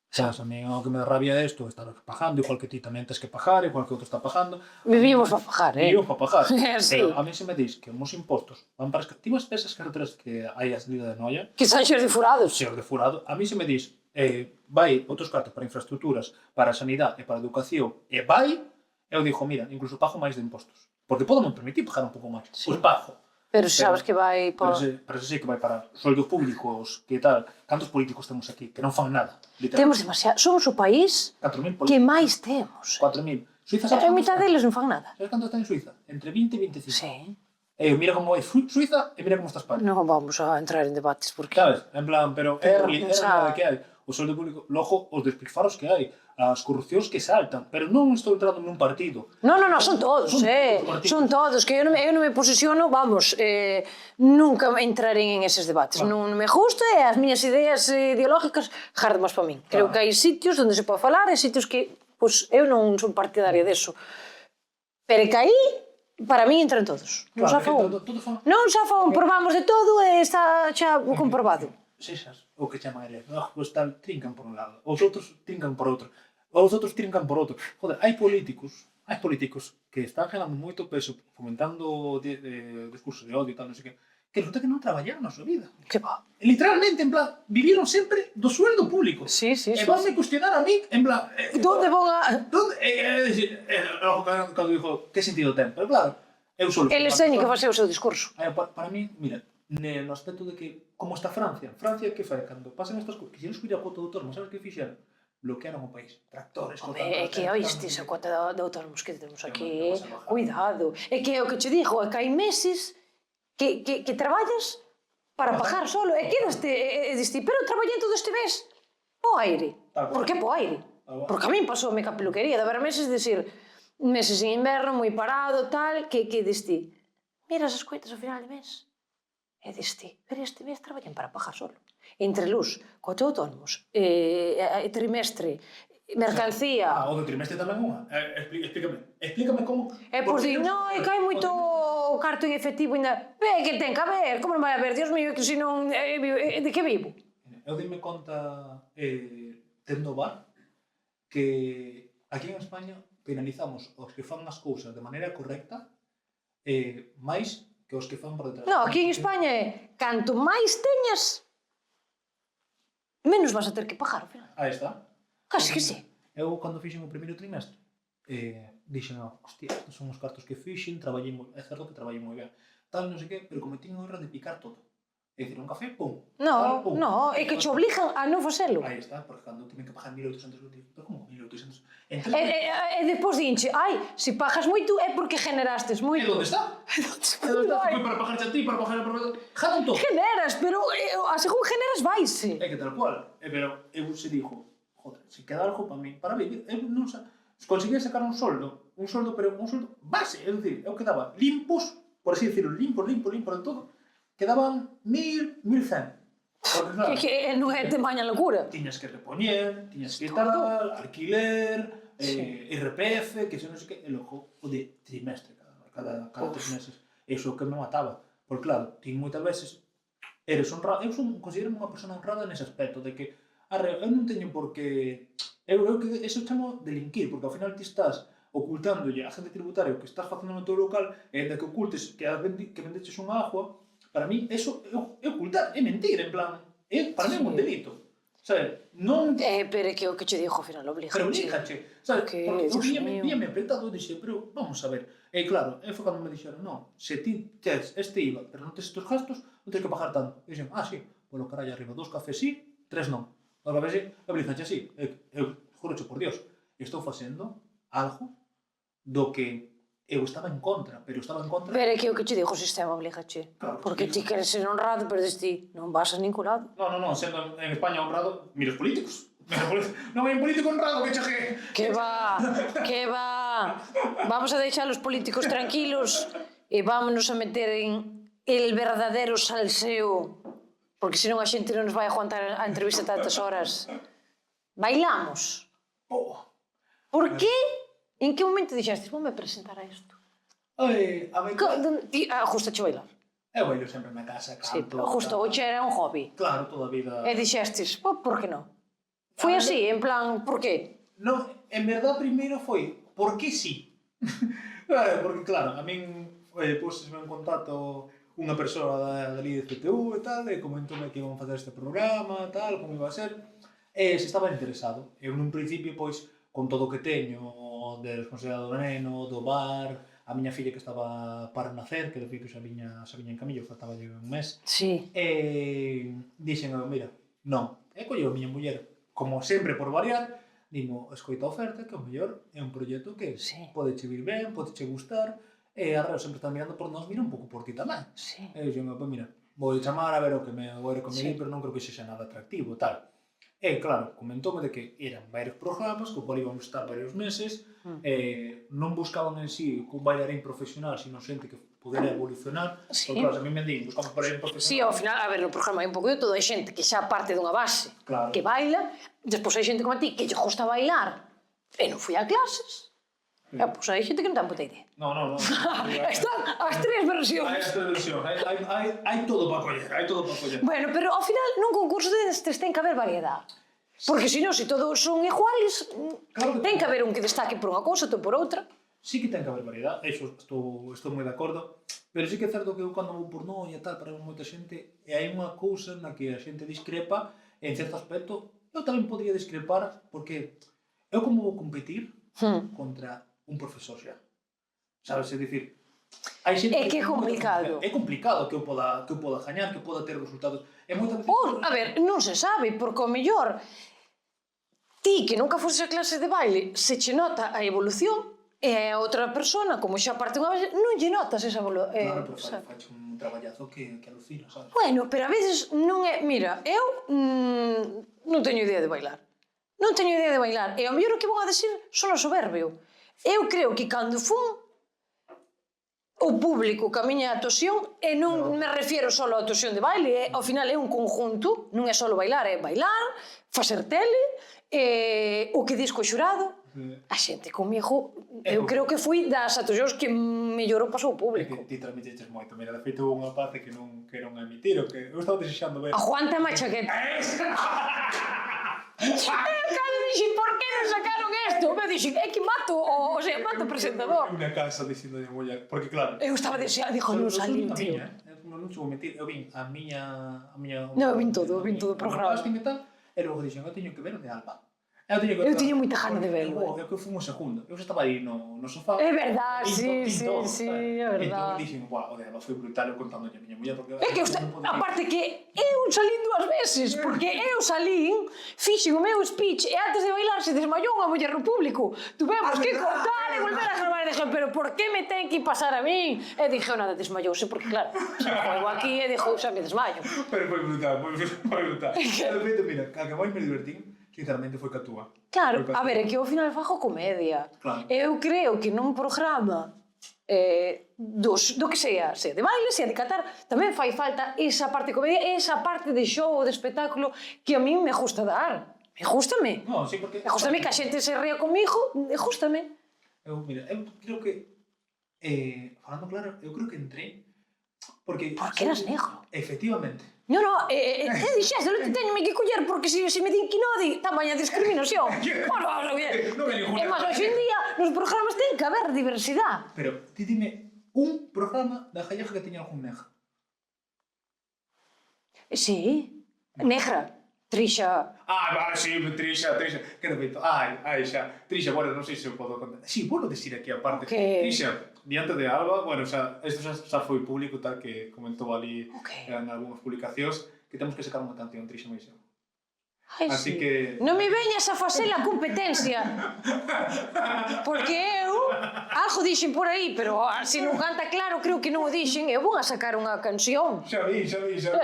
Sabes, a mí o que me dá rabia é isto, estar pagando, igual que ti tamén tens que pagar, igual que outro está pagando. Vivimos para pagar, Vivimos para pagar. Sí. Pero a mí se me dis que os impostos van para esas carreteras que hai a salida de Noia, Que son xeos de furados. xeos de furado, a mí se me dis vai outros cartos para infraestructuras, para sanidade e para educación, e vai, eu digo, mira, incluso pago máis de impostos. Porque podo me permitir pagar un pouco máis. Sí. Pois pago. Pero sabes que vai por... Pero ese sí que vai para sueldos públicos, que tal. Cantos políticos temos aquí? Que non fan nada. Temos demasiado... Somos o país 4.000 que políticos. máis temos. 4.000. Suiza, A mitad deles non fan nada. Sabes canto está en Suiza? Entre 20 e 25. Sí. Mira como vai Suiza e mira como está España. Non vamos a entrar en debates porque... Sabes? En plan, pero é a realidade que hai. O soldo público, logo, os despilfarros que hai, as corrupcións que saltan, pero non estou entrando nun partido. Non, son todos, son todos, que eu non me posiciono, vamos, nunca entrarei en eses debates. Non me gusta e as miñas ideas ideológicas jardemas para min. Creo que hai sitios onde se pode falar e sitios que, pois, eu non son partidaria deso. Pero que aí, para mí, entran todos. Non xa fa un. Non xa fa un, probamos de todo e está xa comprobado. Sexas, o que chaman eles, os tal trincan por un lado, os outros trincan por outro, os outros trincan por outro. Joder, hai políticos que están ganando moito peso fomentando discursos de odio e tal, non sei que resulta que non traballaron na súa vida. Que va. Literalmente, en plan, vivieron sempre do sueldo público. Sí. E vanme cuestionar a mí, en plan... Donde vou a... Cando dixo, que sentido ten? Pero claro, eu solo... Eles teñen que facer o seu discurso. Para mí, mira, no aspecto de que, como está Francia, que fai, cando pasan estas cousas, quixeron subir a cuota de autónomos, sabes que fixeron? Bloquearon o país, tractores, É que oístes a cuota de autónomos que temos aquí, cuidado. É que é o que che digo, é que hai meses que traballas para pagar solo, e quedaste, e diste, pero traballei todo este mes po aire. Por que po aire? Porque a min pasoume ca peluquería, de haber meses, decir, meses en inverno, moi parado, tal, que diste, miras as cuentas ao final de mes, e diste, pero este mes traballan para pagar solo. Entre luz, coche autónomos, trimestre, mercancía... O do trimestre tamén unha. Explícame como... E pois digo, non, é que hai moito carto en efectivo ainda... que ten que haber, como non vai haber, Dios mío, que se non... de que vivo? Eu dime conta, tendo bar, que aquí en España penalizamos os que fan as cousas de maneira correcta máis que os que fan por detrás. Non, aquí en España é, canto máis teñas, menos vas a ter que pagar ao final. Aí está. Casi que sí. Eu, cando fixen o primeiro trimestre, dixen, hostia, estos son os cartos que fixen, traballei moi, é certo que traballei moi ben, tal, non sei que, pero cometín o erro de picar todo. É dicir, un café, pum. Non, é que te obligan a non facelo. Aí está, porque cando tiven que pagar 1.800 euros, pero como 1.800? E depois dinche, se pagas moito é porque generastes moito. E onde está? Foi para pagar a ti, para pagar a proveedor. Jadan todo. Generas, pero a según generas vaise. É que tal cual. Pero eu se dixo, joder, se queda algo para mí, para vivir, eu non sei, conseguía sacar un soldo, pero un soldo base, é dicir, eu quedaba limpos, por así decirlo, limpos de todo, quedaban 1.000, 1.100. Porque, claro, que non é temaña locura. Tiñas que repoñer, tiñas que tal, alquiler, IRPF, que se non sei que, e logo o de trimestre, cada 3 meses. Iso que me mataba. Porque claro, ti moitas veces eres honrado, eu considero unha persona honrada nese aspecto, de que eu non teño por que... Eso chamo delinquir, porque ao final ti estás ocultándolle a gente tributaria o que estás facendo no teu local, e de que ocultes que vendeches unha agua, para mí, eso é ocultar, é mentir, en plan, para mí é un delito. Sabes, non... Pero é que o que che dixo ao final obliga. Pero obligache, sabes, porque eu víame apretado e dixe, pero vamos a ver. E claro, foi cando me dixeron, non, se ti tes este IVA, pero non tes estes gastos, non tens que pagar tanto. E dixen, sí, polo carallo arriba, 2 cafés sí, 3 non. 2 cafés sí, e obligache sí. Eu, jurocho por Dios, estou facendo algo do que eu estaba en contra, pero estaba en contra... Pero é que o que che digo o sistema obligache. Claro, porque ti queres ser honrado, pero ti non vas a ningún lado. Non, sendo en España honrado, mira os políticos. Non hai un político honrado que chegue... Que va. Vamos a deixar os políticos tranquilos e vámonos a meter en el verdadero salseo, porque senón a xente non nos vai aguantar a entrevista tantas horas. Bailamos. Por que? En que momento dixestes, voume presentar a isto? Justo che bailar. Eu bailo sempre na casa, canto... Justo, hoxe era un hobby. Claro, toda a vida... E dixestes, por que non? Foi así, en plan, por que? Non, en verdad, primeiro foi, por que sí? Porque, claro, a min pusesme en contacto unha persoa dali de CTU e tal, e comentoume que iban a facer este programa, tal, como iba a ser, e se estaba interesado. Eu, nun principio, pois, con todo o que teño de responsabilidade do neno, do bar, a miña filla que estaba para nacer, que de feito xa viña en camillo, faltaba un mes. Sí. E dixen, mira, non. E colleu a miña muller, como sempre por variar, dimo, escoita a oferta, que o mellor é un proxecto que pode che vir ben, pode che gustar, e a Reo sempre está mirando por nós, mira un pouco por ti tamén. Sí. E dixen, pois mira, vou chamar a ver o que me Sí. pero non creo que sexa nada atractivo, tal. E, claro, comentóme de que eran varios programas, co cual íbamos a estar varios meses, non buscaban en sí un bailarín profesional, sino xente que pudera evolucionar. Sí. Porque, claro, a mí me din, buscamos bailarín profesional. Sí, ao final, a ver, no programa hai un pouco de todo, hai xente que xa parte dunha base, Claro. que baila, despois hai xente como a ti que lle gusta bailar, e non fui a clases, e pois hai xente que non ten puta idea. No. Están as tres Hai versións. esta versión, hai todo para coller, hai todo para coller. Bueno, pero ao final nun concurso destes ten que haber variedade. Porque senón, se todos son iguales, Claro que ten que haber un que destaque por unha cousa, outro por outra. Sí que ten que haber variedade, eso estou moi de acordo, pero sí que é certo que eu cando vou por Noia e tal, para ver moita xente, e hai unha cousa na que a xente discrepa, e en certo aspecto, eu tamén podría discrepar, porque eu como vou competir contra un profesor xa. Sabes, é dicir, hai xente É que é complicado. É complicado que eu poda gañar, que eu poda ter resultados. E moitas veces... Ou, a ver, non se sabe, porque ao mellor ti que nunca foses a clase de baile, se che nota a evolución, e a outra persona, como xa parte unha vez, non lle notas esa evolución. Claro, pero fai un traballazo que alucina, sabes? Bueno, pero a veces non é... Mira, eu non teño idea de bailar. Non teño idea de bailar. E ao mellor o que vou a decir son o soberbio. Eu creo que cando fun o público que a miña actuación, e non me refiero só á actuación de baile, ao final é un conjunto, non é só bailar, é bailar, facer tele, o que dis co xurado. A xente comigo, eu creo que fui das actuacións que mellor o pasou o É público. que ti transmitiches moito. Mira, de feito, houve unha parte que non queron emitir, o que eu estaba desexando ver. Aguanta a chaqueta. Eu cando dixen, por que non sacaron isto? Me dixen, é que mato o mato o presentador. Unha casa dicindo de muller, porque claro... Eu estaba deseando, dijo, non salín, tío. Non te vou mentir, eu vin a miña... Non, eu vin todo o programa. Casting e tal, e logo dixen, eu teño que ver o de Alba. Eu tiña moita gana de velo. Eu que fui un segundo. Eu xa estaba aí no sofá. É verdad, sí, todo, sí, sabes? é verdad. Entón dixen, o de Alba foi brutal, eu contándolle a miña muller, porque... É que aparte que eu salín dúas veces, porque eu salín, fixen o meu speech e antes de bailar se desmayou unha muller no público. Tuvemos que cortar e volver a gravar e dixen, pero por que me ten que pasar a mí? E dixo, nada, desmayouse, porque claro, se juego aquí e dixo, xa me desmayo. Pero foi brutal, foi brutal. E de feito, mira, a que máis me divertín, sinceramente, foi ca túa. Claro, a ver, é que ao final fago comedia. Claro. Eu creo que nun programa do que sea de baile, sea de cantar, tamén fai falta esa parte de comedia, esa parte de show, de espectáculo, que a mí me gusta dar. Me gustame. No, sí, porque... Me gustame que a xente se ría comigo, me gustame. Mira, eu creo que, falando claro, eu creo que entré porque eras negro. Efectivamente. Non, dixeste, non te teño que coller, porque se me din que non, tamén a discriminación. Bueno, vamos a ver. Non me ninguna. E máis, hoxe en día, nos programas ten que haber diversidade. Pero, ti dime un programa da Gallega que teña algún negra. Sí, negra. Trixa. Vale, sí, Trisha. Que de feito, xa. Trisha, bueno, non sei se eu podo contar. Sí, bueno decir aquí aparte. Okay. Trisha, diante de Alba, bueno, isto xa foi público, tal, que comentou ali en algunhas publicacións, que temos que sacar unha canción, Trisha Meixo. Ai, Así sí. que... Non me veñas a facer a competencia. Porque eu, algo dixen por aí, pero se non canta claro, creo que non o dixen, eu vou a sacar unha canción. Xa vi.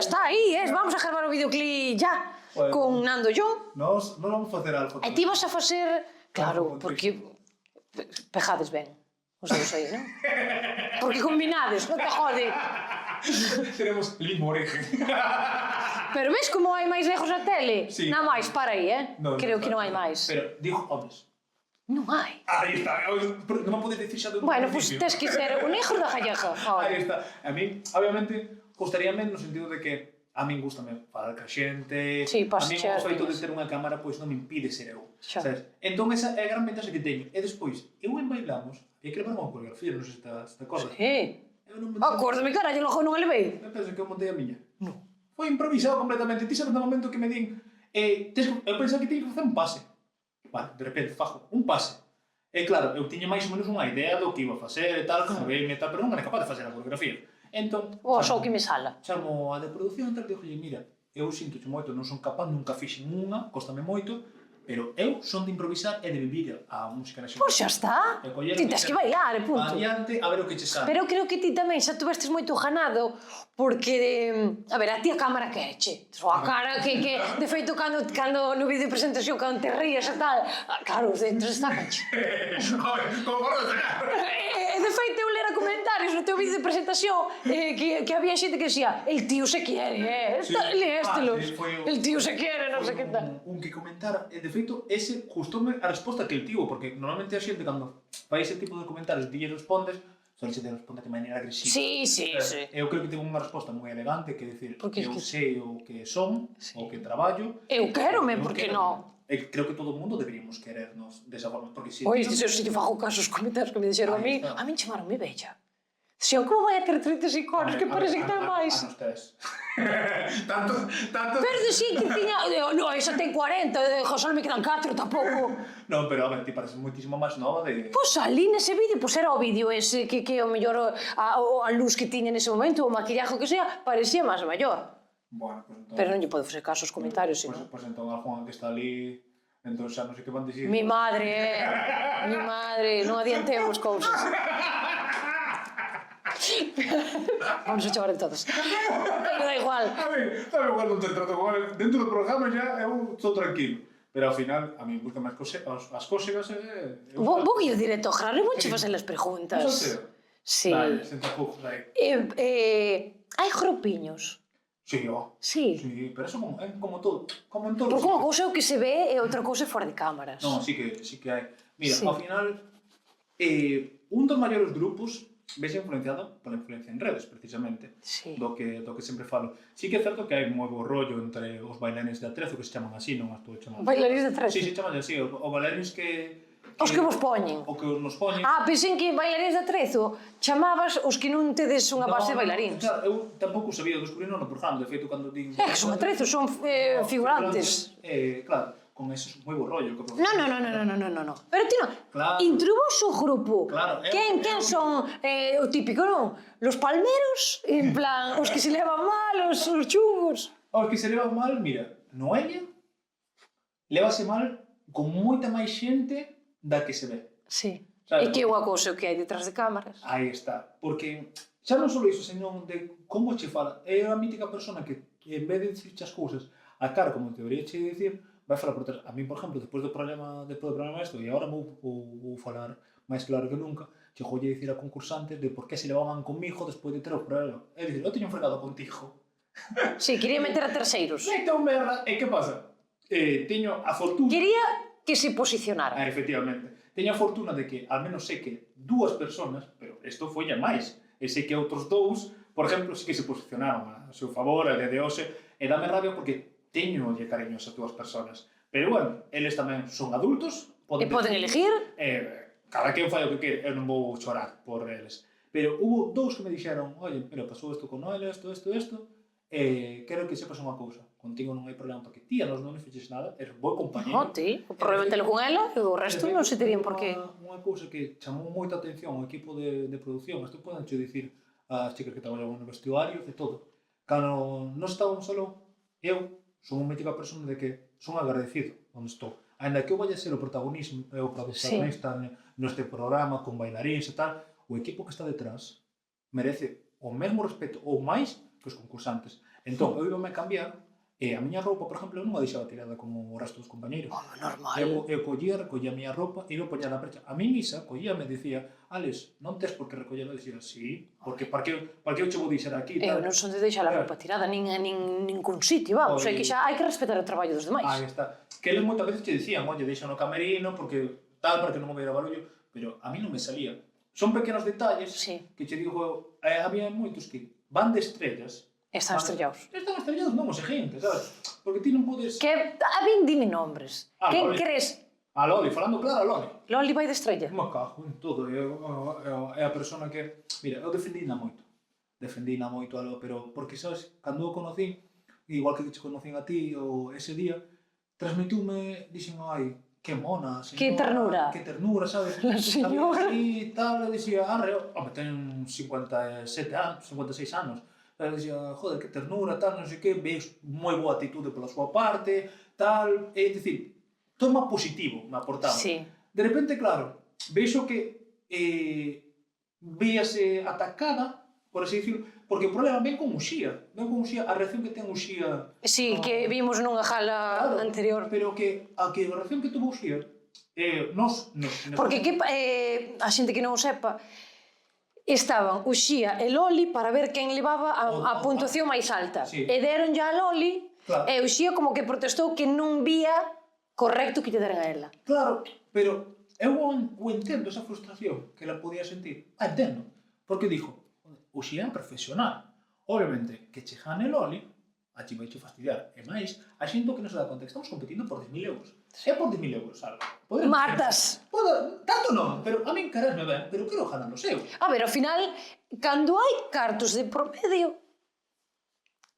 Está aí, vamos a gravar o videoclip ya, Bueno. con Nando John. Nos vamos facer algo. E ti vas a facer, claro, porque pejades ben, os dous aí, non? Porque combinades, non te jode. Tenemos el mismo origen. Pero ves como hai máis lejos na tele? Sí. Na máis, para aí, No, creo que non hai máis. Pero, digo homes. Non hai. Aí está. Non me podes dicir xa do Bueno, pois principio. tes que ser o negro da gallega. Aí está. A mí, obviamente, gustaríame no sentido de que a min gustame falar ca xente. Sí, a min pasear, o feito de sí. ter unha cámara pois non me impide ser eu. Xa. Sabes? Entón esa é a gran ventaxa que teño. E despois, eu en Bailamos, e que levar unha coreografía, non sei se te acordas. Sí. Eu non montei... Acórdame, carallo, logo non a levei. Eu penso que eu montei a miña. Non. Foi improvisado completamente. Ti sabes no momento que me din eu pensaba que tiña que facer un pase. Vale, de repente fajo un pase. E claro, eu tiña máis ou menos unha idea do que iba a facer e tal, sabéme e tal, pero non era capaz de facer a coreografía. Entón, Só que me sala. chamo a de produción e tal, digo, mira, eu sinto moito, non son capaz, nunca fixen unha, cóstame moito, Pero eu son de improvisar e de vivir a música na Pois xa está. Ti tens que bailar, e punto. Adiante, a ver o que che sale. Pero eu creo que ti tamén xa tuvestes moito ganado porque, a ver, a ti a cámara quereche. A cara que de feito, cando no vídeo de presentación, cando te rías e tal, claro, dentro está cacho. Como por sacar. De feito, eu lera comentarios no teu vídeo de presentación que había xente que decía el tío se quiere, leéstelos. El tío se quiere, non sei que tal. Un que comentara, de feito, ese gustoume a resposta que el tivo, porque normalmente a xente cando fai ese tipo de comentarios e respondes, só se te responde de maneira agresiva. Sí. Eu creo que tengo unha resposta moi elegante, que decir, Porque eu sei o que son, o que traballo. Eu quérome, porque non? Creo que todo o mundo deberíamos querernos desa forma, porque se... Oye, se eu fago caso aos comentarios que me dixeron a mí chamaronme bella. Se eu como vai a ter 35 anos que parece que ten máis. Anos tes. Tanto... Pero dixen que tiña... No, esa ten 40, só me quedan 4, tampouco. Non, pero a ver, ti pareces moitísimo máis nova de... Pois ali nese vídeo, pois era o vídeo ese que o mellor a luz que tiña nese momento, o maquillaje que sea, parecía máis maior. Bueno, pues entón... Pero non lle podo facer caso aos comentarios, sino... Pues entón a Juan que está ali... Entón xa non sei que van dicir... Mi madre, non adiantemos cousas. Vamos a chamar de todos. Pero da igual. A mí igual non te trato con él. Dentro do programa xa eu estou tranquilo. Pero ao final, a mí me gustan máis as cósegas e... Vou ir directo ao grano e vou che facer as preguntas. Sí. Vale, sen tapujos aí. Hai grupiños. Sí, ó. Sí. Sí, pero eso como todo. Como en todo. Porque unha cousa é o que se ve e outra cousa é fora de cámaras. Non, sí que hai. Mira, Sí. ao final, un dos maiores grupos vese influenciado pola influencia en redes, precisamente, Sí. do que sempre falo. Sí que é certo que hai un novo rollo entre os bailarines de Atrezo, que se chaman así, non as estou chamando. Bailarines de tres. Sí, se chaman así, os bailarines que Os que vos poñen. O que nos poñen. Pensei que bailarines de Atrezo chamabas os que non tedes unha base de bailaríns. Claro, eu tampouco sabía, descubrí no programa, de feito, cando din... Que son Atrezo, son figurantes. Claro, con ese moi bo rollo. No. Pero ti non. Claro. Intrubos o grupo. Claro, Quen son o típico, non? Los palmeros, en plan, os que se levan mal, os chungos. Os que se levan mal, mira, Noelia lévase mal con moita máis xente da que se ve. Sí. Claro. E que é unha cousa que hai detrás de cámaras. Aí está. Porque xa non só iso, senón de como che fala. É a mítica persona que en vez de dicirche as cousas a cara como te debería che dicir, vai falar por detrás. A mí, por exemplo, despois do programa isto, e agora vou falar máis claro que nunca, chegoulle a dicir a concursantes de por que se levaban comigo despois de ter o programa. É dicir, eu teño fregado contigo. Sí, quería meter a terceiros. Meto merda. E que pasa? Teño a fortuna... Quería que se posicionara. Efectivamente. Teño a fortuna de que, al menos sei que dúas personas, pero isto foi a máis, e sei que outros dous, por exemplo, sí que se posicionaron a seu favor, a día de hoxe, e dame rabia porque teño cariño a esas dúas personas. Pero, bueno, eles tamén son adultos, E poden elegir. Cada quen fai o que quere, eu non vou chorar por eles. Pero hubo dous que me dixeron, oye, mira, pasou isto con Noelia, isto, quero que sepas unha cousa, contigo non hai problema porque ti a nos non fixes nada, eres bo compañero. Ti, o problema telo con ela e o resto non se terían por qué. Unha cousa que chamou moita atención ao equipo de producción, isto poden che dicir as chicas que traballaban no vestuario, de todo. Cando non estaban solo, eu son unha mítica persona de que son agradecido onde estou. Ainda que eu vaya a ser o protagonista neste programa, con bailaríns e tal, o equipo que está detrás merece o mesmo respeto ou máis que os concursantes. Entón, eu íbame a cambiar e a miña roupa, por exemplo, eu non a deixaba tirada como o resto dos compañeros. Normal. Eu recollía a miña roupa e iba a poñer na percha. A mí Misa collíame e dicía, Alex, non tes por que recollelo? E dicía, sí, porque para que eu che vou deixar aquí? Eu non son de deixar a roupa tirada nin ningún sitio, vamos. É que xa hai que respetar o traballo dos demais. Aí está. Que eles moitas veces che dicían, oye, deixa no camerino, porque tal, para que non me veira barullo, pero a mí non me salía. Son pequenos detalles que che digo, había moitos que van de estrellas. Están estrellados. Están estrellados non o seguinte, sabes? Porque ti non podes... A min dime nombres. Quen crees? A Loli, falando claro, a Loli. Loli vai de estrella? Me cago en todo. É a persona que... Mira, eu defendína moito. A Loli, pero porque, sabes, cando o conocí, igual que te conocín a ti o ese día, transmitiume, dixen, ai, que mona, señora. Que ternura, sabes? La señora. E tal, dixía, home, ten 57 anos, 56 anos. E dixía, joder, que ternura, tal, non sei que, veis moi boa atitude pola súa parte, tal, é dicir, toma positivo me aportaba. Sí. De repente, claro, vexo que víase atacada, por así decirlo, porque o problema ven con Uxía, a reacción que ten Uxía. Sí, que vimos nunha gala anterior. Pero que a reacción que tuvo Uxía, Porque a xente que non o sepa, estaban Uxía e Loli para ver quen levaba a puntuación máis alta. Sí. E deron ya a Loli, Claro. e Uxía como que protestou que non vía correcto que lle deran a ela. Claro, pero eu o entendo esa frustración que ela podía sentir. Entendo. Porque dixo, Uxía é profesional. Obviamente, que che gane Loli, a chi vai che fastidiar. E máis, a xente que non se dá conta que estamos competindo por 10.000 euros. É por 10.000 euros, algo. Martas! Tanto non, pero a min carasme ben, pero quero ganar os eu. A ver, ao final, cando hai cartos de promedio,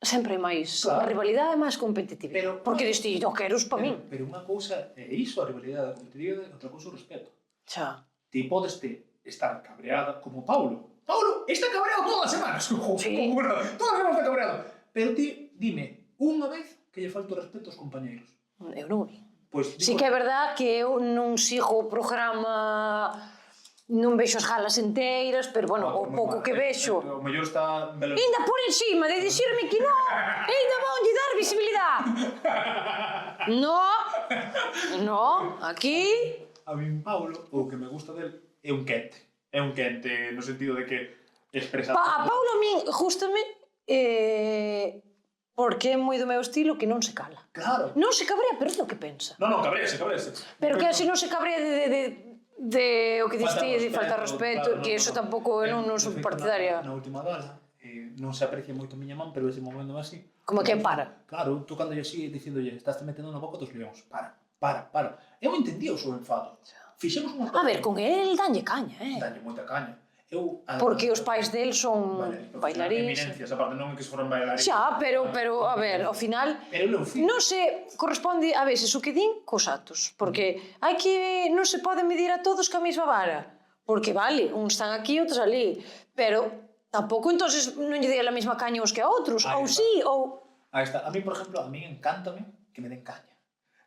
sempre hai máis rivalidade e máis competitividade. Porque diste, non quero os pa min. Pero unha cousa é iso, a rivalidade, a competitividade, outra cousa o respeto. Xa. Ti podes estar cabreada como Paulo. Paulo está cabreado todas as semanas. Sí. Todas as semanas está cabreado. Pero ti, dime, unha vez que lle falta o respeto aos compañeiros. Eu non o vi. Pois, Sí que é verdad que eu non sigo o programa, non vexo as galas enteiras, pero, bueno, o pouco que vexo... O mellor está... Ainda por encima de dicirme que non, ainda vão lle dar visibilidade. No, aquí... A min, Paulo, o que me gusta del é un quente. É un quente no sentido de que expresa... A Paulo a min, justame, porque é moi do meu estilo que non se cala. Claro. Non se cabrea, pero é o que pensa. Non, cabrease. Pero que así non se cabrea de o que diste de faltar respeto, que eso tampouco eu non sou partidaria. Na última gala, non se aprecia moito a miña man, pero ese momento así... Como que para. Claro, tú cando lle así dicíndolle, estás metendo na boca dos leóns. Para. Eu entendía o seu enfado. Fixemos unha... A ver, con el danlle caña, Danlle moita caña. Porque os pais del son bailarines. Eminencias, aparte non é que se foran bailarines. Xa, pero, a ver, ao final... Non se corresponde a veces o que din cos actos. Porque hai que... Non se pode medir a todos ca mesma vara. Porque, vale, uns están aquí, outros ali. Pero tampouco, entonces, non lle dei a mesma caña uns que a outros. Ou sí, ou... Aí está. A mí, por exemplo, a mí encántame que me den caña.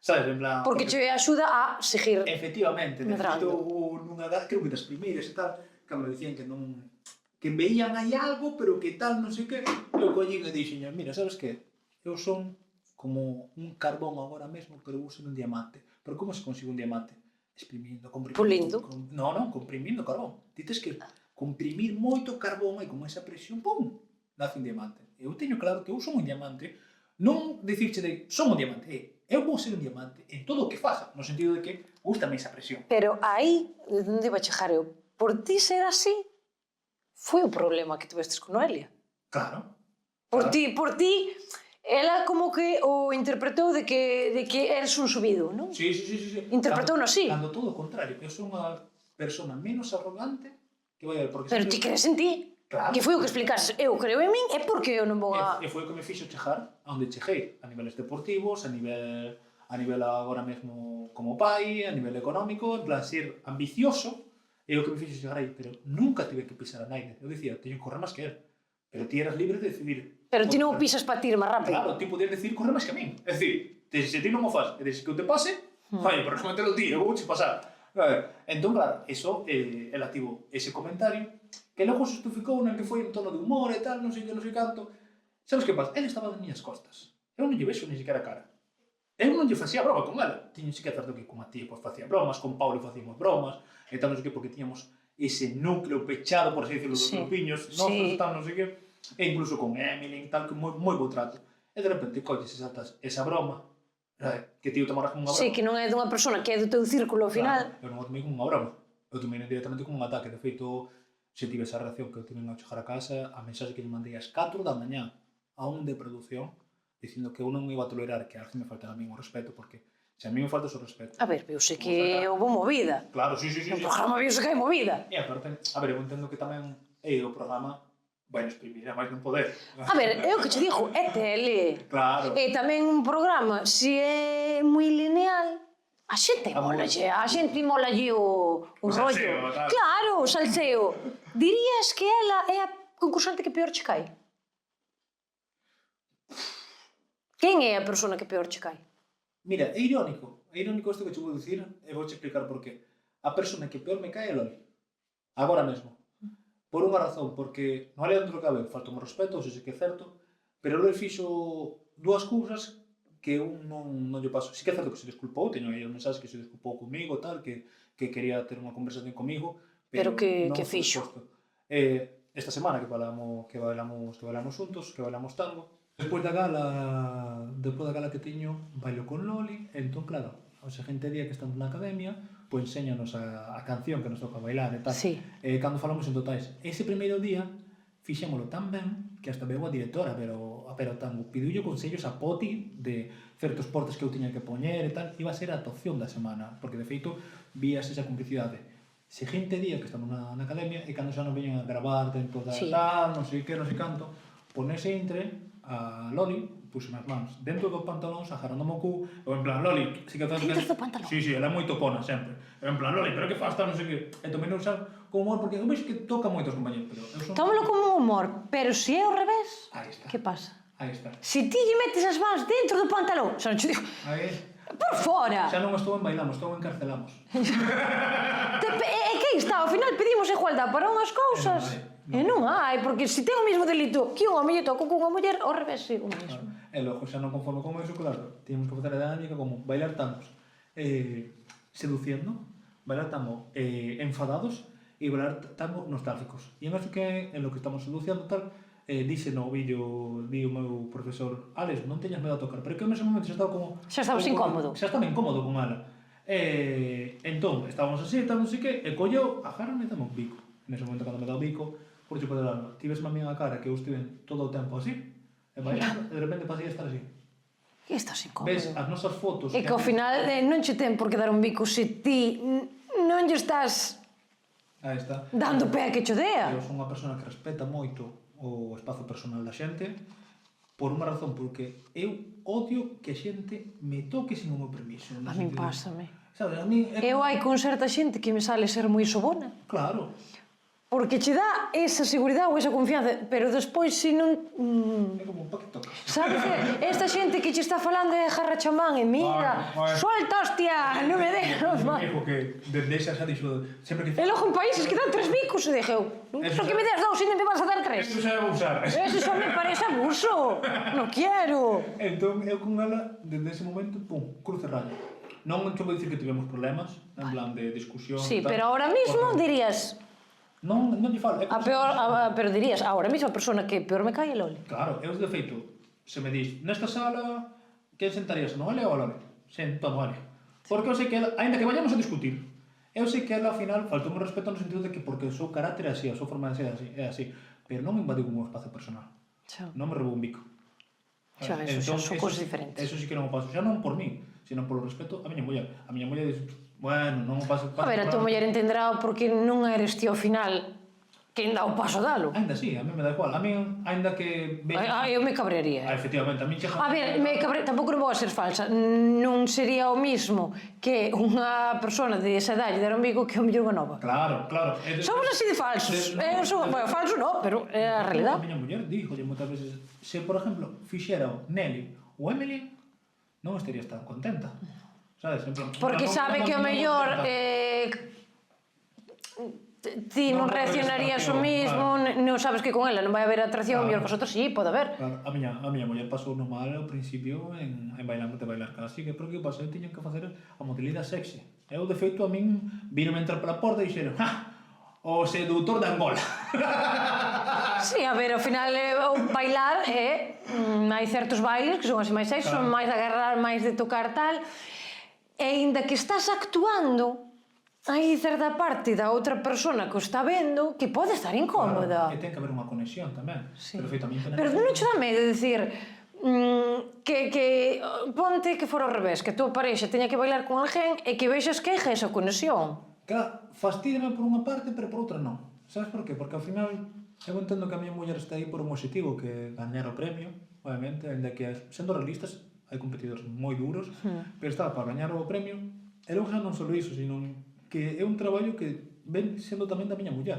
Sabes, en plan... Porque che axuda a seguir efectivamente, medrando. Nunha edad, creo que das primeiras e tal, cando decían que non... que veían aí algo, pero que tal, non sei que... Eu collín e dixen, mira, sabes que? Eu son como un carbón agora mesmo, pero uso un diamante. Pero como se consigue un diamante? Exprimindo, comprimindo... Pulindo? Non, comprimindo carbón. Ti tes que comprimir moito carbón e con esa presión, pum, nace un diamante. Eu teño claro que eu son un diamante, non dicirche de, son un diamante, eu vou ser un diamante en todo o que faga, no sentido de que gustame esa presión. Pero aí, de onde iba a chegar eu? Por ti ser así, foi o problema que tuvestes con Noelia. Claro. Por ti, ela como que o interpretou de que eres un subido, non? Sí. Interpretou-no así. Cando todo o contrario, eu son unha persona menos arrogante que vai a ver, porque... Pero ti crees en ti. Claro. Que foi o que explicaste. Eu creo en min, é porque eu non vou a... E foi o que me fixo chegar a onde cheguei, a niveles deportivos, a nivel agora mesmo como pai, a nivel económico, en plan ser ambicioso, é o que me fixo chegar aí, pero nunca tive que pisar a naide. Eu dicía, teño que correr máis que él, pero ti eras libre de decidir. Pero ti non o pisas para ti ir máis rápido. Claro, ti podías decidir correr máis que a min. É dicir, se ti non o faz, e deixes que eu te pase, vai, pero non metelo ti, eu vou che pasar. Entón, claro, eso, el activo ese comentario, que logo se justificou en que foi en tono de humor e tal, non sei canto. Sabes que pasa? Ele estaba das miñas costas. Eu non lle vexo ni siquiera a cara. Eu non lle facía broma con ela. Tiño que certo que con Matías pues, facía bromas, con Paulo facíamos bromas, e tal, non sei que, porque tiñamos ese núcleo pechado, por así decirlo, dos grupiños, nosos, tal, non sei que, e incluso con Emily, tal, que moi bo trato. E de repente colles e saltas esa broma, que ti o tomaras como unha broma. Sí, que non é dunha persona que é do teu círculo ao final. Claro, eu non o tomei como unha broma. Eu tomei directamente como un ataque. De feito, se tive esa reacción que eu tive ao chegar a casa, a mensaxe que lle mandei ás 4 da mañá a un de produción, dicindo que eu non iba a tolerar que a alguén me faltara a mí o respeto, porque se a mí me falta o respeto... A ver, viuse que houve movida. Claro, sí. No programa viuse que hai movida. E aparte, a ver, eu entendo que tamén o programa vai exprimir a máis non poder. A ver, é o que che digo, é tele. Claro. E tamén un programa, se é moi lineal, a xente molalle o rollo. Claro, o salseo. Dirías que ela é a concursante que peor che cae? Quen é a persona que peor che cae? Mira, é irónico isto que che vou dicir e vou explicar por qué. A persona que peor me cae é Loli. Agora mesmo. Por unha razón, porque non é dentro do cabelo, falta un respeto, se que é certo, pero Loli fixo dúas cousas que eu non lle paso. Si que é certo que se desculpou, teño aí os mensaxes que se desculpou comigo, tal, que quería ter unha conversación comigo, Pero que non foi fixo? disposto. Esta semana que bailamos xuntos, que bailamos tango, despois da gala que teño, bailo con Loli, entón, claro, o seguinte día que estamos na academia, pois enséñanos a canción que nos toca bailar e tal. Sí. Cando falamos en totais. Ese primeiro día, fixémolo tan ben que hasta veu a directora, pero tango, pidiulle consellos a Poti de certos portes que eu tiña que poñer e tal, iba a ser a actuación da semana, porque de feito vías esa complicidade. Seguinte día que estamos na academia e cando xa nos veñen a gravar dentro da tal, non sei que, non sei canto, ponese entre a Loli, puxe as mans dentro dos pantalóns, agarrándome o cu, ou en plan, Loli, si que tens que... Dentro do pantalón? Sí, ela é moi topona sempre. En plan, Loli, pero que faz tal, non sei que. E tamén non usar con humor, porque eu vexo que toca moitos compañeros, pero eu son... Tómalo como humor, pero se é ao revés, Aí está. que pasa? Aí está. Se ti lle metes as mans dentro do pantalón, xa non te digo, Aí. por fora. Xa non estou en bailamos, estou en encarcelamos. É que aí está, ao final pedimos igualdade para unhas cousas. E non hai, porque se ten o mesmo delito que un home lle toca con unha muller, ao revés, sí, o mesmo. E logo xa non conforme con eso, claro, tínhamos que facer a dinámica como bailar tangos seduciendo, bailar tango enfadados e bailar tango nostálgicos. E en eso que en lo que estamos seduciendo tal, dixe no vídeo, di o meu profesor, Alex, non teñas medo a tocar, pero que en ese momento xa estaba como... Xa estabas incómodo. Xa estaba incómodo con ela. Entón, estábamos así, tal, non sei que, e colleu, agárrame e dame un bico. En ese momento, cando me dá o bico, por tipo de alma, tivesme a mí a cara que eu estive todo o tempo así, e bailando, e de repente pasei a estar así. Que estás incómodo. Ves as nosas fotos... E que ao final non che ten por que dar un bico se ti non lle estás Aí está. dando pé a que cho dea. Eu son unha persona que respeta moito o espazo personal da xente por unha razón, porque eu odio que a xente me toque sin o meu permiso. A min pásame. Sabes, a min... Eu hai con certa xente que me sale ser moi sobona. Claro. Porque che dá esa seguridade ou esa confianza, pero despois se non... É como, pa que tocas? Sabes, esta xente que che está falando é jarra chamán e mira, solta, hostia, non me deixas mal. Dijo que desde esa xa dixo, sempre que... E logo en países que dan 3 bicos e dixeu, só que me des 2 e non me vas a dar 3. Eso xa vou usar. Eso xa me parece abuso. Non quero. Entón, eu con ela, desde ese momento, pum, cruce raya. Non te vou dicir que tivemos problemas, en plan de discusión... Sí, tal, pero ahora mismo porque dirías... Non lle falo. pero dirías, ahora mismo a persona que peor me cae é Loli. Claro, eu de feito, se me dis, nesta sala, quen sentarías? Non, Loli ou a Loli? Sento a Loli. Porque eu sei que ela, ainda que vayamos a discutir, eu sei que ela, ao final, faltou un respeto no sentido de que porque o seu carácter é así, a súa forma de ser é así, pero non me invadiu o meu espacio personal. Xa. Non me roubou un bico. Xa, eso xa son cousas diferentes. Eso sí que non o paso, xa non por mí, sino polo respeto a miña muller. A miña muller dice, bueno, non o paso... A ver, a tua muller entenderá porque non eres ti ao final quen dá o paso a dalo. Ainda sí, a mí me da igual. A mí, ainda que... Eu me cabrearía. Efectivamente, a mí chega... A ver, tampouco non vou a ser falsa. Non sería o mismo que unha persona de esa idade dar un bico que o mellor unha nova. Claro, claro. Somos así de falsos. Eu son, bueno, falso non, pero é a realidade. A miña muller díjolle moitas veces, se, por exemplo, fixera o Nelly ou Emily, non estarías tan contenta. Sabes? En plan, Porque sabe que o mellor ti non reaccionarías o mismo, non sabes que con ela non vai haber atracción, mellor que os outros sí, pode haber. Claro, a miña muller pasou no mal ao principio en bailando de bailar casi, que porque pasou eu tiña que facer a modalidade sexy. Eu, de feito, a min vínome entrar pola porta e dixeron, o seductor de Angola. Sí, a ver, ao final o bailar hai certos bailes que son así máis sexy, son máis de agarrar, máis de tocar tal, e ainda que estás actuando, hai certa parte da outra persona que o está vendo que pode estar incómoda. Claro, e ten que haber unha conexión tamén. Sí. Perfectamente. Pero non che dá medo de dicir que ponte que fora ao revés, que a tua parexa teña que bailar con alguén e que vexas que hai esa conexión. Claro, fastídame por unha parte, pero por outra non. Sabes por qué? Porque ao final eu entendo que a miña muller está aí por un objetivo, que gañar o premio, obviamente, ainda que sendo realistas hai competidores moi duros, pero está para gañar o premio, e logo xa non só iso, sino que é un traballo que ven sendo tamén da miña muller.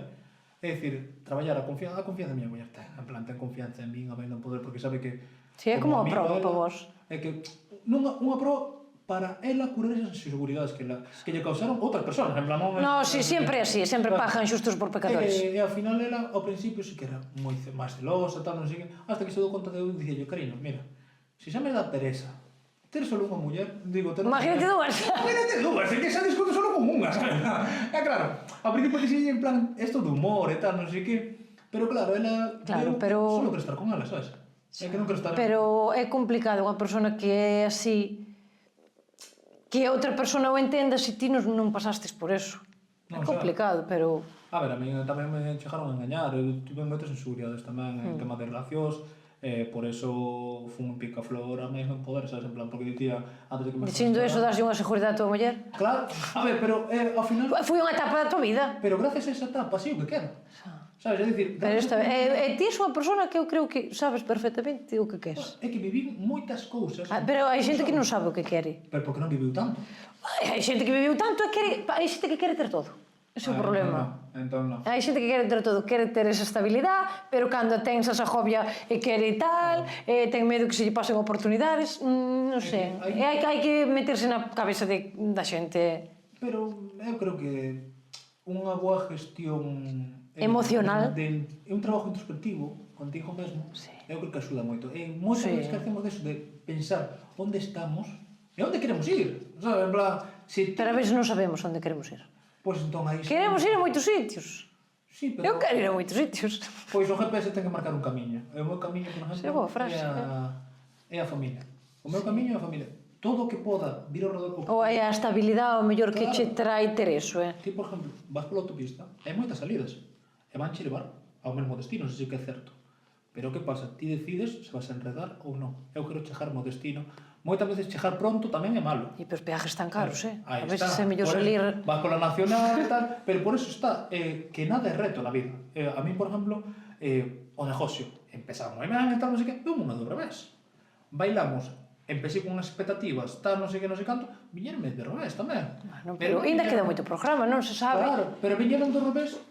É dicir, traballar a confianza da miña muller ten, en plan, ten confianza en min, a ben non poder, porque sabe que... Si, é como a proba para vos. É que, unha proba para ela curar esas inseguridades que lle causaron outras persoas. En plan, No, si, sempre así, sempre pagan xustos por pecadores. E ao final ela, ao principio, sí que era moi máis celosa, tal, non sei que, hasta que se dou conta de eu dicía, cariño, mira, se xa me dá pereza ter solo unha muller, digo... Imagínate dúas. Imagínate dúas, é que xa discuto solo con unha, sabes? É claro, ao principio dixen en plan, esto de humor e tal, non sei que, pero claro, ela... Claro, pero... Solo quero estar con ela, sabes? É que non quero estar... Pero é complicado unha persona que é así, que outra persona o entenda se ti non pasastes por eso. É complicado, pero... A ver, a mí tamén me chegaron a engañar, eu tive moitas inseguridades tamén en tema de relacións, por eso fun un picaflor a máis non poder, sabes, en plan, porque dicía antes de que me... Dicindo eso, darse unha seguridade a tua muller? Claro, a ver, pero ao final... Foi unha etapa da tua vida. Pero gracias a esa etapa, sí, o que quero. Sabes, é dicir... Pero esta, ti és unha persona que eu creo que sabes perfectamente o que queres. É que vivín moitas cousas... Pero hai xente que non sabe o que quere. Pero porque non viviu tanto. Hai xente que viviu tanto e quere... Hai xente que quere ter todo. Ese é o problema. Entón non. Hai xente que quere ter todo, quere ter esa estabilidade, pero cando ten esa agobia e quere tal, ten medo que se lle pasen oportunidades, non sei. Hai que meterse na cabeza da xente. Pero eu creo que unha boa gestión emocional é un traballo introspectivo contigo mesmo. Eu creo que axuda moito. E moitas veces que hacemos deso de pensar onde estamos e onde queremos ir. Sabes, en plan, pero a veces non sabemos onde queremos ir. Pois entón aí... Queremos ir a moitos sitios. Sí, pero... Eu quero ir a moitos sitios. Pois o GPS ten que marcar un camiño. E o meu camiño, por exemplo, é a familia. O meu camiño é a familia. Todo o que poda vir ao redor... Ou é a estabilidade o mellor que che trai ter eso, Ti, por exemplo, vas pola autopista, hai moitas salidas, e van che levar ao mesmo destino, se sí que é certo. Pero que pasa? Ti decides se vas a enredar ou non. Eu quero chegar ao destino. Moitas veces chegar pronto tamén é malo. E os peajes están caros, A veces é mellor salir... Vas pola nacional e tal, pero por eso está que nada é reto na vida. A mí, por exemplo, o negocio empezaba moi ben e tal, non sei que, un do revés. Bailamos, empecé con unhas expectativas, tal, non sei que, non sei canto, viñeronme de revés tamén. Bueno, pero ainda queda moito programa, non se sabe. Claro, pero viñeron do revés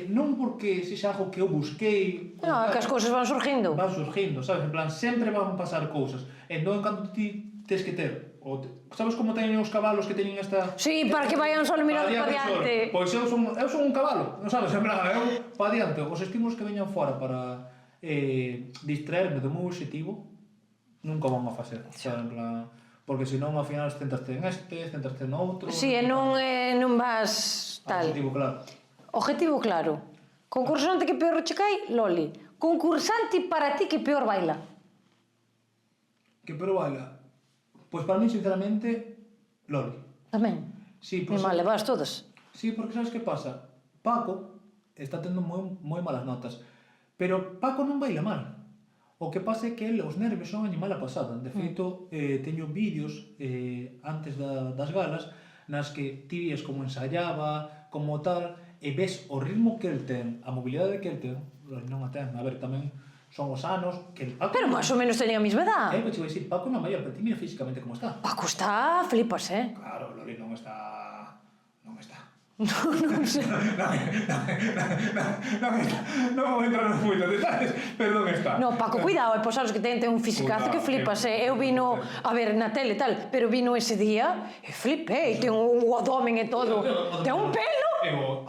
non porque se xa algo que eu busquei... Non, que as cousas van surgindo. Van surgindo, sabes? En plan, sempre van pasar cousas. Entón, cando ti tens que ter... Sabes como teñen os cabalos que teñen esta... Sí, para que vayan só mirando para diante. Pois eu son un cabalo, non sabes? En plan, eu para diante. Os estímulos que veñan fora para distraerme do meu objetivo nunca van a facer. En plan... Porque senón, ao final, centaste en centaste en outro... Sí, e non vas tal. Objetivo claro. Objetivo claro. Concursante que peor che cai, Loli. Concursante para ti que peor baila. Que peor baila? Pois para mí, sinceramente, Loli. Tamén? Sí, ni mal, levas todas. Sí, porque sabes que pasa? Paco está tendo moi malas notas. Pero Paco non baila mal. O que pasa é que os nervios son animal a pasada. De feito, teño vídeos antes das galas nas que ti vías como ensayaba, como tal, e ves o ritmo que el ten, a mobilidade que el ten, non a ten, a ver, tamén son os anos, que el Paco... Pero máis ou menos teñen a mesma edad. Te vou dicir, Paco non maior, pero ti mira físicamente como está. Paco está, flipas, Claro, Loli non está... Non está. Non sei. Non vou entrar moito en detalles, pero non está. No, Paco, cuidado, pois sabes que ten un fisicazo que flipas, Eu vino, a ver, na tele e tal, pero vino ese día e flipei, ten un abdomen e todo. Ten un pelo,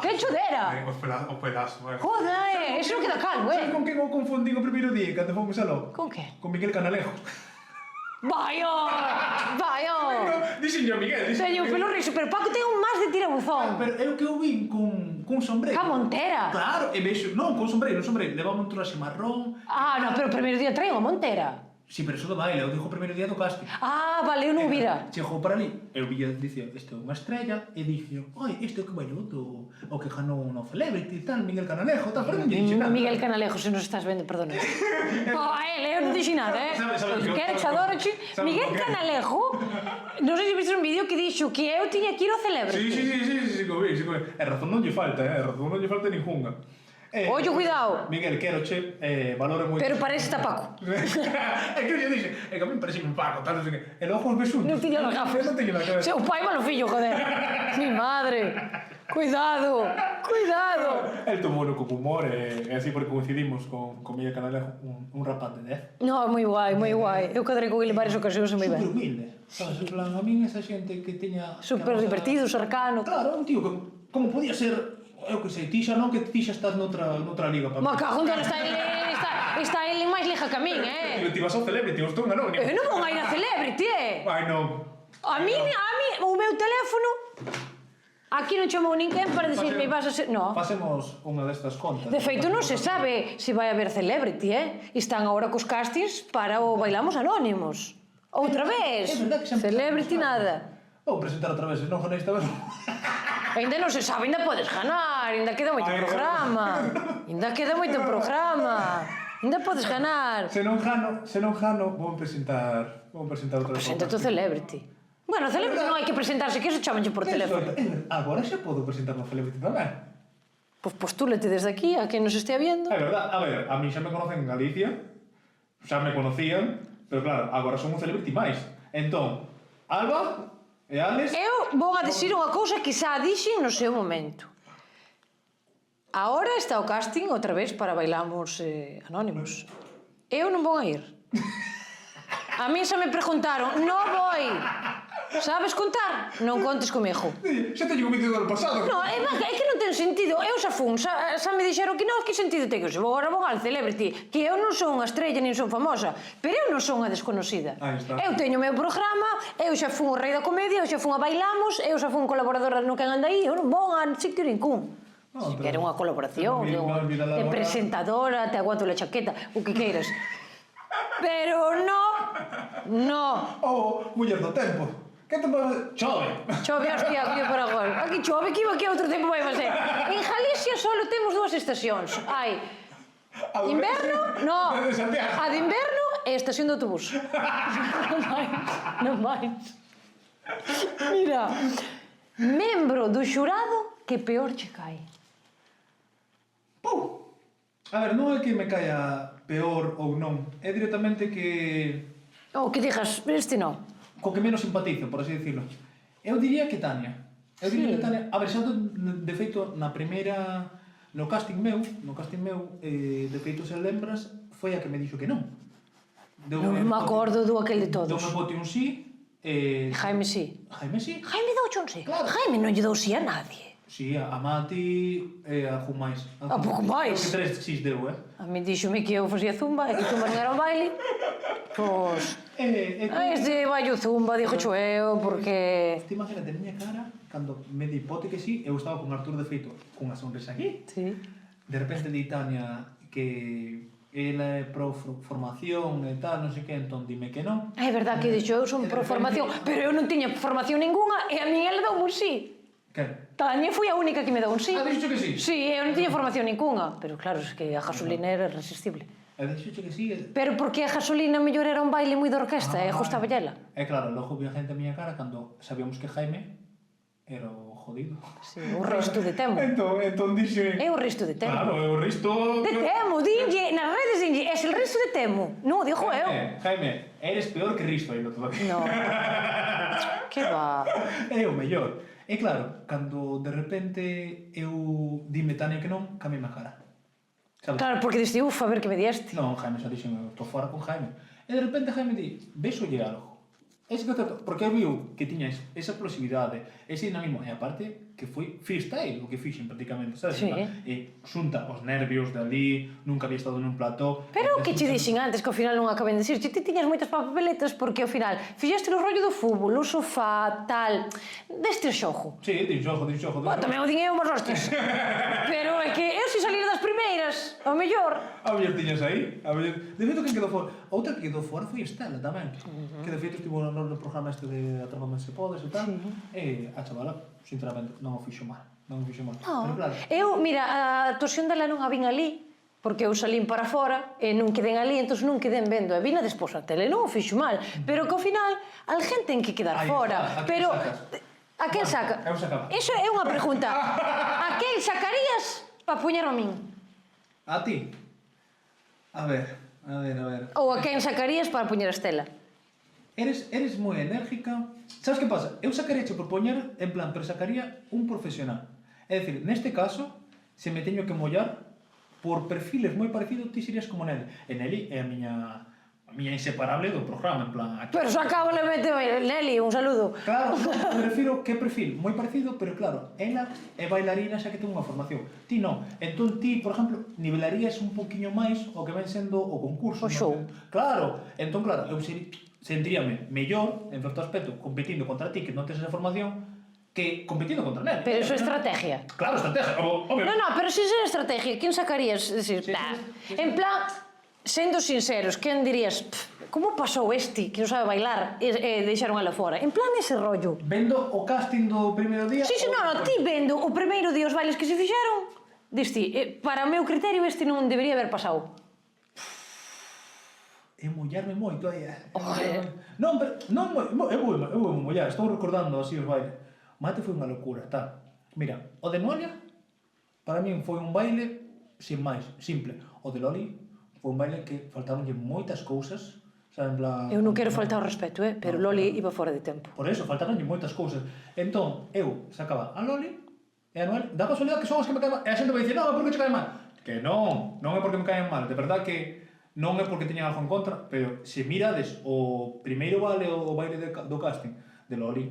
que chodera. O pedazo, Joder, eso non queda calvo, Sabes con quen o confundín o primeiro día cando fomos a Logo? Con que? Con Miguel Canalejo. Vai, Dixen yo Miguel, Teño un pelo riso, pero Paco ten un más de tirabuzón. Pero eu que o vin cun sombreiro. Ca Montera. Claro, e vexo, non, con sombreiro, levaba un traxe marrón. No, pero o primeiro día traen a Montera. Sí, pero eso do baile, eu dixo o primeiro día do casting. Vale, eu non vira. Chegou para ali, eu villa, dicía, isto é unha estrella, e dixo, oi, isto é que bailou o que ganou no Celebrity, tal, Miguel Canalejo, tal, pero non lle dixe nada. Miguel Canalejo, se nos estás vendo, perdona. A él, eu non dixe nada, Quero che adoro, Miguel Canalejo, non sei se viste un vídeo que dixo que eu tiña que ir ao Celebrity. Sí, co vi. E razón non lle falta, razón non lle falta ningunha. Ollo, cuidado. Miguel, quero che, valoro moito. Pero parece está Paco. É que eu dixe, que a mí parece un Paco, tal, non sei que. E logo os besuntos. Non tiña las gafas. Non tiña las gafas. Seu pai malo fillo, joder. Mi madre. Cuidado. Cuidado. El tomouno con humor e así porque coincidimos con Miguel Canalejo, un rapaz de 10. No, moi guai, moi guai. Eu cadrei con ele en varias ocasións e moi Super ben. humilde. Sabes, en plan, a min esa xente que teña... Super divertido, cercano. Claro, un tío que, como podía ser, eu que sei, ti xa non que ti xa estás noutra liga para Ma cago en Dios, está ele máis liga que a min, Ti vas ao Celebrity, eu estou en anónimo. Eu non vou a ir a Celebrity, Ai, non. A mí, o meu teléfono... Aquí non chamou ninguén para decirme vas a ser... No. Facemos unha destas contas. De feito, non se sabe se vai haber Celebrity, Están agora cos castings para o Bailamos Anónimos. Outra vez. É verdad que sempre... Celebrity nada. Vou presentar outra vez, se non ganei esta vez. Ainda non se sabe, ainda podes ganar, ainda queda moito programa. Ainda queda moito programa. Ainda podes ganar. Se non gano, vou presentar outra vez. Preséntate o Celebrity. Bueno, Celebrity non hai que presentarse, que eso chámanche por teléfono. Agora xa podo presentar no Celebrity tamén. Pois postúlete desde aquí a quen nos estea viendo. É verdad, a ver, a mí xa me conocen en Galicia, xa me conocían, pero claro, agora son un Celebrity máis. Entón, Alba e Alex... Eu vou a dicir unha cousa que xa dixen no seu momento. Ahora está o casting outra vez para Bailamos Anónimos. Eu non vou a ir. A mí xa me preguntaron, non vou. Sabes contar? Non contes comigo. Xa teño cometido do ano pasado. No, é que non ten sentido. Eu xa fun, xa me dixeron que non, que sentido ten que se vou agora vou al Celebrity, que eu non son unha estrella nin son famosa, pero eu non son unha desconocida. Aí está. Eu teño o meu programa, eu xa fun o Rei da Comedia, eu xa fun a Bailamos, eu xa fun colaboradora no Quen Anda Aí, eu non vou a sitio ningún. Si quero unha colaboración, de presentadora, te aguanto la chaqueta, o que queiras. Pero no. Oh, muller do tempo. Que te pode... Chove. Chove, hostia, aquí para agora. Aquí chove, que iba aquí outro tempo vai facer. En Galicia só temos dúas estacións. Hai inverno, no. A de inverno e a estación de autobús. Non máis. Mira, membro do xurado que peor che cae. Pum. A ver, non é que me caia peor ou non. É directamente que... Ou que digas, este non. Co que menos simpatizo, por así decirlo. Eu diría que Tania. A ver, xa de feito na primeira no casting meu, de feito se lembras, foi a que me dixo que non. Non me acordo do aquel de todos. Deu-me bote un sí. Jaime sí. Jaime sí. Jaime douche un sí. Claro. Jaime non lle dou sí a nadie. Sí, a Mati e a Jumais. A pouco máis. Que 3 xis deu, A mí díxome que eu facía zumba e que zumba non era un baile. Pois... Este vai o zumba, dixo eu, porque... Ti imagínate a miña cara, cando me di bote que sí, eu estaba con Artur de feito, con a sonrisa aquí. Sí. De repente di Tania que ela é pro formación e tal, non sei que, entón dime que non. É verdad que dixo eu son pro formación, pero eu non tiña formación ninguna e a mí ela dou un sí. Que? Tania foi a única que me deu un sí. Ah, dixo que sí? Sí, eu non tiña formación ninguna, pero claro, es que a gasolina era irresistible. E dixo que sí. Pero porque a gasolina mellor era un baile moi de orquesta e gustaba ela. É claro, logo vi a gente a miña cara cando sabíamos que Jaime era o jodido. Sí, o resto de Temo. Entón dixe... É o resto de Temo. Claro, é o resto... De Temo, dinlle, nas redes dinlle, es el resto de Temo. Non, dixo eu. Jaime, eres peor que Risto ainda todavía. No. Que va. É o mellor. E claro, cando de repente eu dime Tania que non, cambiei a cara. Sabes? Claro, porque diste, a ver que me dieste. Non, Jaime xa dixen, estou fora con Jaime. E de repente Jaime di, vexolle algo. Ese concepto, porque viu que tiña esa explosividade, ese dinamismo, e aparte que foi freestyle o que fixen prácticamente, sabes? Sí. E xunta os nervios de ali, nunca había estado nun plató. Pero o que che dixen antes, que ao final non acabei de dicir, ti tiñas moitas papeletas porque ao final fixeste o rollo do fútbol, o sofá, tal, deste xogo. Sí, din xogo. Tamén o din eu, mas hostis. Pero é que eu se salir das primeiras, ao mellor. A mellor tiñas aí, a mellor... De feito, quen quedou fora? Outra que quedou fora foi Estela tamén, que de feito estivo no programa este de Atrápame se podes e tal, e a chavala, sinceramente, non o fixo mal. No. Pero claro, Eu, mira, a actuación dela non a vin ali, porque eu salín para fora e non queden ali, entón non queden vendo. E vina despois a tele, non o fixo mal, pero que ao final alguén ten que quedar fora. Pero a quen saca? Eu sacaba. Iso é unha pregunta. A quen sacarías para poñer a min? A ti? A ver. Ou a quen sacarías para poñer a Estela? Eres moi enérgica. Sabes que pasa? Eu sacaría por poñer, en plan, pero sacaría un profesional. É dicir, neste caso, se me teño que mollar, por perfiles moi parecidos, ti serías como Nelly. E Nelly é a miña inseparable do programa, en plan... Aquí. Pero acabo de meter Nelly, un saludo. Claro, me refiro que perfil moi parecido, pero claro, ela é bailarina xa que ten unha formación. Ti non. Entón ti, por exemplo, nivelarías un poquinho máis o que ven sendo o concurso. O show. Claro, entón claro, eu sentiríame mellor, en certo aspecto, competindo contra ti que non tes esa formación, que competindo contra Nelly. Pero eso é estrategia. Claro, estrategia. Obvio. No, pero se é estrategia, quen sacarías? Decir, en plan, sendo sinceros, quen dirías, como pasou este que non sabe bailar e deixaron ela fora? En plan ese rollo. Vendo o casting do primeiro día... Sí, no, ti vendo o primeiro día os bailes que se fixeron, diste, para o meu criterio este non debería haber pasado. E mollarme moito aí. Non, pero eu vou mollar, estou recordando así os bailes. Mate foi unha locura, tal. Mira, o de Noelia, para min foi un baile sin máis, simple. O de Loli foi un baile que faltaronlle moitas cousas, sabe, en plan... Eu non quero faltar ao respeto, pero Loli iba fora de tempo. Por eso, faltaronlle moitas cousas. Entón, eu sacaba a Loli e a Noelia, da casualidade que son os que me caen mal. E a xente me dice, non, é porque che caen mal. Que non é porque me caen mal. De verdad que non é porque teñan algo en contra, pero se mirades o primeiro baile, o baile do casting de Loli,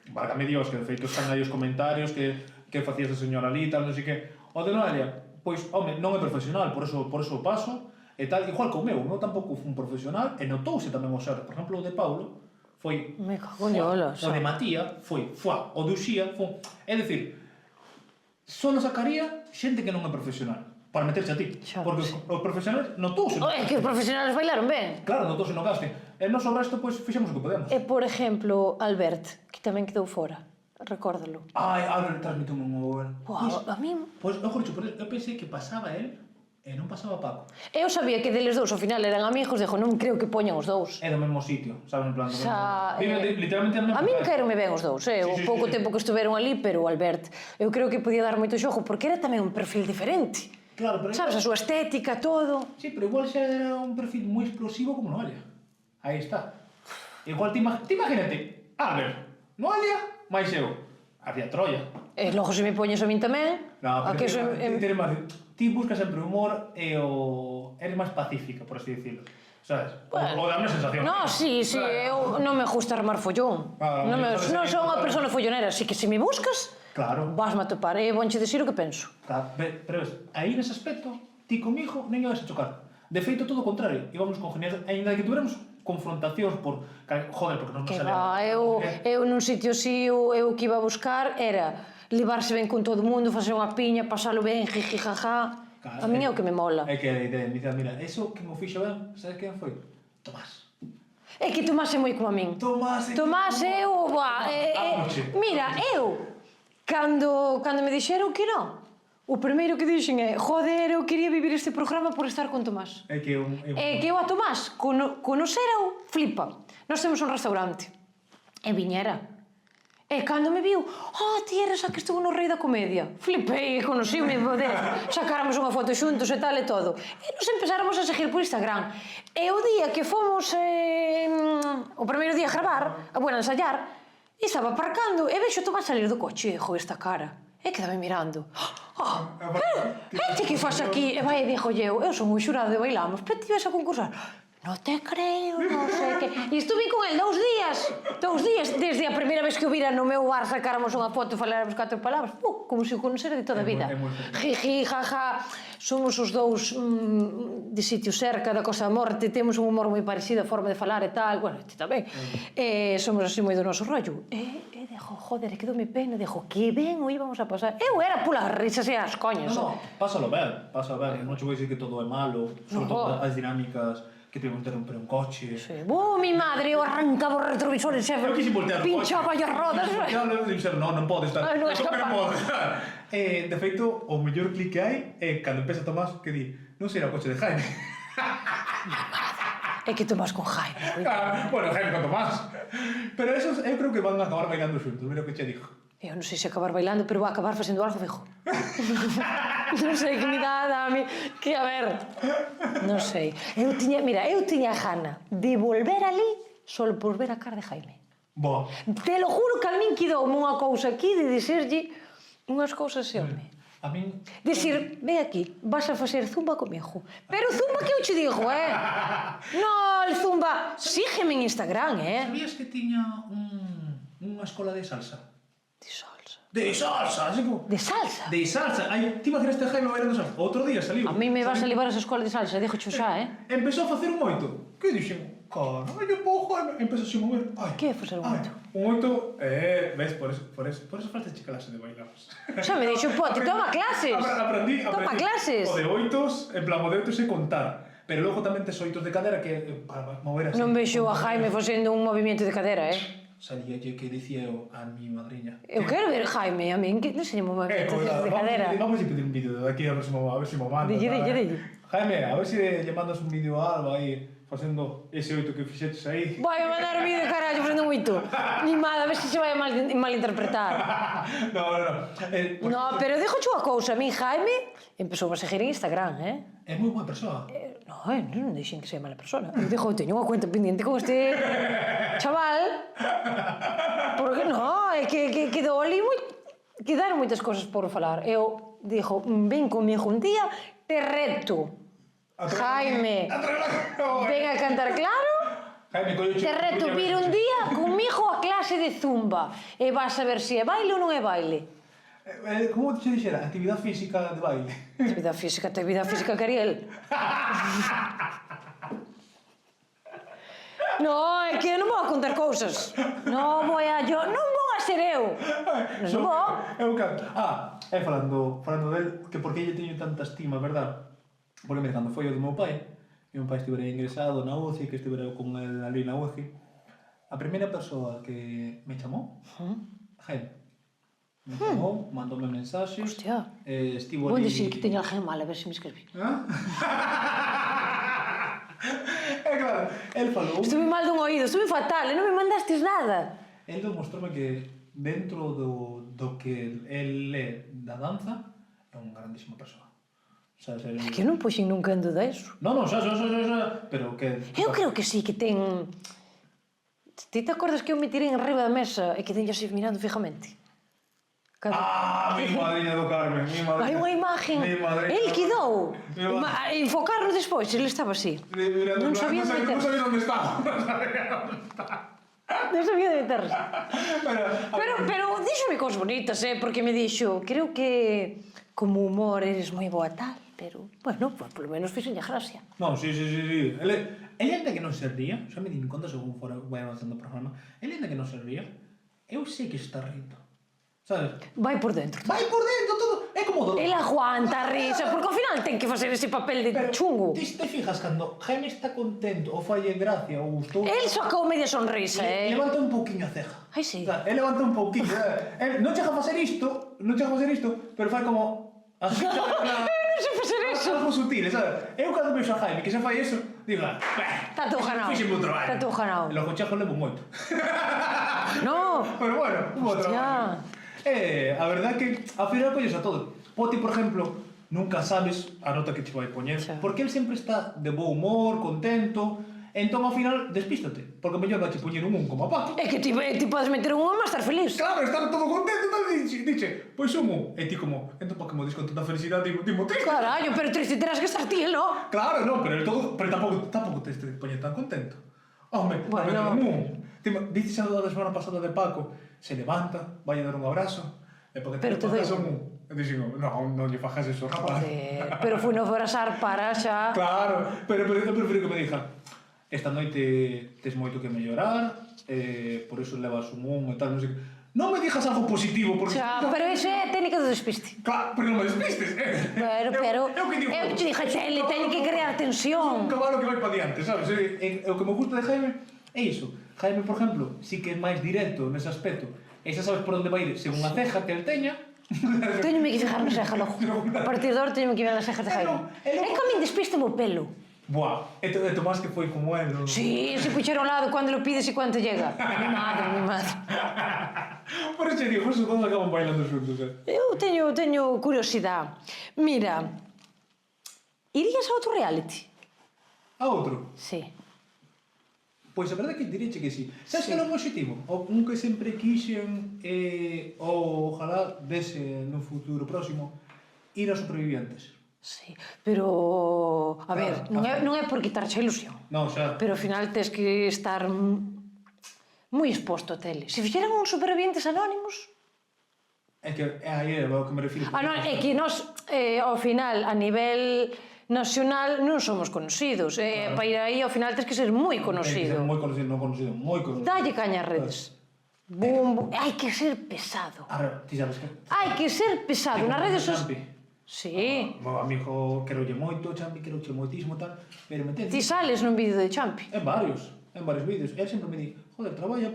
válgame Dios, que de feito están aí os comentarios que facías de señora ali, tal, non sei que. O de Noelia, pois, home, non é profesional, por eso paso, e tal, igual que o meu tampouco foi un profesional, e notouse tamén o xerro. Por exemplo, o de Paulo foi... Me cago en olas. O de Matía foi o de Uxía foi... É dicir, só nos sacaría xente que non é profesional, para meterse a ti. Porque os profesionales notouse. É que os profesionales bailaron ben. Claro, notouse no casting. E nós o resto, pois, fixemos o que podemos. E, por exemplo, Albert, que tamén quedou fora. Recórdalo. Ai, Albert transmitiu un gol. A mí... Pois, eu pensei que pasaba él e non pasaba Paco. Eu sabía que deles dous ao final eran amigos, dixo, non creo que poñan os dous. É do mesmo sitio, sabes, en plan... Literalmente a mí querenme ben os dous, o pouco tempo que estuveron ali, pero o Albert, eu creo que podía dar moito xogo, porque era tamén un perfil diferente. Claro, pero... Sabes, a súa estética, todo. Sí, pero igual xa era un perfil moi explosivo como Noelia. Aí está. Igual te imagínate, Albert, Noelia, máis eu. Había Troia. E logo se me poñes a min tamén. No, pero ti buscas sempre o humor e eres máis pacífica, por así decirlo. Sabes? O dame sensación. No, sí, eu non me gusta armar follón. Non son unha persona follonera, así que se me buscas, vasme a topar e vonche dicir o que penso. Claro, pero aí nese aspecto, ti comigo nem ibas a chocar. De feito, todo o contrario, íbamos con genial, ainda que tuveramos confrontacións por... Joder, porque non nos salemos. Eu nun sitio así, eu que iba a buscar era levarse ben con todo o mundo, facer unha piña, pasalo ben, jiji, jaja. A min é o que me mola. É que a idea, mira, eso que me fixo ben, sabes quen foi? Tomás. É que Tomás é moi como a min. Tomás, eu... Mira, eu, cando me dixeron que non, o primeiro que dixen é, joder, eu quería vivir este programa por estar con Tomás. É que eu a Tomás, conocera-o, flipa. Nós temos un restaurante, e viñera. E cando me viu, ti eres a que estuvo no Rei da Comedia. Flipei, conociume, sacáramos unha foto xuntos e tal e todo. E nos empezáramos a seguir por Instagram. E o día que fomos, o primeiro día a gravar, a ensayar, e estaba aparcando, e vexo Tomás salir do coche, e esta cara. E quedame mirando. Este que faz aquí? E vai, dixo eu son un xurado de Bailamos, pero ti vas a concursar. No te creo, non sei que... E estuve con el 2 días, desde a primeira vez que o vira no meu bar, sacáramos unha foto e faláramos 4 palabras, como se o conocera de toda a vida. Jiji, jaja, somos os dous de sitio cerca da Costa da Morte, temos un humor moi parecido, a forma de falar e tal, bueno, ti tamén. Somos así moi do noso rollo. E dixo, joder, quedoume pena, dixo, que ben o íbamos a pasar. Eu era polas risas e as coñas. Non, pásalo ben, non che vou dicir que todo é malo, sobre todo as dinámicas que te vou interromper un coche. Mi madre, eu arrancaba os retrovisores e pinchaba as rodas. Non pode estar. Non pode estar. De feito, o mellor clic que hai é cando empeza Tomás que di, non será o coche de Jaime. É que Tomás con Jaime. Bueno, Jaime con Tomás. Pero esos eu creo que van a acabar bailando xuntos, mira o que che digo. Eu non sei se acabar bailando, pero vai acabar facendo algo fijo. Non sei que me dá a mí, que a ver, non sei. Eu tiña gana de volver ali só por ver a cara de Jaime. Boa. Te lo juro que a min quedoume unha cousa aquí de dixerlle Unhas cousas, home. A min... Dicir, ven aquí, vas a facer zumba comigo. Pero zumba que eu che digo, No, el zumba, sígueme en Instagram, Sabías que tiña unha escola de salsa? De salsa. De salsa, así como... De salsa? De salsa. Ai, ti imaginas este Jaime bailando salsa? Outro día saliu. A mí me vas a levar a esa escola de salsa, dixo xa, Empezou a facer un moito. Que dixen? Carallo, po, Jaime. Empezou a mover. Ai. Que é facer un moito? Un moito... ves, por eso falta che clase de bailamos. Xa me dixo, pote, toma clases. Aprendí. Toma clases. O de oitos, en plan, o de oitos é contar. Pero logo tamén tes oitos de cadera que para mover así. Non vexo a Jaime facendo un movimento de cadera, Salíalle que dicía eu a mi madriña. Eu quero ver Jaime, a min que non sei movimento de cadera. Vamos a pedir un vídeo de aquí a ver si me manda. Dille. Jaime, a ver si le mandas un vídeo a Alba aí facendo ese oito que fixeches aí. Vai a mandar o vídeo, carallo, facendo moito. Mimada, a ver se se vai a malinterpretar. No. No, pero dixo unha cousa, a min Jaime empezou a seguir en Instagram, É moi boa persoa. Non deixen que sea mala persona. Eu dixo, teño unha cuenta pendiente con este chaval. Porque é que quedou ali quedaron moitas cousas por falar. Eu dixo, ven comigo un día, te reto. Jaime, ven a cantar claro. Te reto vir un día comigo a clase de zumba. E vas a ver se é baile ou non é baile. Como te dixera? Actividade física de baile. Actividade física Cariel. No, é que non vou a contar cousas. Non vou a ser eu. Non vou. Eu canto. Falando del, que por que lle teño tanta estima, verdad? Porque mira, cando foi o do meu pai, e o meu pai estivera ingresado na UCI, que estivera con el ali na UCI, a primeira persoa que me chamou, Jaime. Me chamou, mandoume mensaxes. Hostia. Estivo Vou ali... dicir que teño alguén mal, a ver se me escrevi. Claro, el falou... Estuve mal dun oído, estuve fatal, e non me mandastes nada. El demostroume que dentro do que el é da danza, é unha grandísima persoa. É que eu non puxen nunca en duda eso. Non, xa, pero que... Eu creo que sí, que ten... Ti te acordas que eu me tirei en riba da mesa e que teño así mirando fijamente? Mi madriña do Carmen, mi madriña. Hai unha imagen. El quedou. Enfocarlo despois, ele estaba así. Non sabía onde meterse. Non sabía onde meterse. Pero díxome cosas bonitas, porque me dixo, creo que como humor eres moi boa tal, pero, bueno, pues polo menos fixenlle gracia. Non, sí. Ele ainda que non se ría, xa me din conta según vai avanzando o programa, ele ainda que non se ría, eu sei que está rindo. Sabes? Vai por dentro. Todo. É como do... El aguanta a risa, porque ao final ten que facer ese papel de chungo. Ti te fijas cando Jaime está contento ou falle gracia ou gustou... El sacou media sonrisa, Levanta un pouquiño a ceja. Ai, sí. Él levanta un pouquiño. Non chega a facer isto, pero fai como... Así que... Non sei facer eso. Algo sutil, sabes? Eu cando vexo a Jaime que se fai eso, digo... Está todo ganado. Fixeme un traballo. Está todo ganado. Los cochejos levo moito. No. Pero bueno, un bo traballo. A verdad que ao final colles a todo. Poti, por exemplo, nunca sabes a nota que te vai poñer, porque el sempre está de bo humor, contento, entón ao final despístate, porque mellor vai te poñer un como a Paco. É que ti podes meter un e estar feliz. Claro, estar todo contento, tal, dixe, pois un, e ti como, entón para que mo dis con tanta felicidade, digo, triste. Carallo, pero triste terás que estar ti, non? Claro, non, pero tampouco te poñer tan contento. Home, bueno. Dices a da semana pasada de Paco, se levanta, vai a dar un abrazo, e porque te fajas un... E dixen, non lle fajas eso, rapaz. Pero fui no abrazar para xa... Claro, pero eu prefiro que me diga, esta noite tes moito que mellorar, por eso levas un e tal, non sei que... Non me dixas algo positivo, porque... Xa, pero iso é a técnica do despiste. Claro, pero non me despistes, Pero... Eu te dije, ele teñe que crear tensión. Un cabalo que vai pa diante, sabes? O que me gusta de Jaime é iso. Jaime, por exemplo, sí que é máis directo nese aspecto. E xa sabes por onde vai ir, según a ceja que el teña. Teñome que fijar na ceja logo. A partir de ahora teñome que ver nas cejas de Jaime. É que a min despiste o pelo. Buah, e Tomás que foi como él, non? Sí, se puxeron ao lado cando lo pides e cando llega. Mi madre. Por eso digo, esos todos acaban bailando xuntos, Eu teño curiosidade. Mira, irías a outro reality? A outro? Sí. Pois a verdade é que diríache que sí. Sabes que era un objetivo? Un que sempre quixen, ojalá dese no futuro próximo, ir aos supervivientes. Sí, pero... A ver, non é por quitarche a ilusión. Non, xa. Pero ao final tes que estar moi exposto a tele. Se fixeran uns supervivientes anónimos... É que aí é o que me refiro. Non, é que nós, ao final, a nivel nacional, non somos conocidos. Para ir aí, ao final, tens que ser moi conocido. Moi conocido, non conocido, moi conocido. Dalle caña as redes. Bum, bum. Hai que ser pesado. Ahora, ti sabes que... Hai que ser pesado. Nas redes sociais... Sí. O amigo querolle moito, Champi queroche moitísimo tal, pero me entendes? Ti sales nun vídeo de Champi. En varios vídeos. Él sempre me di, joder, traballo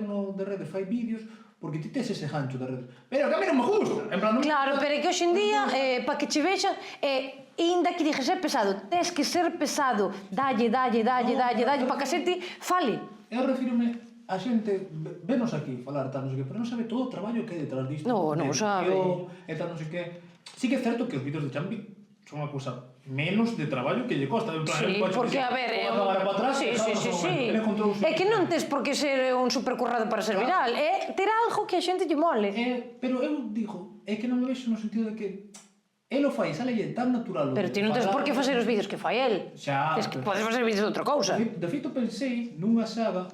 no de redes, fai vídeos, porque ti tes ese gancho de redes. Pero que a mí non me gusta. En plan, non... Claro, pero é que hoxe en día, para que che vexan, inda que dixes ser pesado, tes que ser pesado. Dalle, para que a xente fale. Eu refírome a xente, venos aquí falar tal, non sei que, pero non sabe todo o traballo que hai detrás disto. Non sabe. E tal, non sei que. Sí que é certo que os vídeos de Champi son unha cousa menos de traballo que lle costa. En plan, Sí, porque, a ver, sí. É que non tes por que ser un supercurrado para ser viral, é ter algo que a xente lle mole. Pero eu digo, é que non me vexo no sentido de que el o fai, sale tan natural. Pero ti non tes por que facer os vídeos que fai el. Xa. Tes que podes facer vídeos de outra cousa. De feito, pensei nunha saga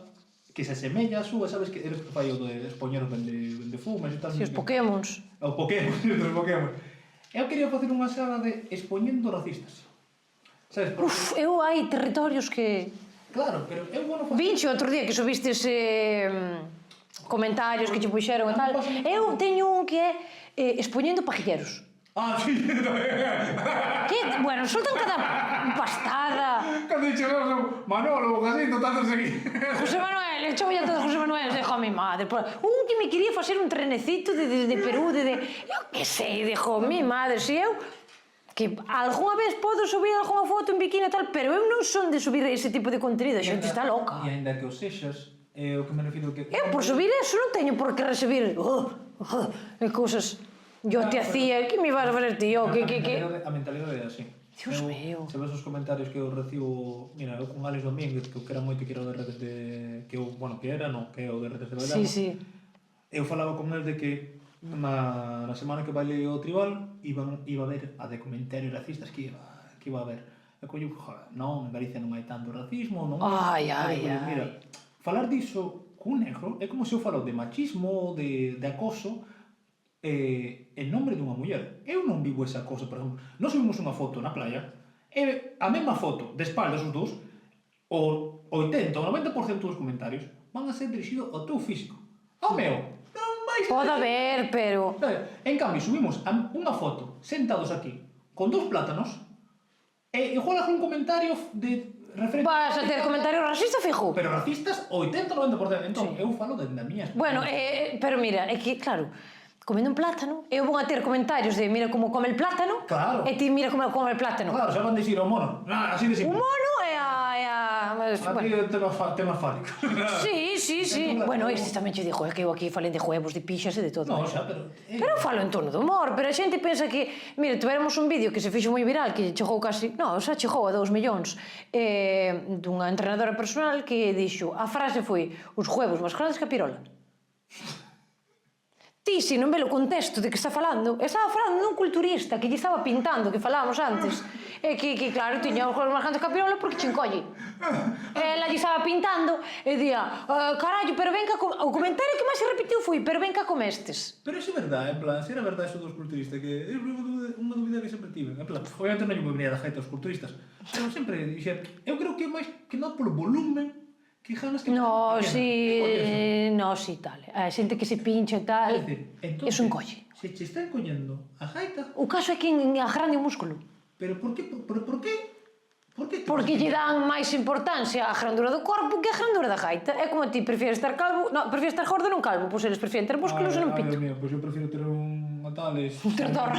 que se asemella a súa, sabes que eles que fai o de expoñer vende fumas e tal. Si, os Pokémons. O Pokémon, os Pokémon. Eu quería facer unha saga de expoñendo racistas. Sabes? Eu hai territorios que... Claro, pero eu bueno facer... Vinche outro día que subistes comentarios que che puxeron e tal. Eu teño un que é expoñendo pajilleros. Ah, sí, Que, bueno, soltan cada pastada. Cando dixe Manolo, o casito, tanto seguí. José Manuel, echou ya todo José Manuel, dejo a mi madre. Un que me quería facer un trenecito de Perú, eu que sei, dejo a mi madre, si eu que algunha vez podo subir algunha foto en bikini e tal, pero eu non son de subir ese tipo de contido, a xente está loca. E ainda que o sexas, o que me refiro que... Eu por subir eso non teño por que recibir cousas. Yo te hacía, que me ibas a fazer tío? A mentalidade é así. Dios mío. Se ves os comentarios que eu recibo, mira, eu con Alex Domínguez, que eu quero moito que era o de redes de... que eu, bueno, que era, non, que é o de redes de Bailamos. Sí. Eu falaba con el de que na semana que bailei o Tribal iba a ver a de comentarios racistas que iba a ver. E collo, joder, non, en Galicia non hai tanto racismo, non... Ai. Mira, falar diso cun negro é como se eu falo de machismo, de acoso, en nombre dunha muller. Eu non vivo esa cosa, por exemplo. Nós subimos unha foto na playa e a mesma foto de espaldas os dous, o 80 ou 90% dos comentarios van a ser dirixidos ao teu físico. Ao meu. Non vais a... Pode haber, pero... En cambio, subimos unha foto sentados aquí con dous plátanos e igual algún comentario de referente... Vas a ter comentario racista, fijo. Pero racistas 80-90%. Entón, eu falo da miña... Bueno, pero mira, é que, claro, comendo un plátano, eu vou a ter comentarios de mira como come el plátano, claro. E ti mira como come el plátano. Claro, xa van dicir ao mono. Así de simple. O mono é a... Aquí o tema fálico. Sí. Bueno, este tamén che dixo, é que eu aquí falen de huevos, de pixas e de todo. Non, xa, pero... Pero eu falo en torno do humor, pero a xente pensa que... Mira, tuveramos un vídeo que se fixo moi viral, que chegou casi... Non, xa chegou a 2 millóns, dunha entrenadora personal que dixo, a frase foi, os huevos máis grandes que a pirola. Ti, se non ve o contexto de que está falando, estaba falando dun culturista que lle estaba pintando, que falábamos antes, e que claro, tiña os juegos máis grandes que a pirola porque che encolle. Ela lle estaba pintando e día, carallo, pero ven que o comentario que máis se repetiu foi, pero ven que comestes. Pero iso é verdade, en plan, se era verdade eso dos culturistas, que é unha dúbida que sempre tive. En plan, obviamente non lle venía da jaita aos culturistas, pero sempre dixer, eu creo que é máis que non polo volumen, que ganas que... No, sí, tal. A xente que se pincha e tal, eso encolle. Se che está encollendo a gaita... O caso é que agrande o músculo. Pero por qué? Porque lle dan máis importancia á grandura do corpo que á grandura da gaita. É como ti prefieres estar calvo... Non, prefieres estar gordo e non calvo, pois eles prefieren ter músculos e non pito. Ai, Dios mío, pois eu prefiro ter un Tales... Un trator.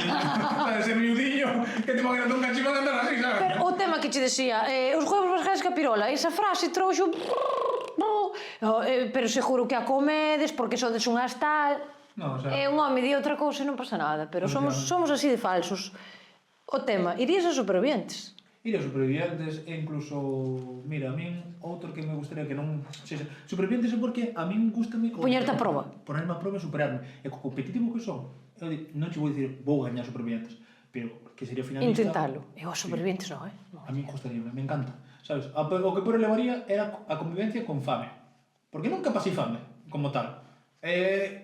Ese miudillo que te imaginas un cachimán andar así, sabes? Pero o tema que che decía, os huevos máis grandes que a pirola, esa frase trouxo... Pero seguro que a comedes porque sodes unhas tal... No, o sea... É un home di outra cousa e non pasa nada, pero somos así de falsos. O tema, irías a supervivientes? Ir a Supervivientes e incluso, mira, a min outro que me gustaría que non sexa Supervivientes é porque a min gustame Poñerte a proba. Ponerme a proba e superarme. E co competitivo que son, eu non che vou dicir vou gañar Supervivientes, pero que sería finalista. Intentalo. Eu a Supervivientes non, A min gustaría, me encanta. Sabes? O que por elevaría era a convivencia con fame. Porque nunca pasei fame, como tal.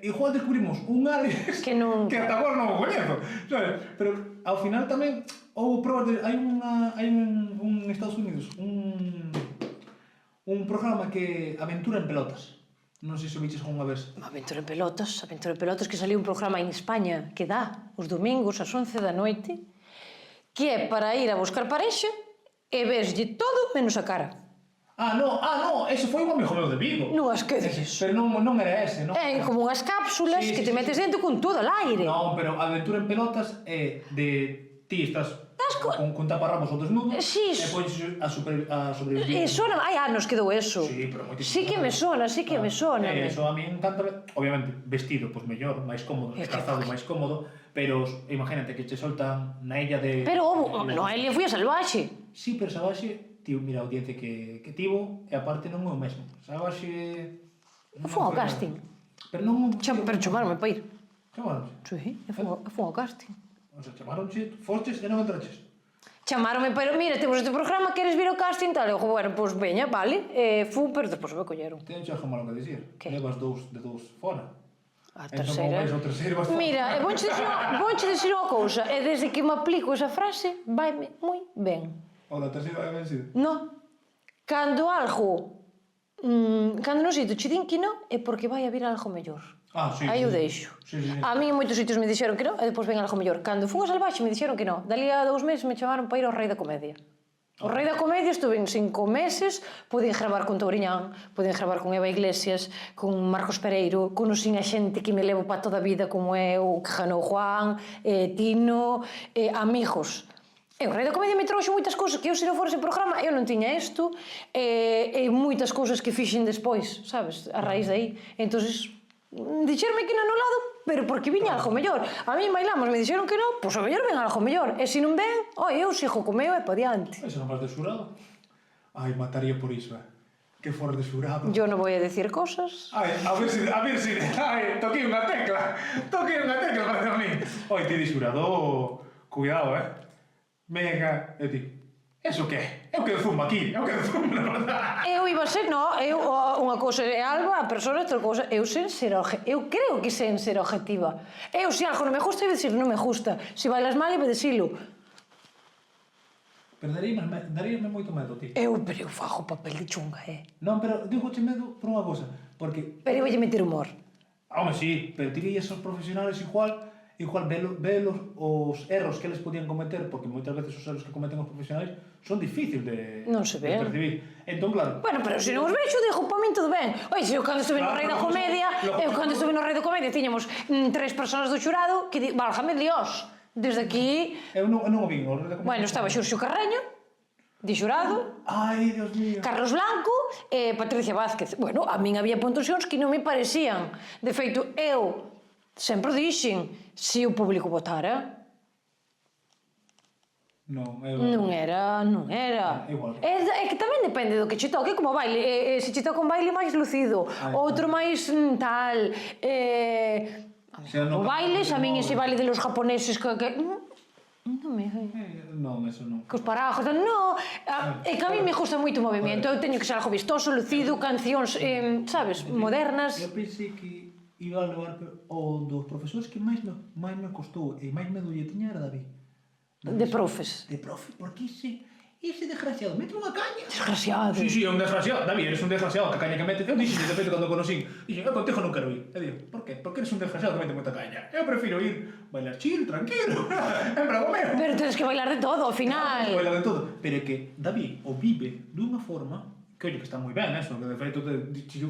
Igual descubrimos un Alex que ata agora non o coñezo, sabes? Pero ao final tamén houve probas de... Hai un Estados Unidos, un programa que aventura en pelotas. Non sei se o viches unha vez. Aventura en Pelotas, que saliu un programa en España que dá os domingos ás 11 da noite, que é para ir a buscar parexa e veslle todo menos a cara. No, ese foi un amigo meu de Vigo. Non as que dices. Pero non era ese, non? É como unhas cápsulas que te metes dentro con todo al aire. Non, pero a aventura en pelotas é de ti estás con taparrabos ou desnudo e pois a sobrevivir. Sona, hai anos quedou eso. Sí, pero moitísimo. Sí que me sona. Eso a mí encanta, obviamente, vestido, pois mellor, máis cómodo, calzado máis cómodo, pero imagínate que che soltan na illa de... Pero, Noelia foi a salvaxe. Sí, pero salvaxe, tío, mira a audiencia que tivo, e aparte non é o mesmo. Salvaxe... Foi ao casting. Pero non... Pero chamaronme para ir. Chamaronse? Sí, foi ao casting. O sea, chamaronche, fostes e non entraches. Chamaronme, pero mira, temos este programa, queres vir ao casting, tal? Eu, bueno, pois veña, vale. Fui, pero despois me colleron. Teño algo malo que dicir. Que? Levas dous fora. A Entón, terceira... como vais ao terceiro, vas fora. Mira, vonche dicir unha cousa, e desde que me aplico esa frase, vaime moi ben. O da terceira vai ben sido. No. Cando algo... cando non sito che din que non, é porque vai a vir algo mellor. Sí. Aí o deixo. Sí. A mí en moitos sitios me dixeron que non, e depois ven algo mellor. Cando fun a Salvaxe me dixeron que non. Dali a 2 meses me chamaron para ir ao Rei da Comedia. O Rei da Comedia estuve en 5 meses, podín gravar con Touriñán, podín gravar con Eva Iglesias, con Marcos Pereiro, conocín a xente que me levo para toda a vida como é o que ganou Juan, Tino, amigos. E o Rei da Comedia me trouxe moitas cousas que eu, se non fora ese programa, eu non tiña isto, e moitas cousas que fixen despois, sabes, a raíz de aí. Entonces, dixerme que non no lado, pero porque viña algo mellor. A mí bailamos, me dixeron que non, pois o mellor ven algo mellor. E se non ven, eu sigo co meu e pa diante. Eso non vas de xurado? Ai, mataría por iso, Que fores de xurado. Yo non voy a decir cosas. Ai, a ver si, toquei unha tecla para mí. Oi, ti de xurado, cuidado, Venga, e ti. Eso que é? É o que eu zumo aquí, na verdade. Eu iba a ser, unha cousa é Alba, a persona, outra cousa, eu creo que sen ser objetiva. Eu, se algo non me gusta, eu decir non me gusta. Se bailas mal, eu decilo. Pero daríame moito medo, ti. Pero eu fago papel de chunga, Non, pero digoche medo por unha cousa, porque... Pero eu voulle meter humor. Home, sí, pero ti veías os profesionales igual velos os erros que eles podían cometer, porque moitas veces os erros que cometen os profesionais son difíciles de percibir. Entón, claro... Bueno, pero se non os vexo, digo, pa min todo ben. Oi, se eu cando estuve no Rei da Comedia, tiñamos 3 persoas do xurado que, válgame Dios, desde aquí... Eu non o vi, o Rei da Comedia. Bueno, estaba Xurxo Carreño, de xurado, Ai, Dios mío. Carlos Blanco e Patricia Vázquez. Bueno, a min había puntuacións que non me parecían. De feito, eu sempre dixen, se o público votara... Non era. Igual. É que tamén depende do que che toque, como baile. Se che toca un baile máis lucido, outro máis tal... O baile, a min ese baile de los japoneses que... Non, eso non. Cos parajos, non. É que a mí me gusta moito o movimento. Eu teño que ser algo vistoso, lucido, cancións, sabes, modernas. Eu pensei que iba a levar o dos profesores que máis me costou e máis medo lle tiña era David. De profes. De profe, porque ese desgraciado mete unha caña. Desgraciado. Sí, é un desgraciado. David, eres un desgraciado, que caña que mete. Eu dixen, de feito, cando conocín, dixen, eu contigo non quero ir. E digo, por qué? Porque eres un desgraciado que mete moita caña. Eu prefiro ir, bailar chill, tranquilo, en bravo meu. Pero tens que bailar de todo, ao final. Bailar de todo. Pero é que David o vive dunha forma que, oye, que está moi ben, eso, que de feito,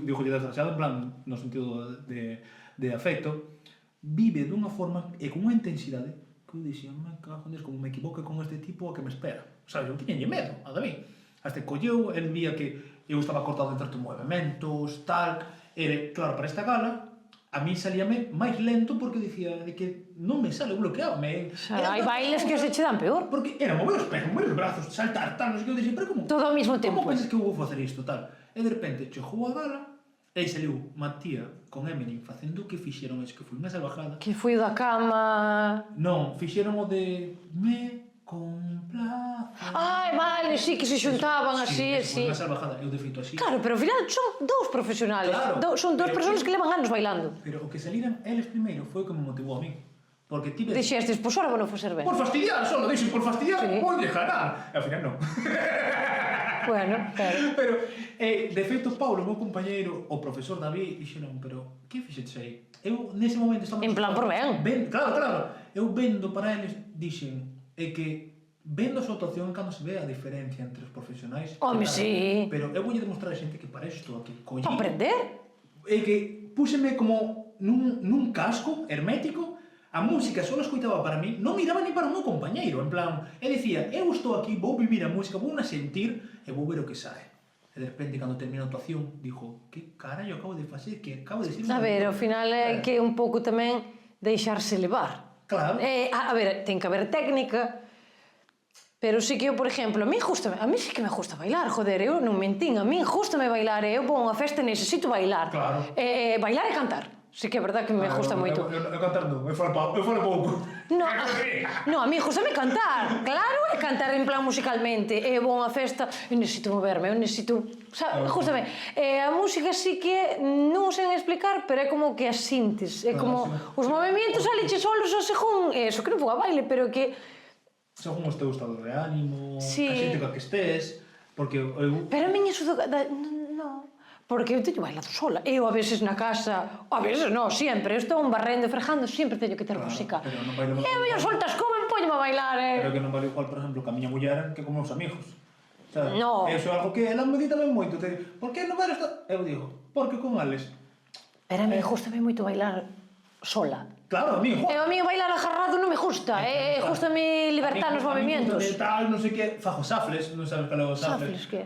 digo, desgraciado, en plan, no sentido de afecto, vive dunha forma e con unha intensidade que eu dixen, me cago en Dios, como me equivoque con este tipo, a que me espera. Sabes, eu tiñenlle medo a David. Hasta colleu, el vía que eu estaba cortado en certos movimentos, tal, e, claro, para esta gala, a mí salíame máis lento porque dicía de que non me sale, bloqueábame. Hai bailes que se che dan peor. Porque era mover os pés, mover os brazos, saltar, tal, non sei que, eu dixen, pero como? Todo ao mesmo tempo. Como pensas que eu vou facer isto, tal? E de repente chegou a gala, e aí saliu Matía con Eminem facendo o que fixeron, es que foi unha salvajada. Que foi o da cama... Non, fixeron o de me complace. Ai, vale, sí, que se xuntaban así, Sí, así. foi unha salvajada, eu de feito así. Claro, pero ao final son dous profesionales. Claro, Son dous pero persoas que- que levan anos bailando. Pero o que saliran eles primeiro foi o que me motivou a mí. Porque ti ves... Dixestes, pois ahora vou non facer ben. Por fastidiar, solo dixen por fastidiar, Sí. vou ganar. E ao final non. Bueno, claro. Pero, de feito, Paulo, o meu compañeiro, o profesor David, dixeron, pero que fixetes aí? Eu, nese momento, estaba... En plan, por ben. Claro. Eu vendo para eles, dixen, é que vendo a súa actuación cando se ve a diferencia entre os profesionais. Home, Claro, sí. Pero eu voulle demostrar a xente que para iso estou aquí. Para aprender. É que púxeme como nun casco hermético, a música só escoitaba para mí, non miraba ni para o meu compañeiro, en plan, e dicía, eu estou aquí, vou vivir a música, vou na sentir e vou ver o que sae. E de repente, cando termina a actuación, digo, que carallo acabo de facer, que acabo de decir... A ver, ao final é que un pouco tamén deixarse levar. Claro. A ver, ten que haber técnica, pero sí que eu, por exemplo, a mí sí que me gusta bailar, joder, eu non mentín, a mí gustame bailar, eu vou a unha festa e necesito bailar. Claro. Bailar e cantar. Sí que é verdad que me gusta moito. Eu cantar non, eu falo pouco. No, a mí gustame cantar, claro, e cantar en plan musicalmente. E vou a unha festa e necesito moverme, eu necesito... Gustame. A música sí que non sei explicar, pero é como que a sintes. É como os movimentos saliche solos a según... Eso que non vou a baile, pero que... Según os teu estado de ánimo, Sí. a xente que estés, porque eu... Pero a miña iso non... Porque eu teño bailado sola. Eu a veces na casa, a veces non, sempre. Eu estou barrendo e fregando, sempre teño que ter música. pero non bailo- E eu soltas como me poño a bailar, Pero que non vale igual, por exemplo, que a miña muller que con meus amigos. Sabes? No. Eso é algo que ela me di tamén moito. Por que non ver esta? Eu digo, porque con eles. Pero a mí gustame moito bailar sola. Claro, a mí, E a mí bailar agarrado non me gusta, gustame libertar nos movimientos. Tal, non sei que, fajo safles, non sabes cal é o Safles, safles. que é?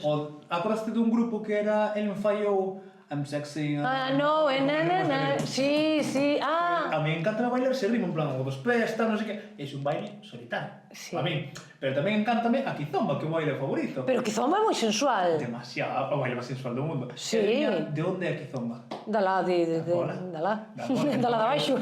Acordaste dun grupo que era el enfallou I'm sexy. No, na. Sí, A mí encanta bailar ese ritmo, en plan, o dos pés, tal, non sei que. É un baile solitario. Sí. A mí. Pero tamén encántame a kizomba, que é o baile favorito. pero que zomba é moi sensual. Demasiado, o baile máis sensual do mundo. Sí. De onde é a kizomba? Da lá, Hola. da lá. Da bola. Da lá de baixo.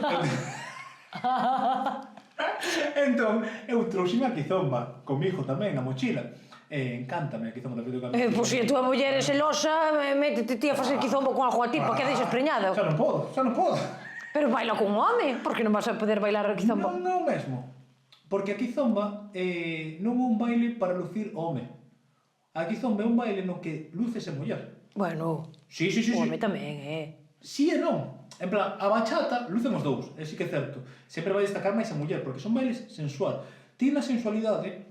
Entón, eu trouxime a kizomba comigo tamén, na mochila. Encántame a kizomba, Pois se a túa muller é celosa, métete ti a facer quizombo con algo a ti, para que deixes preñada. Xa non podo. Pero baila con un home, porque non vas a poder bailar a quizombo. Non é o mesmo. Porque a kizomba non é un baile para lucir home. A kizomba é un baile no que luces a muller. Bueno, Sí. o home tamén, Sí e non. En plan, a bachata lucen os dous, sí que é certo. Sempre vai destacar máis a muller, porque son bailes sensual. Ti na sensualidade,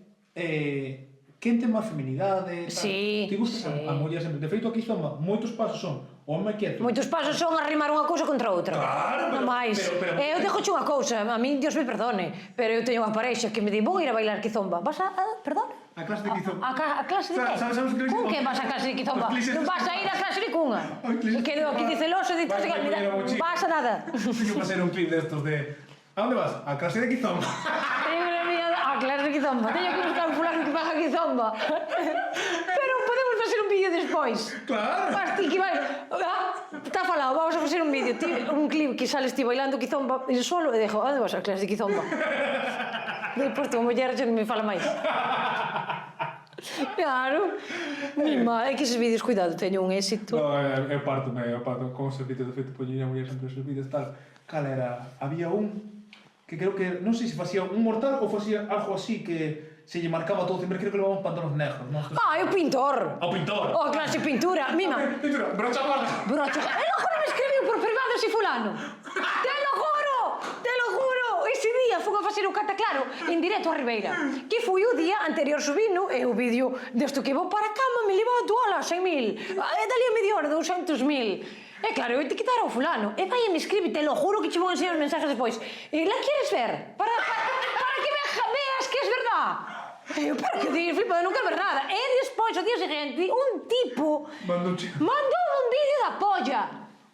quen ten máis feminidade, tal. Sí, Ti gustas sí. a muller sempre. De feito, aquí zomba, moitos pasos son home quieto. Moitos pasos son arrimar unha cousa contra outra. Claro, Non máis. pero- Eu dexoche unha cousa, a min, Dios me perdone, pero eu teño unha parexa que me di, vou ir a bailar quizomba. Vas a perdón? A clase de kizomba. A clase de que? Sabes que Cun que vas a clase de quizomba? Os clixés- Non vas a ir a clase de cunha. Os clixés- Quedo aquí de celoso e de Vai, vai, mira, vai, vai, vai, vas a nada. Teño que facer un clip destos de... A onde vas? A clase de kizomba. Teño que ir a clase de quizomba. Teño que buscar un fulano que paga quizomba. Pero podemos facer un vídeo despois. Claro. Vas ti que vai... Está falado, vamos a facer un vídeo, un clip que sales ti bailando quizomba e solo e dexo, onde vas a clase de quizomba? Depois tu muller xa non me fala máis. Claro. Mima, é que eses vídeos, cuidado, teño un éxito. No, eu parto con os vídeos, de feito, poñía a muller sempre os vídeos, tal. Cal era? Había un que creo que, non sei se facía un mortal ou facía algo así que se lle marcaba todo, sempre creo que levaban pantalones negros, non? É o pintor. Ao pintor. Oh, clase de pintura. Mima, Pintura, brocha gorda. brocho. E logo non me escribiu por privado ese fulano. Te lo juro, te lo juro. Ese día fui a facer un cataclaro en directo a Ribeira. Que foi o día anterior subino e o vídeo desto que vou para a cama me levou a toala, 100.000. E dali a media hora, 200.000. E claro, eu te quitar ao fulano. E vai e me escribe, te lo juro que che vou enseñar os mensajes despois. E la quieres ver? Para que veas que es verdad. Eu, pero que digas, flipa, non quero ver nada. E despois, o día seguinte, un tipo Mandou mandou un vídeo da polla.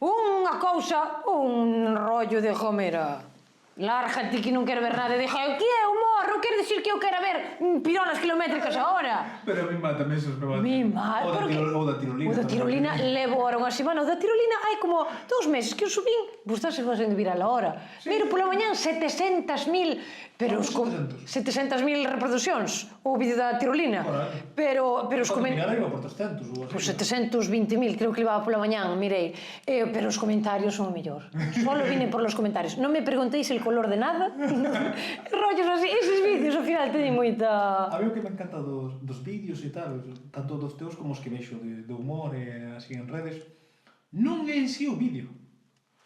unha cousa, un rollo de Homera. Lárgate que non quero ver nada. Dije, o que é humor? Non quero dicir que eu quero ver pirolas kilométricas agora. Pero a mí tamén se os me Mi mal, porque... O da tirolina. O da tirolina levo ahora unha semana. O da tirolina hai como 2 meses que o subín. Vos estáse facendo viral ahora. Miro pola mañán 700.000... Pero os 700.000 reproduccións o vídeo da tirolina. Pero os comentarios... Iba por 300 ou así. Pues 720.000, creo que levaba pola mañán, mirei. Pero os comentarios son o mellor. Solo vine por los comentarios. Non me preguntéis el color de nada. Rollos así. Eses vídeos ao final teñen moita... A mí o que me encanta dos vídeos e tal, tanto dos teus como os que vexo de humor e así en redes, non é en sí o vídeo.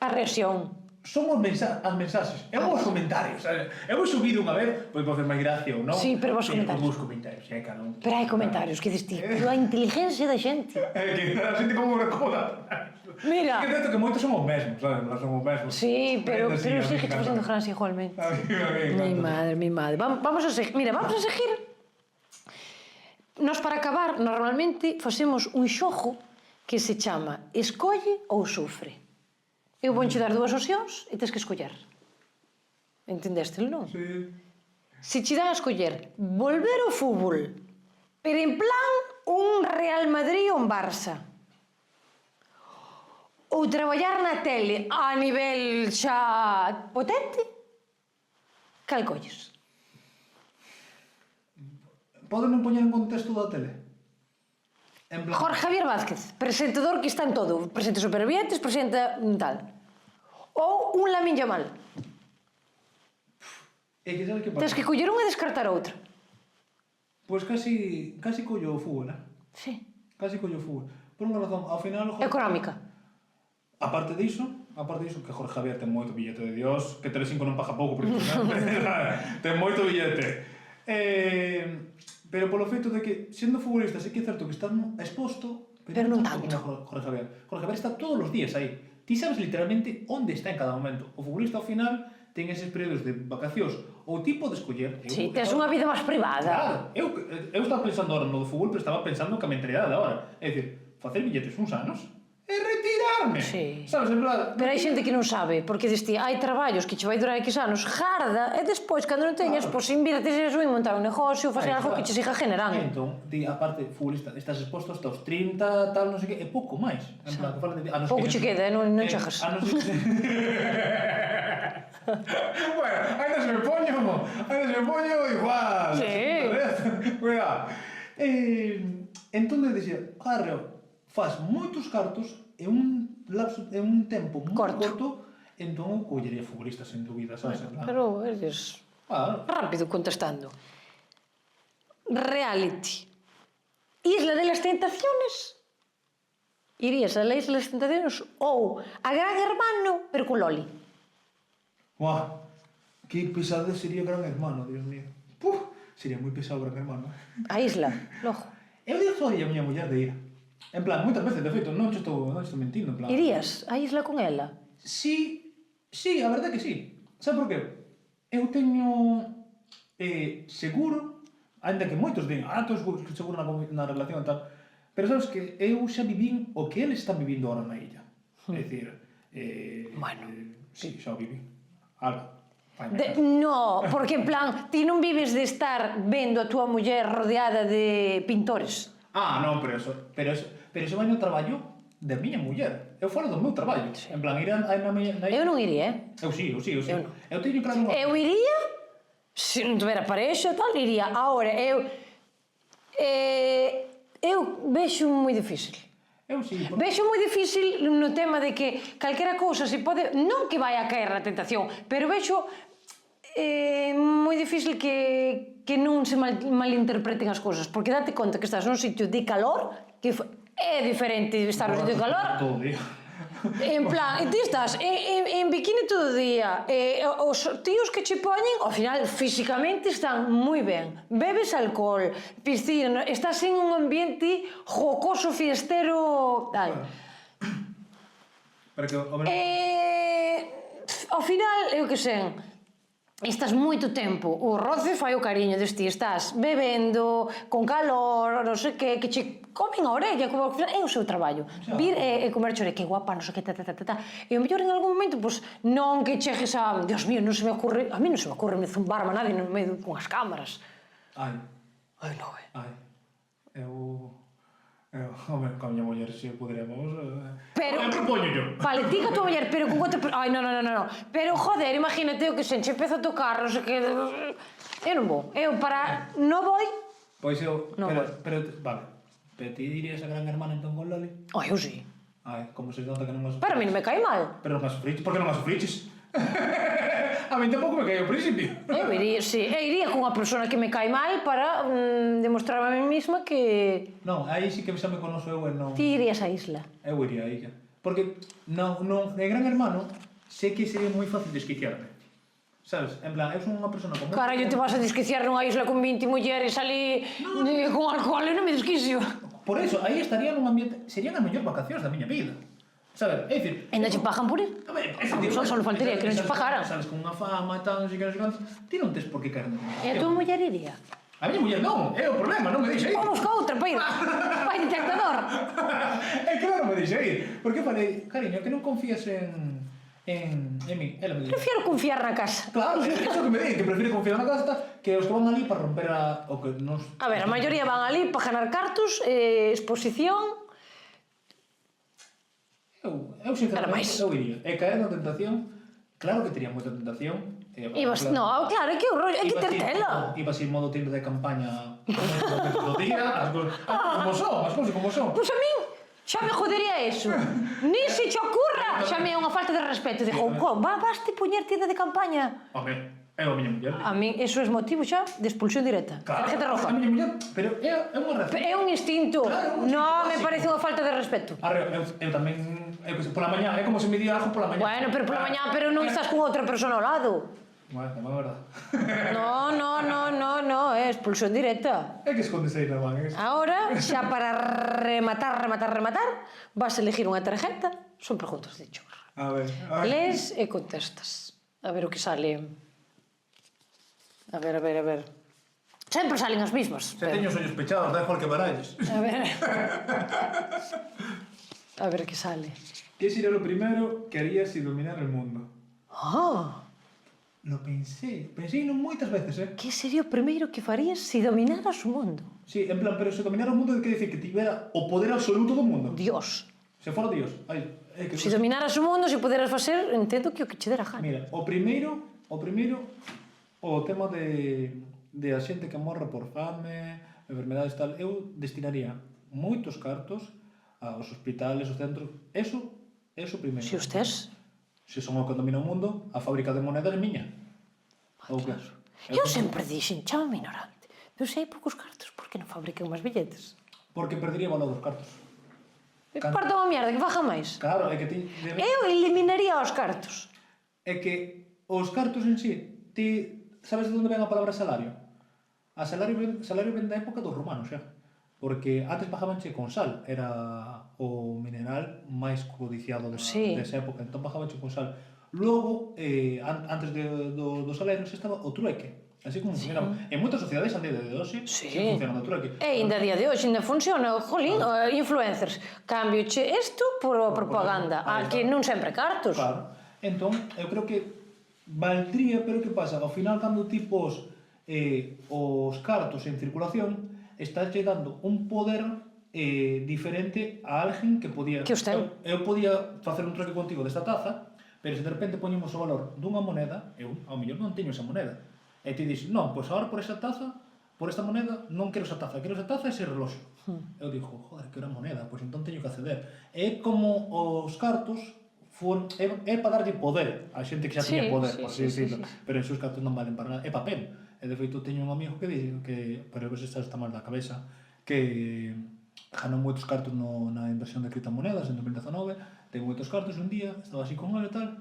A reacción. Son as mensaxes, e os comentarios. Eu vou subir unha vez, pois vou facer máis gracia ou non. Sí, pero vos comentarios. Vos comentarios, claro. Pero hai comentarios que dices ti, a inteligencia da xente. Que a xente como recoda. Mira. Que certo que moitos son os mesmos, sabes? Son os mesmos. Sí, pero sigue facendo gracia igualmente. Mi madre. Vamos a seguir. Mira, vamos a seguir. Nos para acabar, normalmente facemos un xogo que se chama Escolle ou Sufre. Eu vou dar 2 opcións e tens que escoller. Entendeste, non? Sí. Se te dan a escoller volver ao fútbol, pero en plan un Real Madrid ou un Barça, ou traballar na tele a nivel xa potente, cal colles? Poden poñer en contexto da tele? Jorge Javier Vázquez, presentador que está en todo. Presenta Supervivientes, presenta tal. Ou un Lamine Yamal. Tens que coller unha e descartar outra. Pois casi collo o fútbol, Sí. Casi collo o fútbol. Por unha razón, ao final... Económica. Aparte diso, que Jorge Javier ten moito billete de Dios, que Telecinco non paga pouco por isto, ten moito billete. Pero polo feito de que, sendo futbolista, sí que é certo que está exposto, pero non tanto. Jorge Javier está todos os días aí. Ti sabes literalmente onde está en cada momento. O futbolista ao final ten eses períodos de vacacións ou tipo de escoller. Sí, tens unha vida máis privada. Claro, eu estaba pensando ahora no do fútbol, pero estaba pensando que a mentalidade de agora. É dicir, facer billetes uns anos e retirarme. Sí. Sabes, en plan... Pero hai xente que non sabe, porque diste, hai traballos que che vai durar X anos, garda, e despois, cando non teñas, pois invirtes eso en montar un negocio, facer algo que che siga generando. Entón, ti, aparte, futbolista, estás exposto hasta os 30, tal, non sei que, e pouco máis. En plan, que falan de... Pouco che queda, non chegas. A non ser que... Bueno, ainda se me poño igual. Sí. Cuidado. Entón, dicía, claro, faz moitos cartos en un tempo moi corto, entón collería futbolistas sen dúbida, sabes? Pero eres rápido contestando. Reality. Isla de las Tentaciones? Irías a la Isla de las Tentaciones ou a Gran Hermano, pero con Loli? Guau, que pesado sería Gran Hermano, Dios mío. Sería moi pesado Gran Hermano. A isla, logo. Eu digo só a miña muller de ir. En plan, moitas veces, de feito, non estou mentindo, en plan... Irías a isla con ela? Sí, a verdade que sí. Sabe por qué? Eu teño seguro, ainda que moitos din, estou seguro na relación e tal, pero sabes que eu xa vivín o que eles están vivindo ahora na illa. É dicir, bueno, sí, xa o vivín. Algo. No, porque en plan, ti non vives de estar vendo a túa muller rodeada de pintores. Non, pero eso vai no traballo da miña muller. Eu falo do meu traballo. En plan, ir na miña... Eu non iría, Eu sí. Eu teño claro... Eu iría, se non tivera parexa tal, iría. Ahora, eu vexo moi difícil. Eu sí. Vexo moi difícil no tema de que calquera cousa se pode... Non que vai a caer na tentación, pero vexo moi difícil que non se malinterpreten as cousas, porque date conta que estás nun sitio de calor, que é diferente estar nun sitio de calor. Todo o día. En plan, ti estás en bikini todo o día, os tíos que che poñen, ao final, físicamente están moi ben. Bebes alcohol, piscina, estás en un ambiente jocoso, fiestero, tal. Pero que... Ao final, eu que sei, estás moito tempo, o roce fai o cariño, ti estás bebendo, con calor, non sei que che comen a orella, como é o seu traballo. Vir e comer chore, que guapa, non sei que, E o mellor en algún momento, pois, non que chegues a, Dios mío, non se me ocurre, a mí non se me ocurre me zumbarme a nadie no medio con as cámaras. Ai, Non é? ai. Home, con a miña muller, se poderemos... Pero... Eu propoño yo. Vale, ti que a tua muller, pero con outra... Ai, non. Pero, joder, imagínate o que se enche empeza a tocar, non sei que... Eu non vou. Eu para... Non vou... Pois eu... Non pero, vale. Pero ti dirías a gran hermana entón con Loli? Ai, eu sí. Ai, como se nota que non as... Pero a mí non me cae mal. Pero non as sufriches. Por que non as sufriches? A mí tampouco me cae o príncipe. Eu iría, sí. Eu iría con unha persona que me cae mal para demostrarme a mí misma que... Non, aí sí que xa me conozo eu e non... Ti irías á isla. Eu iría aí. Porque de gran hermano sei que sería moi fácil desquiciarme. Sabes? En plan, eu son unha persona como... Carallo, te vas a desquiciar nunha isla con 20 mulleres ali con alcohol, eu non me desquicio. Por eso, aí estaría nun ambiente... Serían as mellores vacacións da miña vida. Sabes? É dicir... Ainda che pagan por ir? Só faltaría que non che pagaran. Sabes, con unha fama e tal, non sei que, non sei cantos, ti non tes por que caer. E a tua muller iría? A miña muller non, é o problema, non me deixa ir. Vamos ca outra, pa ir. Vai detectador. É que non me deixa ir. Porque falei, cariño, que non confías en mí. Ela me dice. Prefiero confiar na casa. Claro, é iso que me di, que prefiero confiar na casa que os que van ali para romper o que nos... A ver, a maioría van ali para ganar cartos, exposición... Eu sinceramente, eu iría. E caer na tentación, claro que tería moita tentación. Ibas, no, claro, é que o rollo, é que ter tela. Ibas ir modo tienda de campaña do día, as cousas como son. Pois a min xa me jodería eso. Ni se te ocurra, xa me é unha falta de respeto. Digo, vas te poñer tienda de campaña? Home, eu a miña muller. A min, eso é motivo xa de expulsión directa. Tarjeta roja. A miña muller, pero é unha razón. É un instinto. Non me parece unha falta de respeto. Eu tamén, pola mañá, é como se me di algo pola mañá. Bueno, pero pola mañá, pero non estás con outra persona ao lado. Bueno, tamén é verdade. No, é expulsión directa. É que escondes aí na man, Ahora, xa para rematar, vas a elegir unha tarjeta, son preguntas de chorra. A ver. Lees e contestas. A ver o que sale. A ver. Sempre salen as mismas. Se teño os ollos pechados, da igual que baralles. A ver. A ver que sale. Que sería lo primero que harías si dominara el mundo? Lo pensei moitas veces, Que sería o primeiro que farías se dominaras o mundo? Sí, en plan, pero se dominara o mundo, quer dicir que tivera o poder absoluto do mundo. Dios. Se fora Dios. Se dominaras o mundo, se poderas facer, entendo que o que che dera gana. Mira, o primeiro, o tema de a xente que morre por fame, enfermedades tal, eu destinaría moitos cartos aos hospitales, aos centros. Eso primeiro. Se os tes... Se son o que domina o mundo, a fábrica de monedas é miña. Claro. Eu sempre dixen, chámame ignorante, pero se hai poucos cartos, por que non fabrican máis billetes? Porque perdería o valor dos cartos. Parta unha mierda, que faja máis. Claro, é que ti... Eu eliminaría os cartos. É que os cartos en sí, ti sabes de onde ven a palabra salario? Salario ven da época dos romanos xa. Porque antes pagabanche con sal, era o mineral máis codiciado desa época, entón pagabanche con sal. Logo, antes do salario estaba o trueque. Así como funcionaba. En moitas sociedades a día de hoxe funcionan o trueque. E ainda a día de hoxe ainda funciona, jolín, influencers. Cambioche isto por propaganda, que non sempre cartos. Claro. Entón, eu creo que valdría, pero que pasa? Ao final, cando tipos os cartos en circulación, estás dando un poder diferente a alguén que podía... Que os ten. Eu podía facer un troque contigo desta taza, pero se de repente poñemos o valor dunha moneda, eu ao mellor non teño esa moneda. E ti dixes, non, pois agora por esa taza, por esta moneda, non quero esa taza e ese reloxo. Eu digo, joder, que era moneda, pois entón teño que acceder. É como os cartos é para darlle poder a xente que xa tiña poder, por así dicirlo. Pero esos cartos non valen para nada, é papel. E de feito teño un amigo que dixe que, pero a veces está mal da cabeza, que ganou moitos cartos na inversión de criptomonedas en 2019, ten moitos cartos un día, estaba así con ele e tal,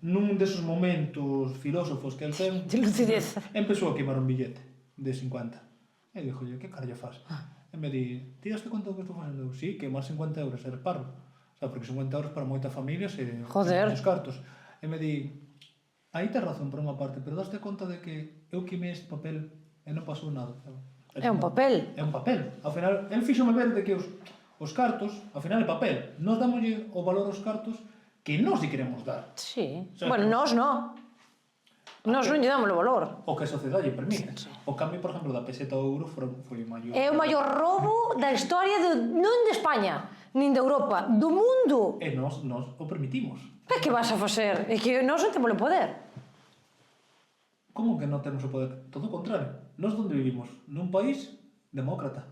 nun desos momentos filósofos que el ten, de lucidez, empezou a queimar un billete de 50. E dixo, que carallo faz? E me di, ti daste conta do que estou facendo? Sí, queimar 50 euros é reparro. O sea, porque 50 euros para moitas familias e os cartos. E me di, Aí tes razón por unha parte, pero daste conta de que eu quimei este papel e non pasou nada. É un papel. É un papel. Ao final, el fíxome ver de que os cartos, ao final é papel. Nós damoslle o valor aos cartos que nós lle queremos dar. Sí. O sea, Bueno, nós non. Nós non lle damos o valor. O que a sociedade lle permite. O cambio, por exemplo, da peseta ao euro foi o maior. É o maior robo da historia non de España, nin de Europa, do mundo. E nós o permitimos. Pero que vas a facer? É que nós non temos o poder. Como que non temos o poder? Todo o contrario. Nós onde vivimos? Nun país demócrata.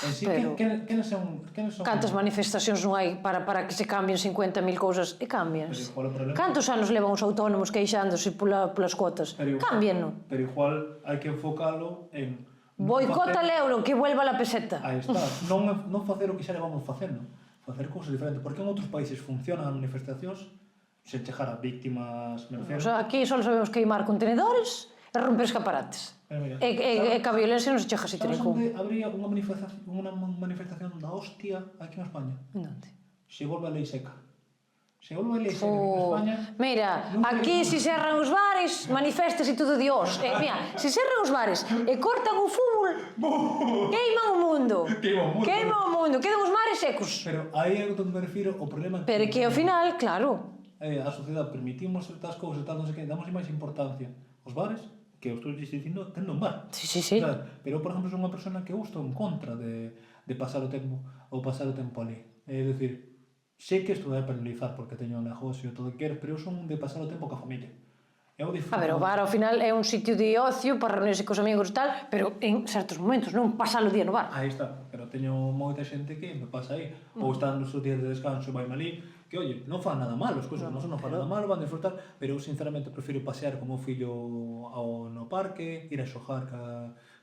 En sí, Pero- quenes son? Cantas manifestacións non hai para que se cambien 50.000 cousas? E cambias. Pero igual o problema- Cantos anos levan os autónomos queixándose polas cotas? Pero igual- Cámbienno. Pero igual hai que enfocalo en... Boicota al euro, que vuelva la peseta. Aí está. Non facer o que xa levamos facendo. Facer cousas diferentes. Porque en outros países funcionan as manifestacións sen chegar a víctimas... Me O refiero. sea, aquí só sabemos queimar contenedores e romper escaparates. Pero mira, E que a violencia non se chega así sabes treco. onde habría unha manifestación da hostia aquí en España? Onde? Se volve a lei seca. Se volve a lei seca en Oh, España... mira, non aquí queremos- se cerran os bares, manifestase todo Dios. Mira, se cerran os bares e cortan o fútbol, queiman o mundo. Queiman o mundo. Queiman o mundo, quedan os mares secos. Pero aí é onde me refiro o problema Pero que ao final, claro, a sociedade permitimos certas cousas, tal, non sei que, damos máis importancia aos bares que eu estou dicindo tendo un bar. Sí, sí, sí. Claro, pero, por exemplo, son unha persona que eu estou en contra de pasar o tempo ali. É dicir, sei que isto vai penalizar porque teño un negocio e todo o que queres, pero eu son de pasar o tempo coa familia. Eu disfruto. a ver, o bar ao final é un sitio de ocio para reunirse cos amigos e tal, pero en certos momentos, non pasar o día no bar. Aí está, pero teño moita xente que me pasa aí. Ou están nos seus días de descanso, vai malí, que, oye, non fan nada malo, as cousas non fan nada malo, van a disfrutar, pero eu sinceramente prefiro pasear como fillo no parque, ir a xogar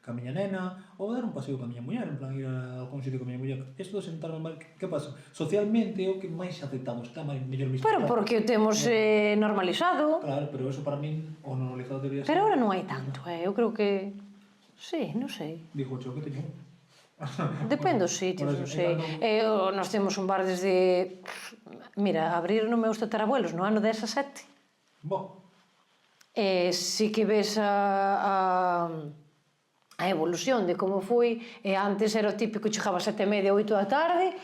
ca miña nena, ou dar un paseo ca miña muller, en plan ir a algún sitio ca miña muller. Isto de sentarme mal, que pasa? Socialmente é o que máis aceptamos, está mellor visto. Pero porque o temos normalizado. Claro, pero eso para min, o normalizado debería ser... Pero ahora non hai tanto, eu creo que... Sí, non sei. Digo, xo, que teño un. Depende dos sitios, non sei. Nós temos un bar desde... Mira, abrir no meus tatarabuelos no ano 17. Bo, Si que ves a evolución de como foi, antes era o típico, chegaba a 7:30, 8 da tarde,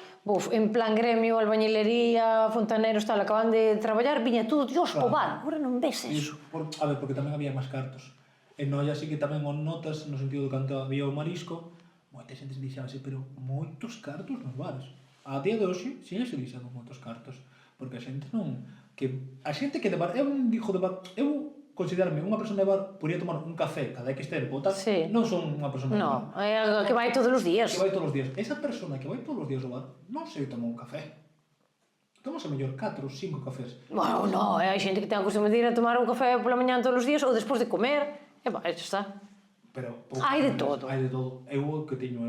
en plan gremio, albañilería, fontaneros, tal, acaban de traballar, viña todo, Dios, o bar, agora non ves eso. a ver, porque tamén había máis cartos. E no, así que tamén o notas no sentido do canto había o marisco, moita xente se dixábase, pero moitos cartos nos bares. A día de hoxe, si se dixando moitos cartos, porque a xente non... A xente que de bar... Eu non digo de bar... Eu considerarme unha persona de bar podría tomar un café cada X tempo, tal, Sí. non son unha persona de No, bar. é algo que vai todos os días. Que vai todos os días. Esa persona que vai todos os días ao bar non se toma un café. Tomas a mellor 4 ou 5 cafés. Bueno, no, hai xente que ten a costume de ir a tomar un café pola mañá todos os días ou despois de comer, e vai, xa está. Pero Hai de todo. Hai de todo. Eu o que teño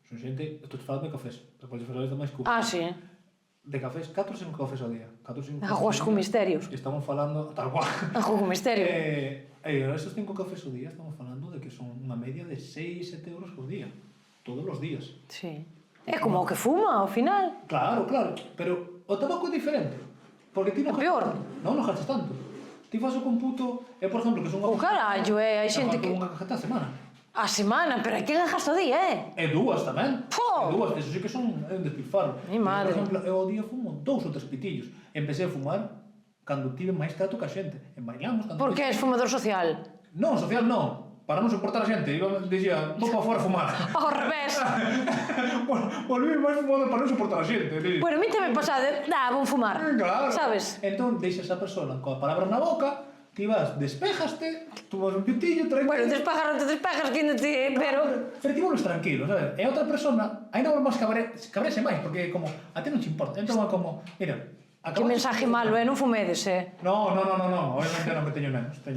son xente, estou falando de cafés, pero podes falar de máis que Ah, sí. de cafés, 4 ou 5 cafés ao día. 4 ou 5 Aguas con misterios. Estamos falando tal cual. Ajo con misterio. Estos 5 cafés ao día estamos falando de que son unha media de 6-7 euros por día. Todos os días. Sí. É como o que fuma, ao final. Claro, claro, pero o tabaco é diferente. Porque ti non É peor. Non gastas tanto. Ti faz o computo, por exemplo, que son O carallo, hai xente que... unha cajeta a semana. A semana, pero hai que gasta o día, E dúas tamén. Po! E dúas, eso sí que son un despilfarro. Mi madre. Por exemplo, eu ao día fumo 2 ou 3 pitillos. Empecé a fumar cando tive máis trato ca xente. En bailamos cando... Porque és fumador social. Non, social non. Para non soportar a xente. Dixía, vou para fora a fumar. Ao revés. Volví máis fumador para non soportar a xente. Bueno, a mí tamén pasade, vou fumar. Claro. Sabes? Entón, deixas a persona coa palabra na boca, ti vas, despejaste, tomas un pitillo, tranquilo. Bueno, despejas, que ainda te... Pero... Pero ti volves tranquilo, sabes? E a outra persona, ainda volves máis cabrese máis, porque como, a ti non te importa. Entón, como, mira... Que mensaje malo, non fumedes, No, obviamente non que teño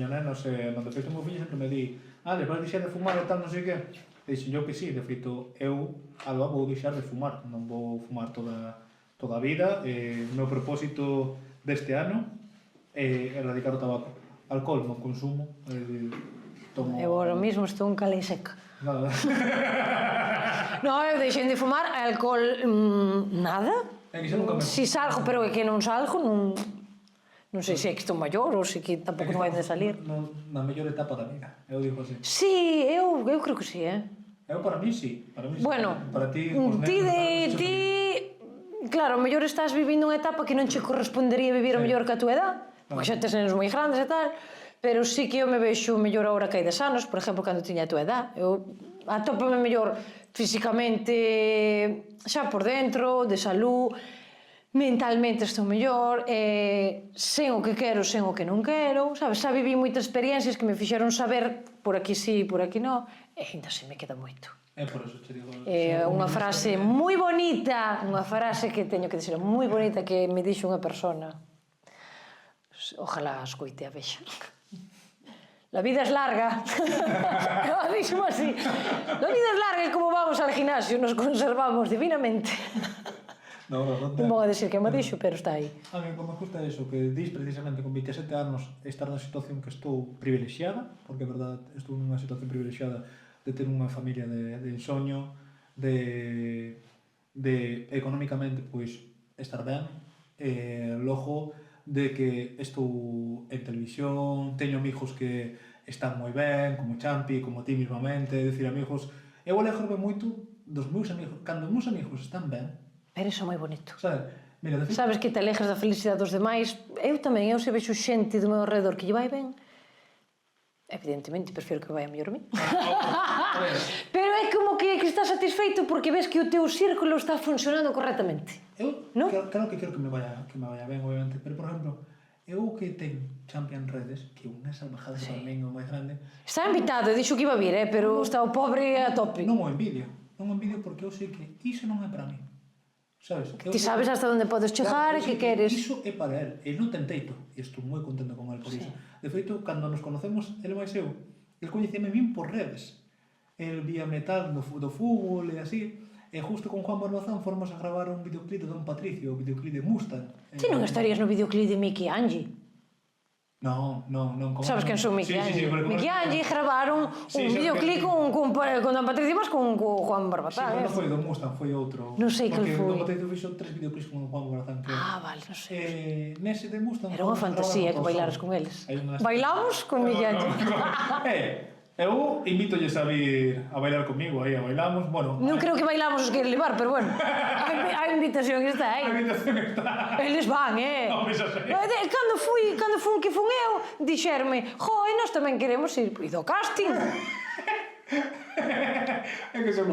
nenos, non de feito o meu fillo sempre me di, vas deixar de fumar e tal, non sei que. Dixen eu que sí, de feito, eu, Alba, vou deixar de fumar, non vou fumar toda a vida, o meu propósito deste ano é erradicar o tabaco. Alcohol non consumo, tomo... Eu ahora mismo estou en calei seca. Nada. No, eu deixei de fumar, alcohol, nada. É que xa nunca me... Si salgo, pero é que non salgo, non Non sei se é que estou maior ou se que tampouco non vai de salir. Na mellor etapa da vida, eu digo así. Sí, eu creo que sí, Eu para mí sí. Bueno, para ti, claro, mellor estás vivindo unha etapa que non che correspondería vivir o mellor que a túa edad, porque xa tes nenos moi grandes e tal, pero sí que eu me vexo mellor agora que hai 10 anos, por exemplo, cando tiña a túa edad. Eu atópame mellor físicamente, xa por dentro, de salud, mentalmente estou mellor, sen o que quero, sen o que non quero, sabes? Xa viví moitas experiencias que me fixeron saber por aquí sí, por aquí non, e ainda se me queda moito. É por eso che digo. Unha frase moi bonita, unha frase que teño que dizer moi bonita que me dixo unha persona. Ojalá escoite a vexa. La vida es larga. No, dixo así. La vida es larga e como vamos al gimnasio nos conservamos divinamente. Non vou a decir que me dixo, pero está aí. A mí como me gusta eso, que dis precisamente con 27 anos estar na situación que estou privilexiada, porque é verdade, estou nunha situación privilexiada de ter unha familia de ensoño, de económicamente pois estar ben, logo de que estou en televisión, teño amigos que están moi ben, como Champi, como ti mismamente, decir amigos, eu alegro-me moito dos meus amigos, cando os meus amigos están ben. Pero iso é moi bonito. Sabes que te alegres da felicidade dos demais. Eu tamén, eu se vexo xente do meu alrededor que lle vai ben, evidentemente, prefiro que vai a mellor a mí. Pero é como que estás satisfeito porque ves que o teu círculo está funcionando correctamente. Eu, claro que quero que me vaya ben, obviamente, pero, por exemplo, eu que ten Champion Redes, que unha salvajada para min o máis grande... Está invitado, dixo que iba a vir, pero está o pobre a tope. Non o envidio porque eu sei que iso non é para mí. Sabes? Ti sabes hasta onde podes chegar e que queres. Iso é para él, e non ten teito, e estou moi contento con él por iso. De feito, cando nos conocemos, ele máis eu, el coñeceme min por redes. El vía metal do fútbol e así, e justo con Juan Barbazán formos a gravar un videoclip de Don Patricio, o videoclip de Mustang. Ti non estarías no videoclip de Mickey Angie? Non. Sabes quen son Mickey Angie? Mickey Angie gravaron un videoclip con Don Patricio, mas con Juan Barbazán. Non foi Don Mustang, foi outro. Non sei que foi. Porque Don Patricio fixo 3 videoclips con Juan Barbazán, creo. Vale, non sei. Nese de Mustang... Era unha fantasía que bailaras con eles. Bailamos con Mickey Angie. Eu invítolles a vir a bailar comigo, aí a bailamos, bueno... Non creo que bailamos os que levar, pero bueno, a invitación está aí. A invitación está. Eles van, Non, xa sei. Cando fun eu, dixerme, e nós tamén queremos ir, e do casting.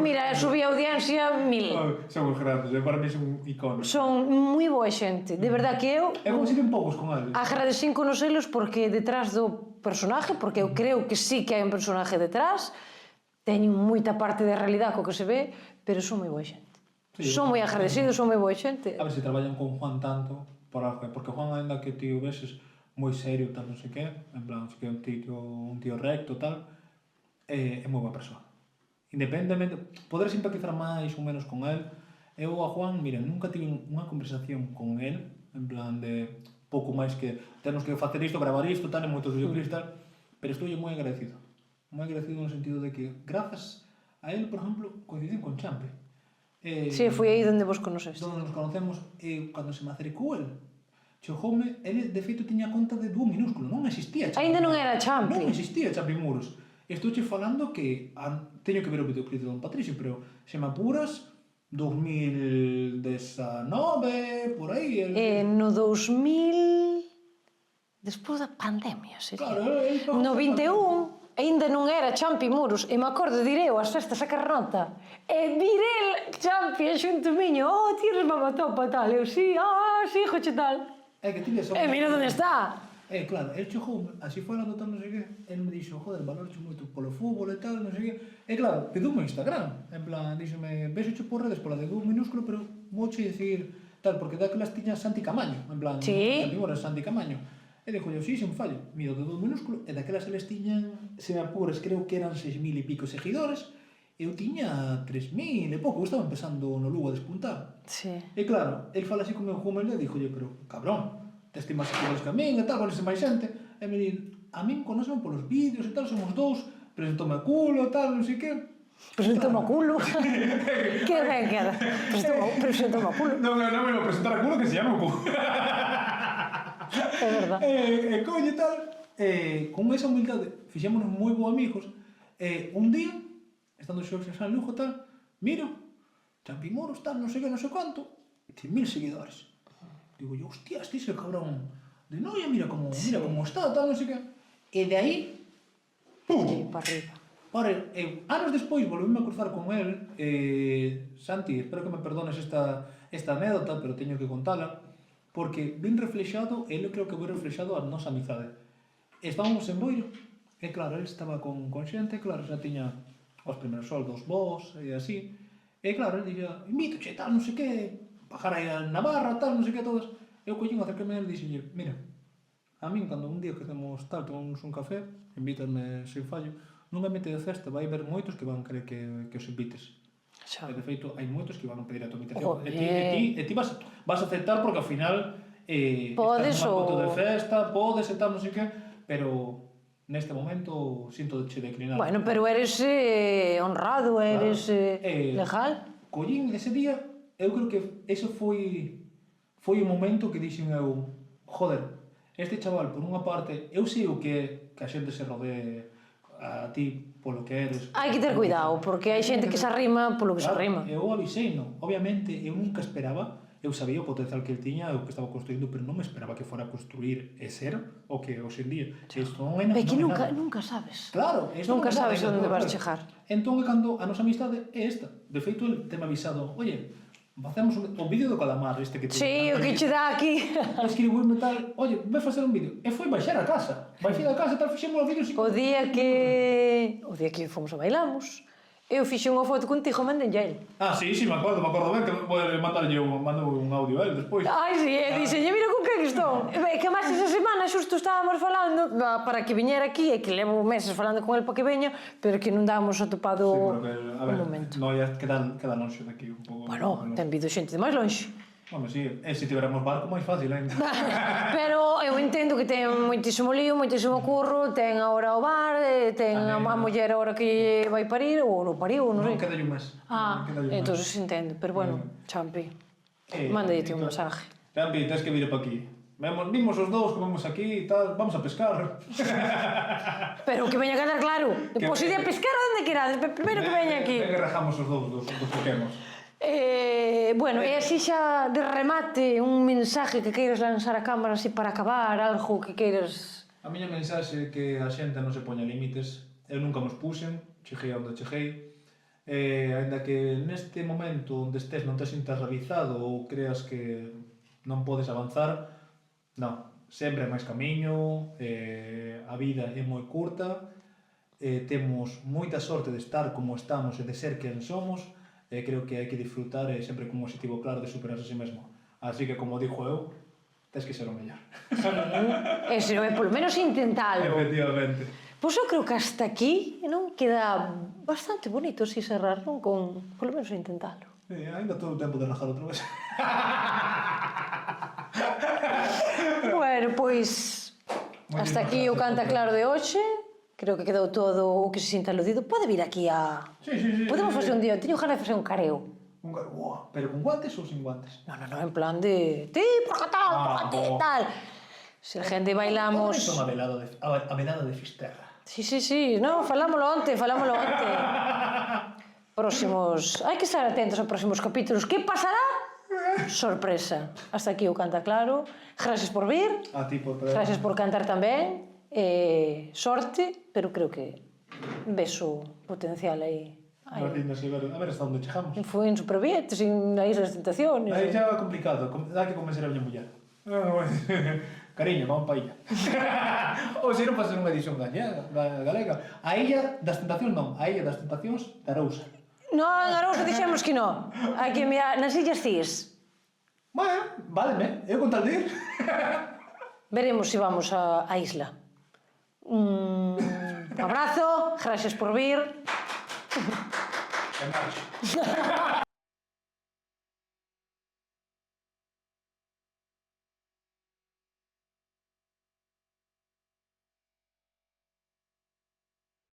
Mira, subí a audiencia 1000. Son os grandes, para mí son iconos. Son moi boa xente, de verdad que eu... É como se ven poucos con eles. Agradecín conocelos porque detrás do personaje, porque eu creo que sí que hai un personaje detrás, teñen moita parte de realidade co que se ve, pero son moi boa xente. Son moi agradecidos, son moi boa xente. A ver se traballan con Juan tanto, porque Juan ainda que ti o veses moi serio, tal, non sei que, en plan, que é un tío recto, tal, é moi boa persoa. Independentemente, poder simpatizar máis ou menos con él, eu a Juan, mira, nunca tive unha conversación con él, en plan de pouco máis que temos que facer isto, gravar isto, tal, en moitos videoclips, tal, pero estou moi agradecido. Moi agradecido no sentido de que, grazas a él, por exemplo, coincidín con Champe. Sí, foi aí onde vos conoceste. Donde nos conocemos, e cando se me acercou él, chegoume, ele de feito tiña conta de dúo minúsculo, non existía Champe. Ainda non era Champe. Non existía Champe Muros. Estou che falando que teño que ver o videoclip de Don Patricio, pero se me apuras, 2019, por aí... No 2000... Despois da pandemia, sería. Claro, no 21, ainda non era Champi Muros, e me acordo de ir eu ás festas a Carnota, e virei Champi a xunto miño, ti eres mamatopa, tal, eu, sí, joche, tal. É que tiña só... E mira onde está. Claro, el chegou, así falando tal, non sei que, el me dixo, joder, valorcho moito polo fútbol e tal, non sei que, e claro, pedoume o Instagram, en plan, díxome, vexoche por redes pola de dúo minúsculo, pero vouche dicir, tal, porque daquelas tiñas Santi Camaño, en plan, sí. Santi Camaño, e dixo yo, sí, sen fallo, mira, de dúo minúsculo, e daquelas eles tiñan, se me apuras, creo que eran 6.000 e pico seguidores, eu tiña 3.000 e pouco, estaba empezando no Lugo a despuntar. Sí. E claro, el fala así como humilde, e dixo, pero, cabrón, te estimas seguidores que a min e tal, conese máis xente, e me din, a min conóceme polos vídeos e tal, somos dous, presentoume a culo, tal, non sei que. Presentoume a culo? Que ben queda. Presentoume a culo? Non me vou presentar a culo que se llama o culo. É verdad. Coño, tal, con esa humildade, fixémonos moi bons amigos. Un día, estando xos en San Lugo, tal, miro, Champimuros, tal, non sei que, non sei quanto, e ten 1000 seguidores. Digo yo, hostia, este é ese cabrón de Noia, mira como está, tal, non sei que. E de aí, pum, Sí, para arriba. Pare, anos despois volvíme a cruzar con el. Santi, espero que me perdones esta anécdota, pero teño que contala, porque vin reflexado, eu creo que vou reflexado a nosa amizade. Estábamos en Boiro, e claro, ele estaba con xente, claro, xa tiña os primeiros soldos vos, e así, e claro, ele dixía, invítoche, tal, non sei que, bajar aí a Navarra, tal, non sei que, todas. Eu collín, acerqueme a ele e dixenlle, mira, a min, cando un día que temos tal, tomamos un café, invítanme sin fallo, non me mete de festa, vai haber moitos que van querer que os invites. Xa. E de feito, hai moitos que van a pedir a tua invitación. Joder. E ti vas a aceptar porque ao final Podes estás nunha ou- foto de festa, podes e tal, non sei que, pero neste momento sinto de che declinar. Bueno, pero eres honrado, eres legal. Collín ese día, eu creo que ese foi o momento que dixen eu, joder, este chaval, por unha parte, eu sei o que a xente se rodee a ti polo que eres. Hai que ter cuidado, porque hai xente que se arrima polo que se arrima. Eu avisei, non? Obviamente, eu nunca esperaba, eu sabía o potencial que el tiña, o que estaba construindo, pero non me esperaba que fora a construir e ser o que hoxe en día. Isto non é É que non é nada. nunca sabes. Claro, isto Nunca non é nada, sabes onde claro. vas chegar. Entón, cando a nosa amistade é esta. De feito, el teme avisado, oye, facemos o vídeo do calamar, este que te... Sí, o que che dá aquí. Escribuirme tal, oye, vai facer un vídeo. E foi baixar a casa. Baixar a casa, tal, fixemos o vídeo... O día que fomos a bailamos, eu fixe unha foto contigo, mandenlle a ele. Ah, sí, me acordo ben, que vou mandarlle un audio a él despois. Ai, sí, e dixenlle, mira con quen estou. E que máis esa semana xusto estábamos falando para que viñera aquí, e que levo meses falando con el para que veña, pero que non dábamos atopado a ver, un momento. Noia queda lonxe daqui un pouco. Bueno, ten vido xente de máis lonxe. Home, sí, e se tiveramos barco máis fácil, ainda. Pero eu entendo que ten moitísimo lío, moitísimo curro, ten agora o bar, ten a muller agora que vai parir, ou non pariu, non sei. Non queda un mes. Ah, entonces entendo, pero bueno, Champi, mándate un mensaje. Champi, tens que vir para aquí. Vimos os dous, comemos aquí e tal, vamos a pescar. Pero que veña a quedar claro, depois ir a pescar onde querades, primeiro que veña aquí. Que rajamos os dous dos pequenos. Bueno, e así xa de remate un mensaje que queiras lanzar a cámara así para acabar, algo que queiras... A miña mensaxe é que a xente non se poña límites. Eu nunca nos puxen, cheguei onde cheguei. Ainda que neste momento onde estés non te sintas realizado ou creas que non podes avanzar, non, sempre hai máis camiño, a vida é moi curta, temos moita sorte de estar como estamos e de ser quen somos, e creo que hai que disfrutar sempre con un objetivo claro de superarse a si mesmo. Así que, como dixo eu, tens que ser o mellor. Ese non é, polo menos intentalo. Efectivamente. Pois eu creo que hasta aquí non queda bastante bonito si cerrar, non? Con, polo menos intentalo. Sí, ainda todo o tempo de rajar outra vez. Bueno, pois hasta aquí o Canta Claro de hoxe. Creo que quedou todo o que se sinta aludido. Pode vir aquí a... Sí. Podemos facer un día, teño ganas de facer un careo. Pero con guantes ou sin guantes? No, en plan de... Ti, por tal, tal. Se a gente bailamos... Isto é a velada de Fisterra. Sí, no, falámoslo onte. Próximos... Hai que estar atentos aos próximos capítulos. Que pasará? Sorpresa. Hasta aquí o Canta Claro. Gracias por vir. A ti por traer. Gracias por cantar tamén. Sorte, pero creo que ves o potencial aí. A ver hasta onde chegamos. Foi en Superviete, sin a Isla das Tentaciones. Aí xa é complicado, dá que convencer a miña muller. Cariño, vamos pa illa. Ou se non facer unha edición galega. A Illa das Tentacións non, a Illa das Tentacións de Arousa. Non, en Arousa dixemos que non. Hai que mirar nas Illas Cíes. Bueno, váleme, eu con tal de ir. Veremos se vamos a isla. Un abrazo, gracias por vir. En marcha.